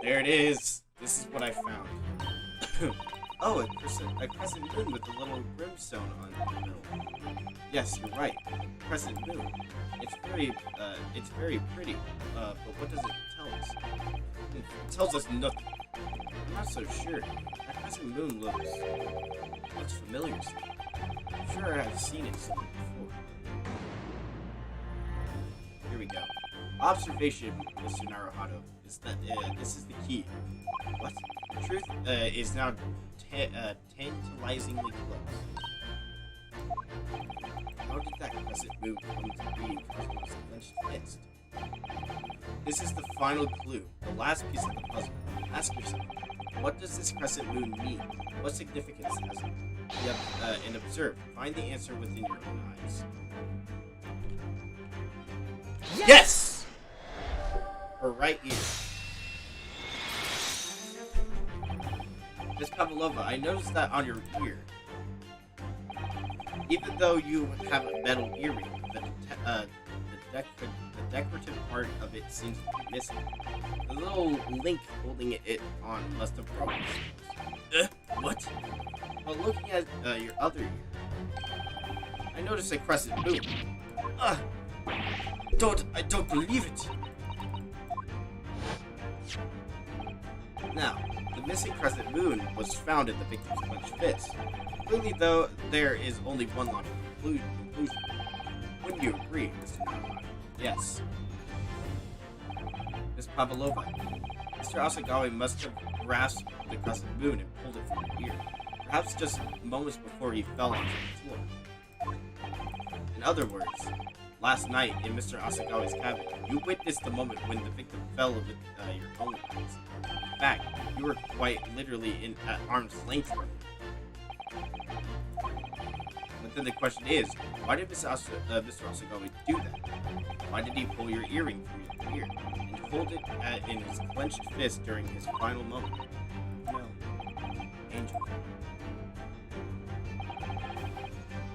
There it is. This is what I found. Oh, a crescent moon with a little brimstone on the middle. Yes, you're right. Crescent moon. It's very pretty. But what does it tell us? It tells us nothing. I'm not so sure. That crescent moon looks familiar to me. I'm sure I've seen it somewhere before. Here we go. Observation, Mr. Naruhado, is that this is the key. What? The truth is now tantalizingly close. How did that crescent moon come to be Cosmo's clenched fist? This is the final clue, the last piece of the puzzle. Ask yourself, what does this crescent moon mean? What significance has it? And observe. Find the answer within your own eyes. Yes! Her right ear. Miss Pavlova, I noticed that on your ear. Even though you have a metal earring, the decorative part of it seems to be missing. The little link holding it on must have broken. What? While looking at your other ear, I noticed a crescent moon. I don't believe it. Now, the missing crescent moon was found in the victim's clenched fist. Clearly, though, there is only one logical conclusion. Wouldn't you agree, Mr. Naruhado? Yes. Miss Pavlova, Mr. Asagawa must have grasped the crescent moon and pulled it from her ear. Perhaps just moments before he fell onto the floor. In other words, last night in Mr. Asagawa's cabin, you witnessed the moment when the victim fell with your own eyes. In fact, you were quite literally at arm's length from him. But then the question is, why did Mr. Asagawa do that? Why did he pull your earring from your ear and hold it in his clenched fist during his final moment? No. Angel.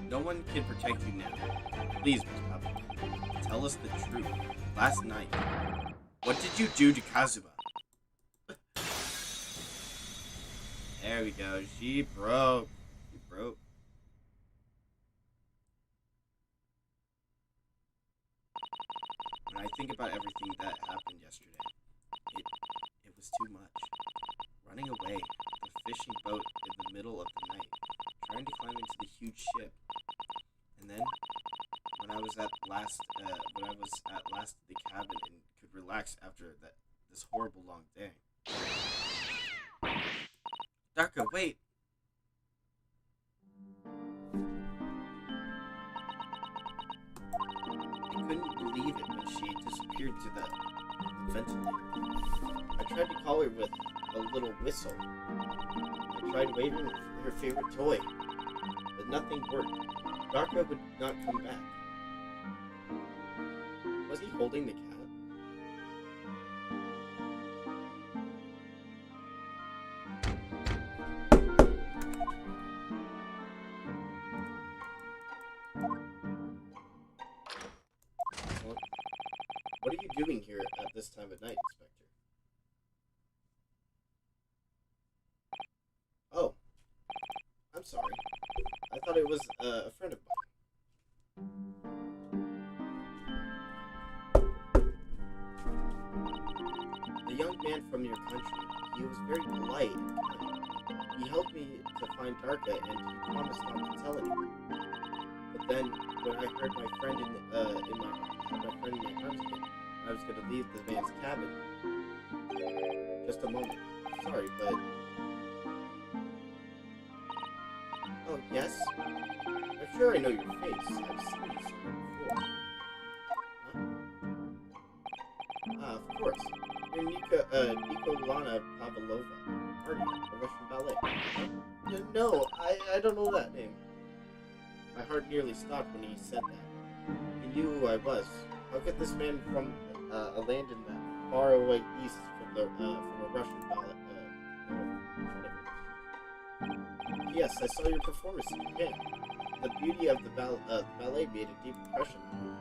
No one can protect you now. Please, Miss Pavlova, tell us the truth. Last night, what did you do to Kazuma? There we go. She broke. She broke. When I think about everything that happened yesterday, it was too much. Running away, the fishing boat in the middle of the night, trying to climb into the huge ship, and then when I was at last at the cabin and could relax after this horrible long day. Darko, wait! I couldn't believe it when she disappeared to the ventilator. I tried to call her with a little whistle. I tried waving her favorite toy, but nothing worked. Darko would not come back. Was he holding the cat? What are you doing here at this time of night, Inspector? Oh, I'm sorry. I thought it was a friend of mine. The young man from your country. He was very polite and kind. He helped me to find Darka, and he promised not to tell anyone. But then, when I heard my friend in my arms again, I was going to leave the man's cabin. Just a moment. Sorry, but... Oh, yes? I'm sure I know your face. I've seen you somewhere before. Huh? Of course. You're Nikolana Pavlova, aren't you? A Russian ballet. Huh? No, I don't know that name. My heart nearly stopped when he said that. He knew who I was. How could this man from a land in that far away east from a Russian ballet? Whatever. Yes, I saw your performance in Japan. the beauty of the ballet made a deep impression on me.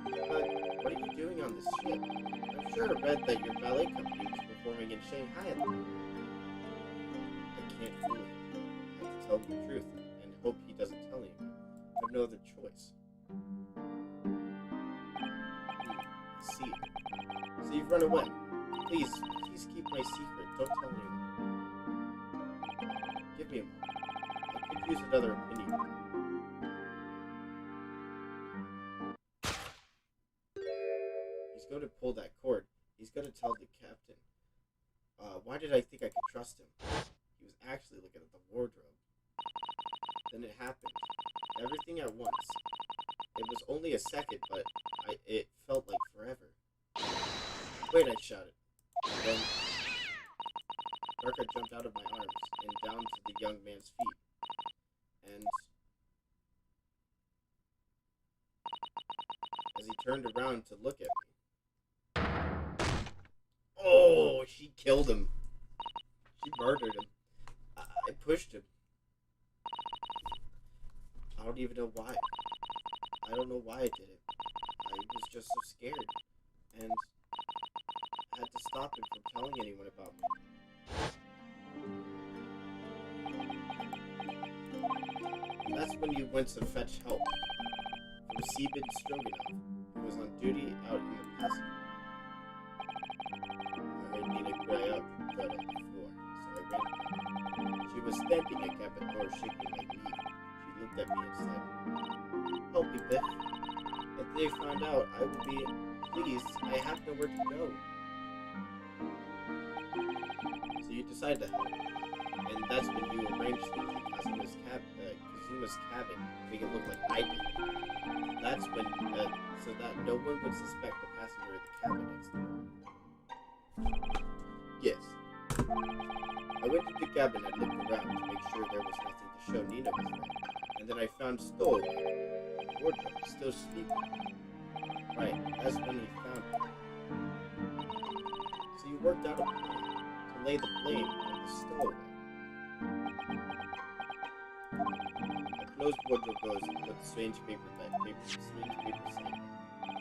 But what are you doing on this ship? I'm sure I read that your ballet company was performing in Shanghai at the moment. I can't fool him. I have to tell him the truth and hope he doesn't tell anyone. I have no other choice. I see. So you've run away. Please keep my secret. Don't tell anyone. Give me a moment. I could use another opinion. He's going to pull that cord. He's going to tell the captain. Why did I think I could trust him? He was actually looking at the wardrobe. Then it happened. Everything at once. It was only a second, but it felt like forever. Wait, I shouted. Then Darka jumped out of my arms and down to the young man's feet. And as he turned around to look at me. Oh, she killed him. She murdered him. I pushed him. I don't even know why. I don't know why I did it. I was just so scared. And I had to stop him from telling anyone about me. And that's when you went to fetch help from Seabin Stroganoff, who was on duty out in the passage. I heard Nina cry out from blood on the floor, so I ran. She was stamping at cabin door, shaking my leave. She looked at me and said, "Help me, Biff. If they find out, I will be pleased. I have nowhere to go." So you decide to help. And that's when you arranged things in Kazuma's cabin to make it look like I did it. That's when, so that no one would suspect the passenger in the cabin next door. Yes. I went to the cabin and looked around to make sure there was nothing to show Nina was there. And then I found stowaway, wardrobe, still sleeping. Right, that's when he found her. So you worked out a plan to lay the blame on the stowaway. I closed wardrobe doors and put strange paper saying.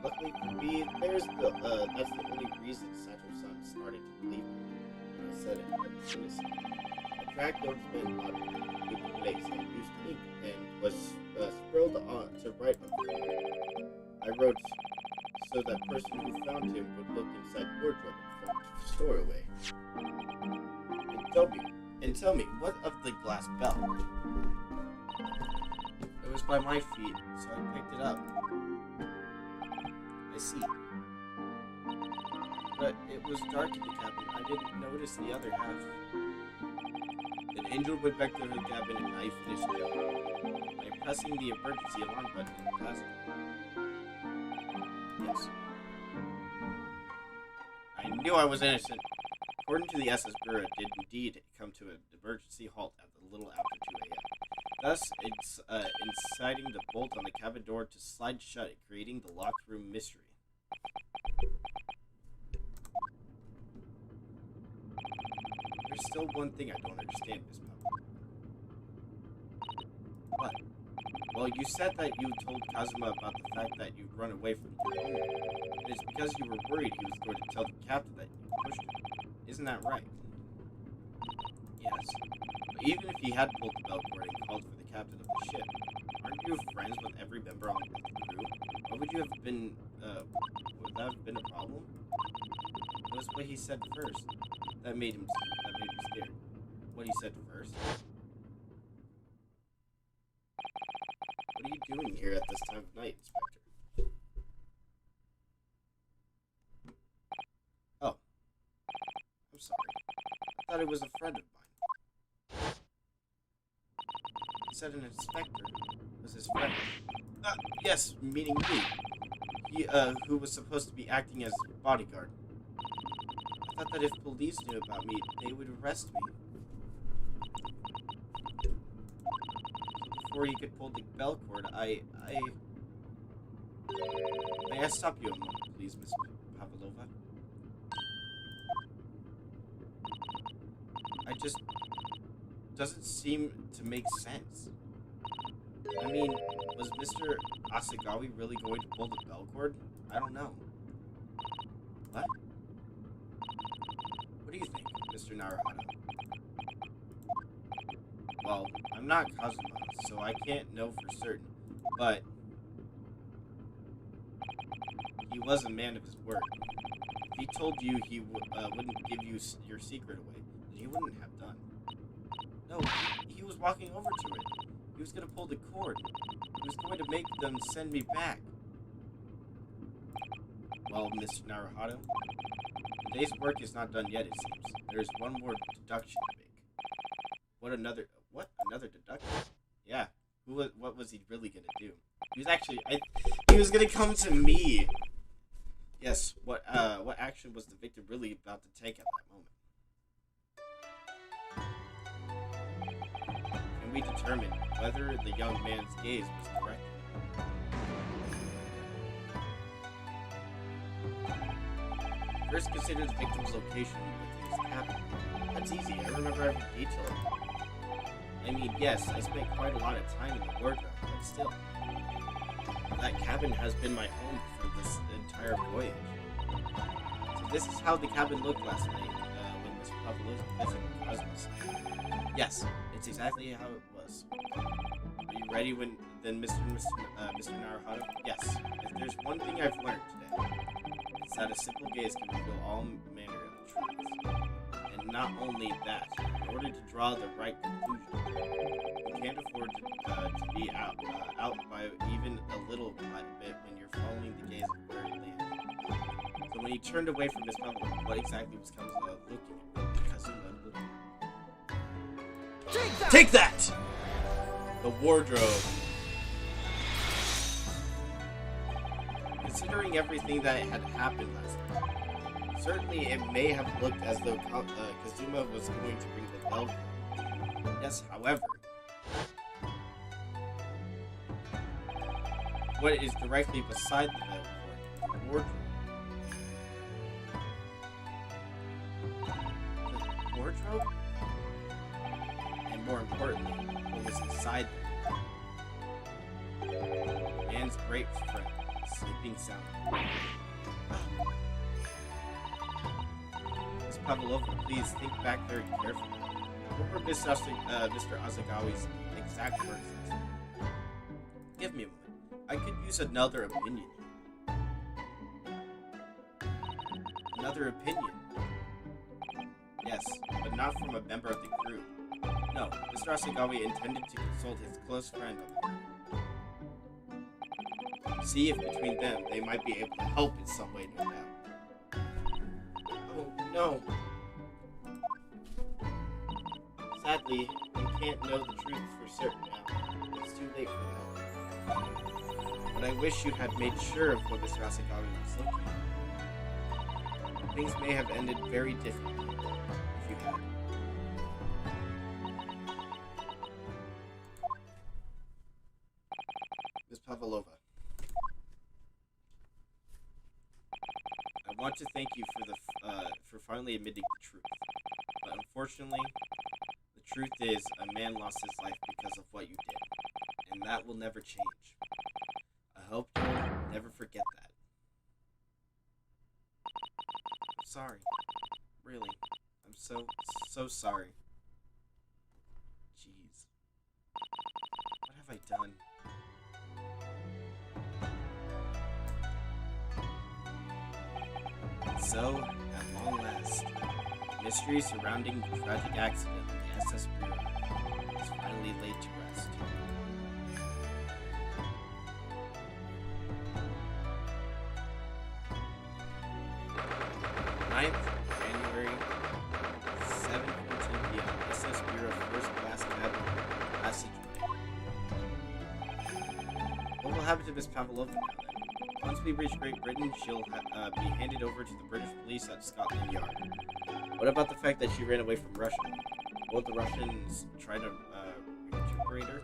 Luckily for me, that's the only reason Sato-san started to believe me. When I said it, I was innocent. I dragged those men out with the place and used ink and was scrolled on to write on the floor. I wrote so that person who found him would look inside wardrobe and found stowaway. And tell me, what of the glass bell? It was by my feet, so I picked it up. I see. But it was dark in the cabin. I didn't notice the other half. Then Angel went back to her cabin and I finished it. By pressing the emergency alarm button in the passenger. Yes. I knew I was innocent. According to the SS Bureau, it did indeed come to an emergency halt at a little after 2 a.m. Thus, it's inciting the bolt on the cabin door to slide shut, creating the locked room mystery. There's still one thing I don't understand, Miss Pepper. What? Well, you said that you told Kazuma about the fact that you'd run away from your home. And it's because you were worried he was going to tell the captain that you pushed him. Isn't that right? Yes. But even if he had pulled the bell cord and called for the captain of the ship, aren't you friends with every member on the crew? Why would you have been, would that have been a problem? It was what he said first. That made him scared. What he said first? What are you doing here at this time of night, Inspector? Oh. I'm sorry. I thought it was a friend of mine. He said an inspector was his friend. Yes, meaning me. He, who was supposed to be acting as bodyguard. I thought that if police knew about me, they would arrest me. Before he could pull the bell cord, May I stop you a moment, please, Miss Pavlova? Doesn't seem to make sense. I mean, was Mr. Asagawa really going to pull the bell cord? I don't know. What? What do you think, Mr. Naruhito? Well, I'm not Kazuma, so I can't know for certain, but he was a man of his word. If he told you he wouldn't give you your secret away, then he wouldn't have done. No, he was walking over to it. He was going to pull the cord. He was going to make them send me back. Well, Mr. Naruhito, the day's work is not done yet, it seems. There's one more deduction to make. What, another deduction? Yeah, what was he really going to do? He was actually, he was going to come to me. Yes, what action was the victim really about to take at that moment? Can we determine whether the young man's gaze was correct? First, consider the victim's location within his cabin. That's easy. I remember every detail of it. I mean, yes, I spent quite a lot of time in the wardrobe, but still. That cabin has been my home for this entire voyage. So this is how the cabin looked last night when Miss Pavlova visited Cosmos. Yes, it's exactly how it was. Are you ready then, Mr. Naruhito? Yes. If there's one thing I've learned today, it's that a simple gaze can reveal all manner of truths. And not only that, in order to draw the right conclusion, you can't afford to be out by even a little bit when you're following the gaze of where it lands. So when he turned away from Miss Pavlova, what exactly was Kazuma looking at? Kazuma looking at? Take that! The wardrobe. Considering everything that had happened last night, certainly it may have looked as though Kazuma was going to ring the bell. Yes, however, what is directly beside the bell cord, the wardrobe. The wardrobe? And more importantly, what was inside them. Man's great friend, sleeping soundly. Miss Pavlova, please think back very carefully. What were Mr. Asagawa's exact words last night? Give me a moment. I could use another opinion. Another opinion? Yes, but not from a member of the crew. No, Mr. Asagawa intended to consult his close friend on the matter. See if between them they might be able to help in some way, no doubt. Oh, no. Sadly, you can't know the truth for certain now. It's too late for that. But I wish you had made sure of what Mr. Asagawa was looking at. Things may have ended very differently if you had. Miss Pavlova, I want to thank you for finally admitting the truth. But unfortunately, the truth is a man lost his life because of what you did, and that will never change. I hope you'll never forget that. I'm sorry. Really. I'm so sorry. Jeez. What have I done? So, at long last, the mystery surrounding the tragic accident on the SS Bureau is finally laid to rest. January 7:10 p.m. SS Bureau first class cabin passageway. What will happen to Miss Pavlova now then? Once we reach Great Britain, she'll be handed over to the British police at Scotland Yard. What about the fact that she ran away from Russia? Will the Russians try to recuperate her?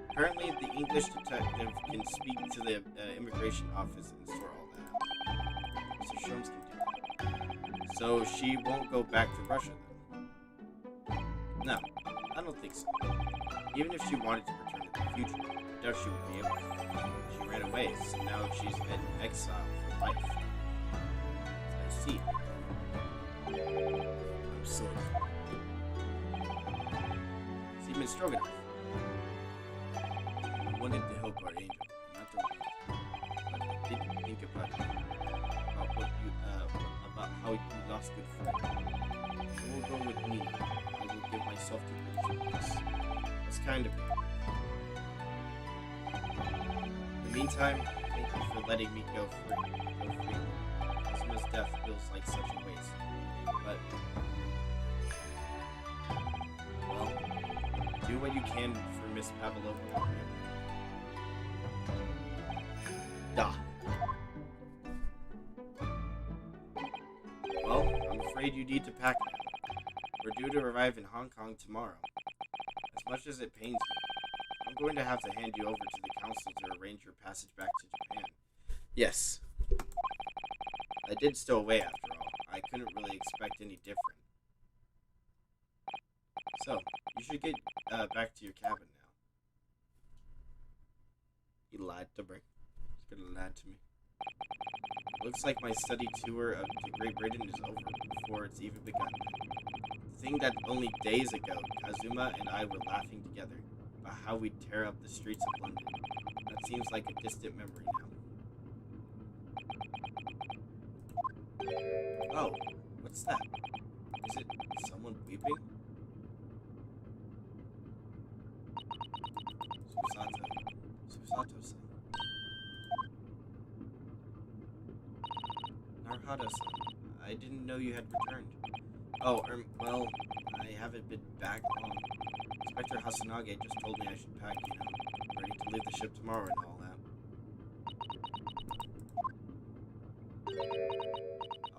Apparently, the English detective can speak to the immigration office and sort all that out. Mr. Sholmes can do that. So she won't go back to Russia then? No, I don't think so. Even if she wanted to return in the future, I doubt she would be able to. She ran away, so now she's in exile for life. I see. I'm so Seaman Stroganoff. I wanted to help our angel, not the one. But I didn't think about how you lost good friend. You will go with me. I will give myself to punishment. That's kind of it. In the meantime, thank you for letting me go free. Kazuma's death feels like such a waste. But, well, do what you can for Miss Pavlova. Da. Well, I'm afraid you need to pack now. We're due to arrive in Hong Kong tomorrow. As much as it pains me, I'm going to have to hand you over to the council to arrange your passage back to Japan. Yes. I did stow away after all. I couldn't really expect any different. So, you should get back to your cabin now. He lied to me. He's gonna lie to me. Looks like my study tour to Great Britain is over before it's even begun. The thing that only days ago, Kazuma and I were laughing together about how we'd tear up the streets of London. That seems like a distant memory now. Oh, what's that? Is it someone weeping? Susato-san. Naruhado-san, I didn't know you had returned. Oh, well, I haven't been back long. Inspector Hasanage just told me I should pack, ready to leave the ship tomorrow and all that.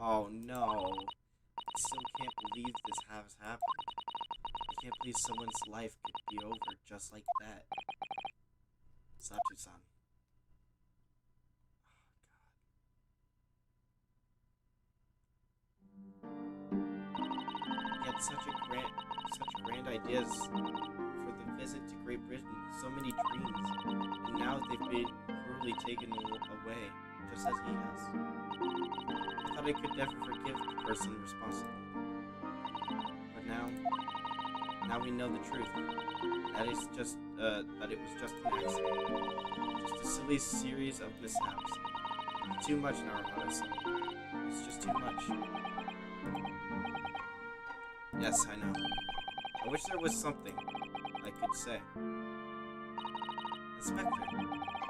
Oh no. I still can't believe this has happened. I can't believe someone's life could be over just like that. Satu-san. He had such grand ideas for the visit to Great Britain, so many dreams, and now they've been cruelly taken away, just as he has. I thought I could never forgive the person responsible. But now we know the truth. That it was just an accident. Just a silly series of mishaps. Too much, Naruhado-san. It's just too much. Yes, I know. I wish there was something I could say. Inspector,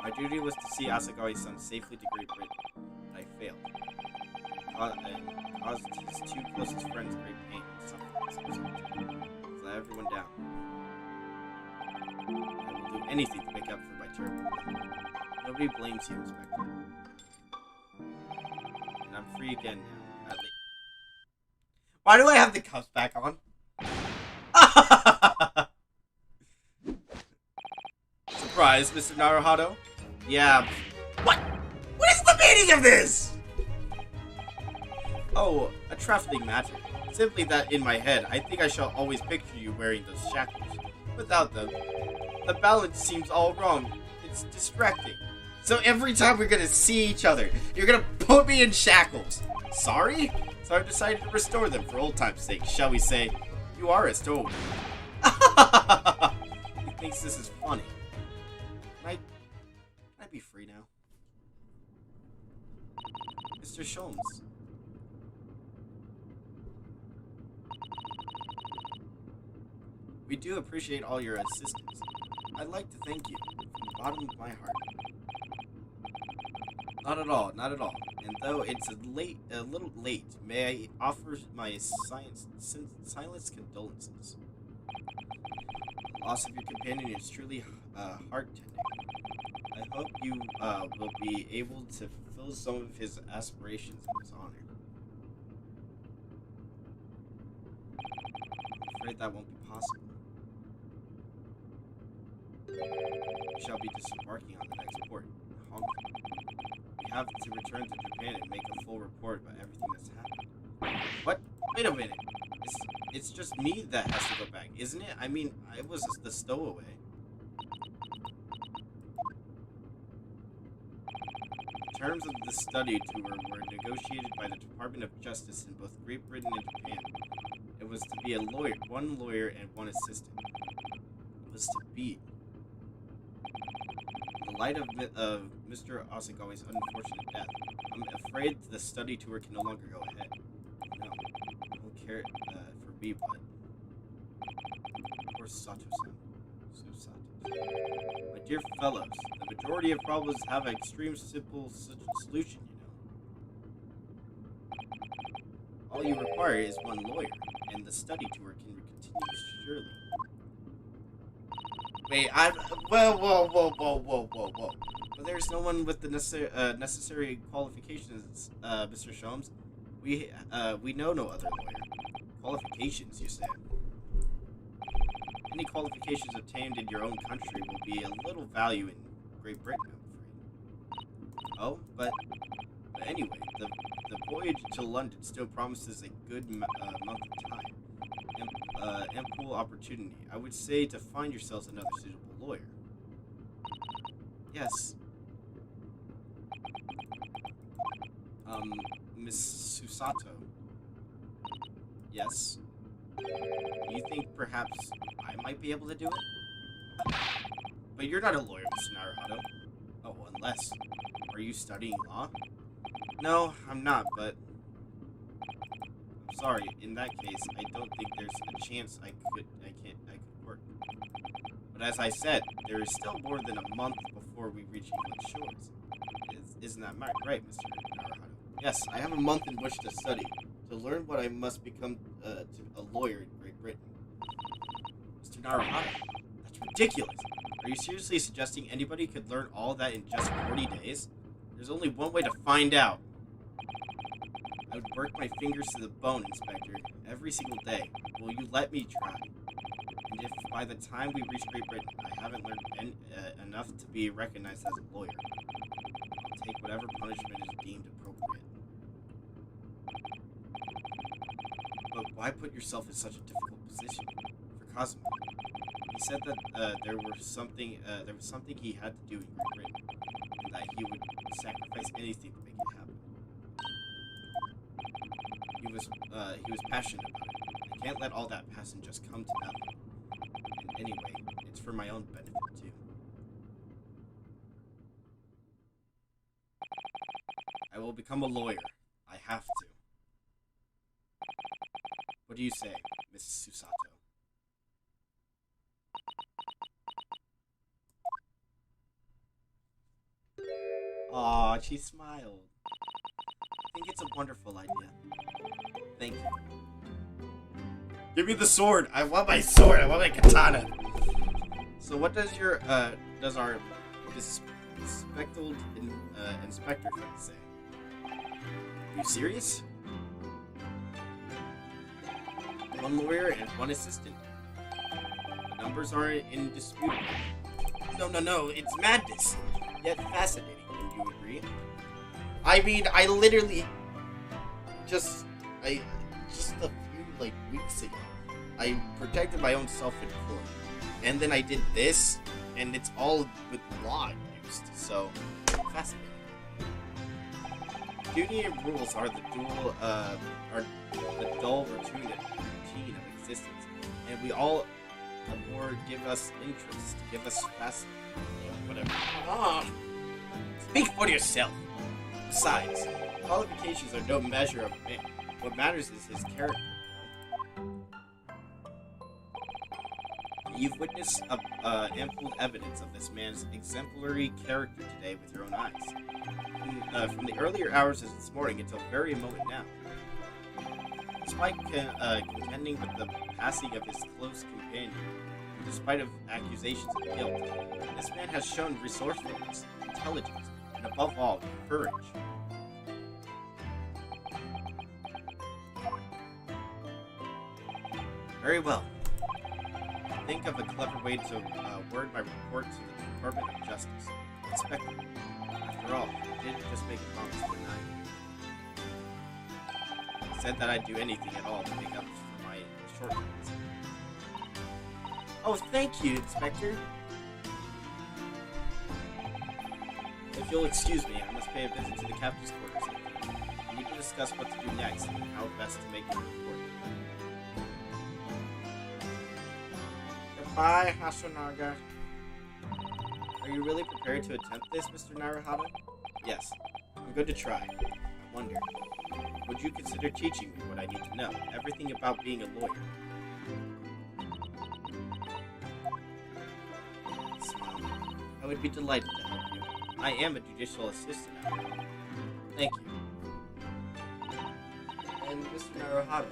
my duty was to see Asagawa-san safely to Great Britain, but I failed. And caused his two closest friends great pain and suffering. Let everyone down. I will do anything to make up for my terrible death. Nobody blames you, Inspector. And I'm free again now, at least. Why do I have the cuffs back on? Surprise, Mr. Naruhado? Yeah. What? What is the meaning of this? Oh, a trifling matter. Simply that in my head, I think I shall always picture you wearing those shackles. Without them, the balance seems all wrong. It's distracting. So every time we're gonna see each other, you're gonna put me in shackles. Sorry? So I decided to restore them for old time's sake, shall we say. You are a stowaway. He thinks this is funny. Can I be free now? Mr. Sholmes. We do appreciate all your assistance. I'd like to thank you from the bottom of my heart. Not at all, not at all. And though it's a little late, may I offer my silent condolences. The loss of your companion is truly heart-tending. I hope you will be able to fulfill some of his aspirations in his honor. I'm afraid that won't be possible. We shall be disembarking on the next port, Hong Kong. We have to return to Japan and make a full report about everything that's happened. What? Wait a minute. It's just me that has to go back, isn't it? I mean, I was the stowaway. The terms of the study tour were negotiated by the Department of Justice in both Great Britain and Japan. It was to be one lawyer and one assistant. It was to be. In the light of Mr. Asagawa's unfortunate death, I'm afraid the study tour can no longer go ahead. No, I don't care for me, but... Of course, Sato-san. My dear fellows, the majority of problems have an extreme simple solution, you know. All you require is one lawyer, and the study tour can continue surely. Wait, whoa. But there's no one with the necessary qualifications, Mr. Sholmes. We know no other lawyer. Qualifications, you say? Any qualifications obtained in your own country will be a little value in Great Britain, I'm afraid. Oh, but anyway, the voyage to London still promises a good month of time. Ample opportunity. I would say to find yourselves another suitable lawyer. Yes. Miss Susato. Yes. Do you think perhaps I might be able to do it? But you're not a lawyer, Mr. Naruhodo. Oh, unless. Are you studying law? No, I'm not, but... I'm sorry, in that case, I don't think there's a chance I could work. But as I said, there is still more than a month before we reach English shores. Isn't that right, Mr. Naruhodo? Yes, I have a month in which to study, to learn what I must become to a lawyer in Great Britain. Mr. Naruhodo, that's ridiculous. Are you seriously suggesting anybody could learn all that in just 40 days? There's only one way to find out. I would work my fingers to the bone, Inspector, every single day. Will you let me try? And if by the time we reach Great Britain, I haven't learned enough to be recognized as a lawyer, I'll take whatever punishment is deemed appropriate. But why put yourself in such a difficult position? For Cosmo, he said that there was something he had to do in Great Britain, and that he would sacrifice anything to make it happen. He was passionate about it. I can't let all that pass and just come to nothing. And anyway, it's for my own benefit too. I will become a lawyer. I have to. What do you say, Mrs. Susato? Aw, she smiled. I think it's a wonderful idea. Thank you. Give me the sword! I want my sword! I want my katana! So what does your, does our Speckled inspector friend say? Are you serious? One lawyer and one assistant. The numbers are indisputable. No, it's madness! Yet fascinating, don't you agree? I mean, I literally just a few weeks ago, I protected my own self in court, and then I did this, and it's all with law used. So fascinating. Duty and rules are the dull routine of existence, and we all more give us interest, give us whatever. Speak for yourself. Besides, qualifications are no measure of a man. What matters is his character. You've witnessed ample evidence of this man's exemplary character today with your own eyes. From the earlier hours of this morning until very moment now. Despite contending with the passing of his close companion, despite of accusations of guilt, this man has shown resourcefulness, intelligence, and above all, courage. Very well. Think of a clever way to word my report to the Department of Justice. Speckled. After all, I didn't just make a promise tonight. I said that I'd do anything at all to make up for my shortcuts. Oh, thank you, Inspector. If you'll excuse me, I must pay a visit to the captain's quarters. We need to discuss what to do next and how best to make the report. Goodbye, Hasunaga. Are you really prepared to attempt this, Mr. Naruhado? Yes, I'm going to try. I wonder, would you consider teaching me what I need to know? Everything about being a lawyer. Smile. I would be delighted to help you. I am a judicial assistant. Thank you. And Mr. Naruhado,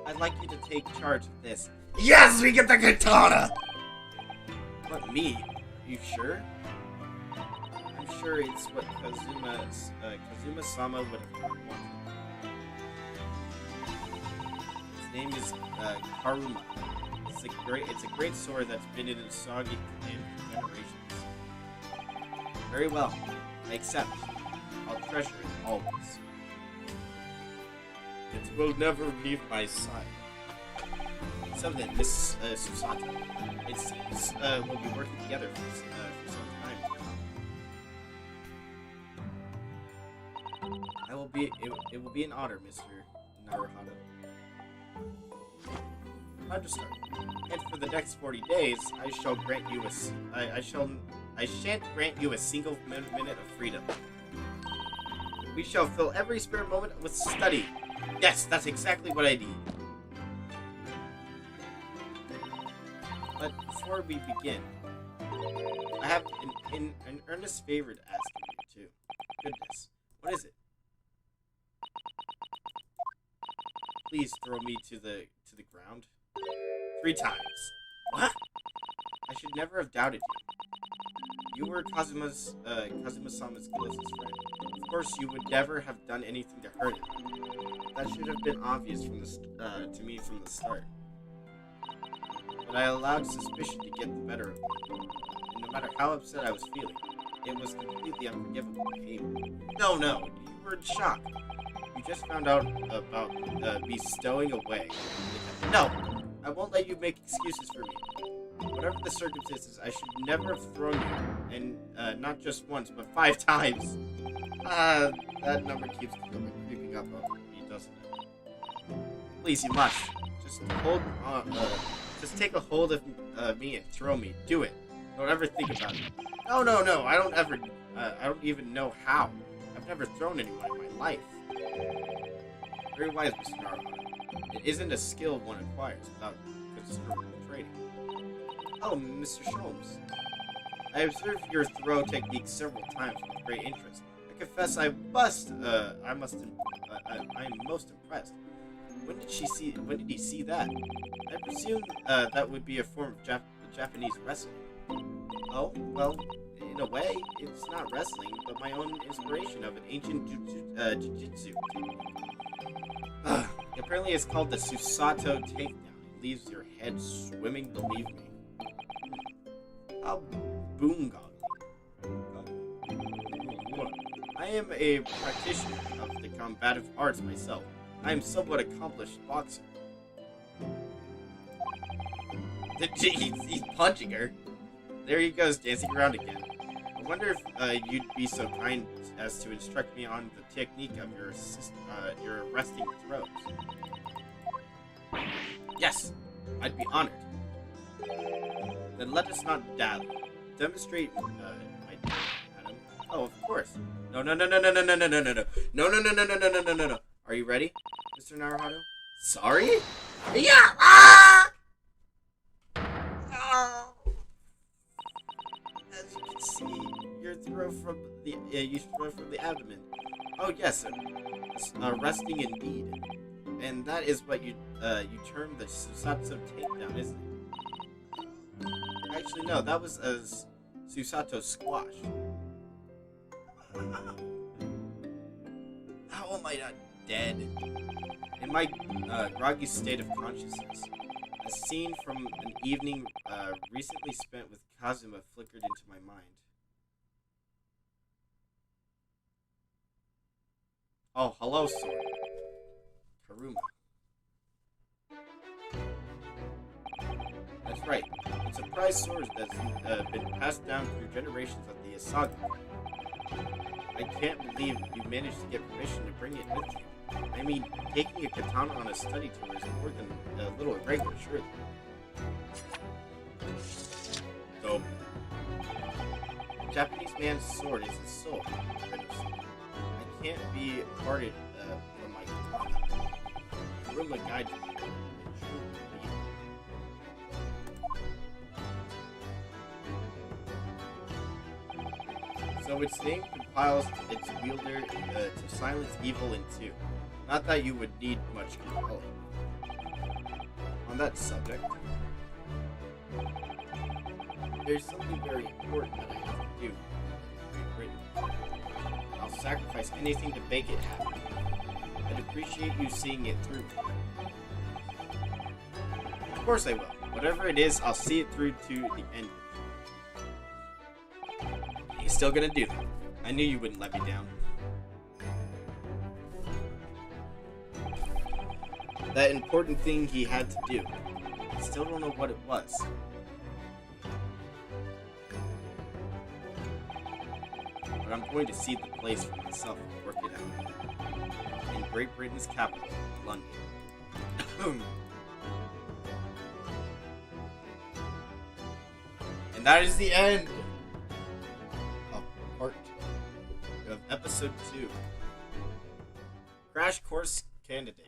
I'd like you to take charge of this. Yes, we get the katana! But me? Are you sure? I'm sure it's what Kazuma-sama would have wanted. His name is Karuma. It's a great sword that's been in Usagi for generations. Very well. I accept. I'll treasure it always. It will never leave my side. So then, Miss Susato, it seems we'll be working together for some time. It will be an honor, Mr. Naruhado. Time to start. And for the next 40 days, I shan't grant you a single minute of freedom. We shall fill every spare moment with study. Yes, that's exactly what I need. But before we begin, I have an earnest favor to ask of you, too. Goodness, what is it? Please throw me to the ground. 3 times. What? I should never have doubted you. You were Kazuma-sama's closest friend. Of course, you would never have done anything to hurt him. That should have been obvious to me from the start. But I allowed suspicion to get the better of me. And no matter how upset I was feeling, it was completely unforgivable behavior. No, you were in shock. You just found out about me stowing away. No, I won't let you make excuses for me. Whatever the circumstances, I should never have thrown you, and not just once, but 5 times. That number keeps creeping up on me, doesn't it? Please, you must. Just take a hold of me and throw me. Do it. Don't ever think about it. No. I don't even know how. I've never thrown anyone in my life. Very wise, Mr. Naruto. It isn't a skill one acquires without considerable training. Oh, Mr. Sholmes. I observed your throw technique several times with great interest. I confess I am most impressed. When did he see that? I presume that would be a form of Japanese wrestling. Oh, well, in a way, it's not wrestling, but my own inspiration of an ancient jiu-jitsu. Apparently it's called the Susato Takedown. It leaves your head swimming, believe me. How boonga. I am a practitioner of the combative arts myself. I am somewhat accomplished boxer. He's punching her. There he goes, dancing around again. I wonder if you'd be so kind as to instruct me on the technique of your resting throws. Yes, I'd be honored. Then let us not dally. Demonstrate my madam. Oh, of course. No. Are you ready, Mr. Naruhado? Sorry? Yeah! Ah! Oh. As you can see, you throw from the abdomen. Oh yes, resting indeed. And that is what you term the Susato takedown, isn't it? Actually, no, that was a Susato squash. How am I not dead? In my groggy state of consciousness, a scene from an evening recently spent with Kazuma flickered into my mind. Oh, hello, sword. room. That's right. It's a prized sword that's been passed down through generations of the Asaga. I can't believe you managed to get permission to bring it with you. I mean, taking a katana on a study tour is more than a little irregular, surely. So, Japanese man's sword is his soul. I can't be parted from my katana. Rumor guides me. So its name compiles its wielder to silence evil in two. Not that you would need much compelling. On that subject, there's something very important that I have to do in Great Britain. I'll sacrifice anything to make it happen. I'd appreciate you seeing it through. Of course I will. Whatever it is, I'll see it through to the end. He's still gonna do that. I knew you wouldn't let me down. That important thing he had to do. I still don't know what it was. But I'm going to see the place for myself and work it out. In Great Britain's capital, London. And that is the end of part 2 of episode 2. Crash Course Candidate.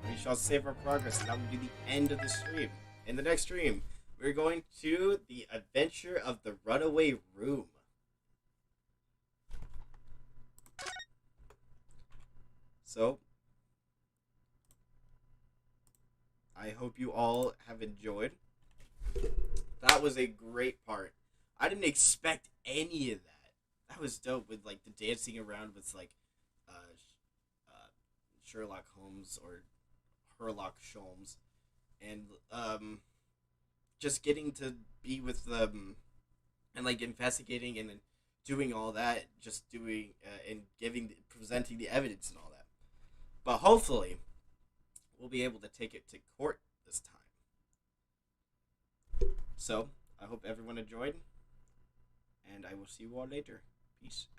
We shall save our progress, and that will be the end of the stream. In the next stream, we're going to the adventure of the runaway room. So, I hope you all have enjoyed. That was a great part. I didn't expect any of that. That was dope with like the dancing around with like Sherlock Holmes or Herlock Sholmes, and just getting to be with them and like investigating and doing all that, just doing and presenting the evidence and all that. But hopefully, we'll be able to take it to court this time. So, I hope everyone enjoyed, and I will see you all later. Peace out.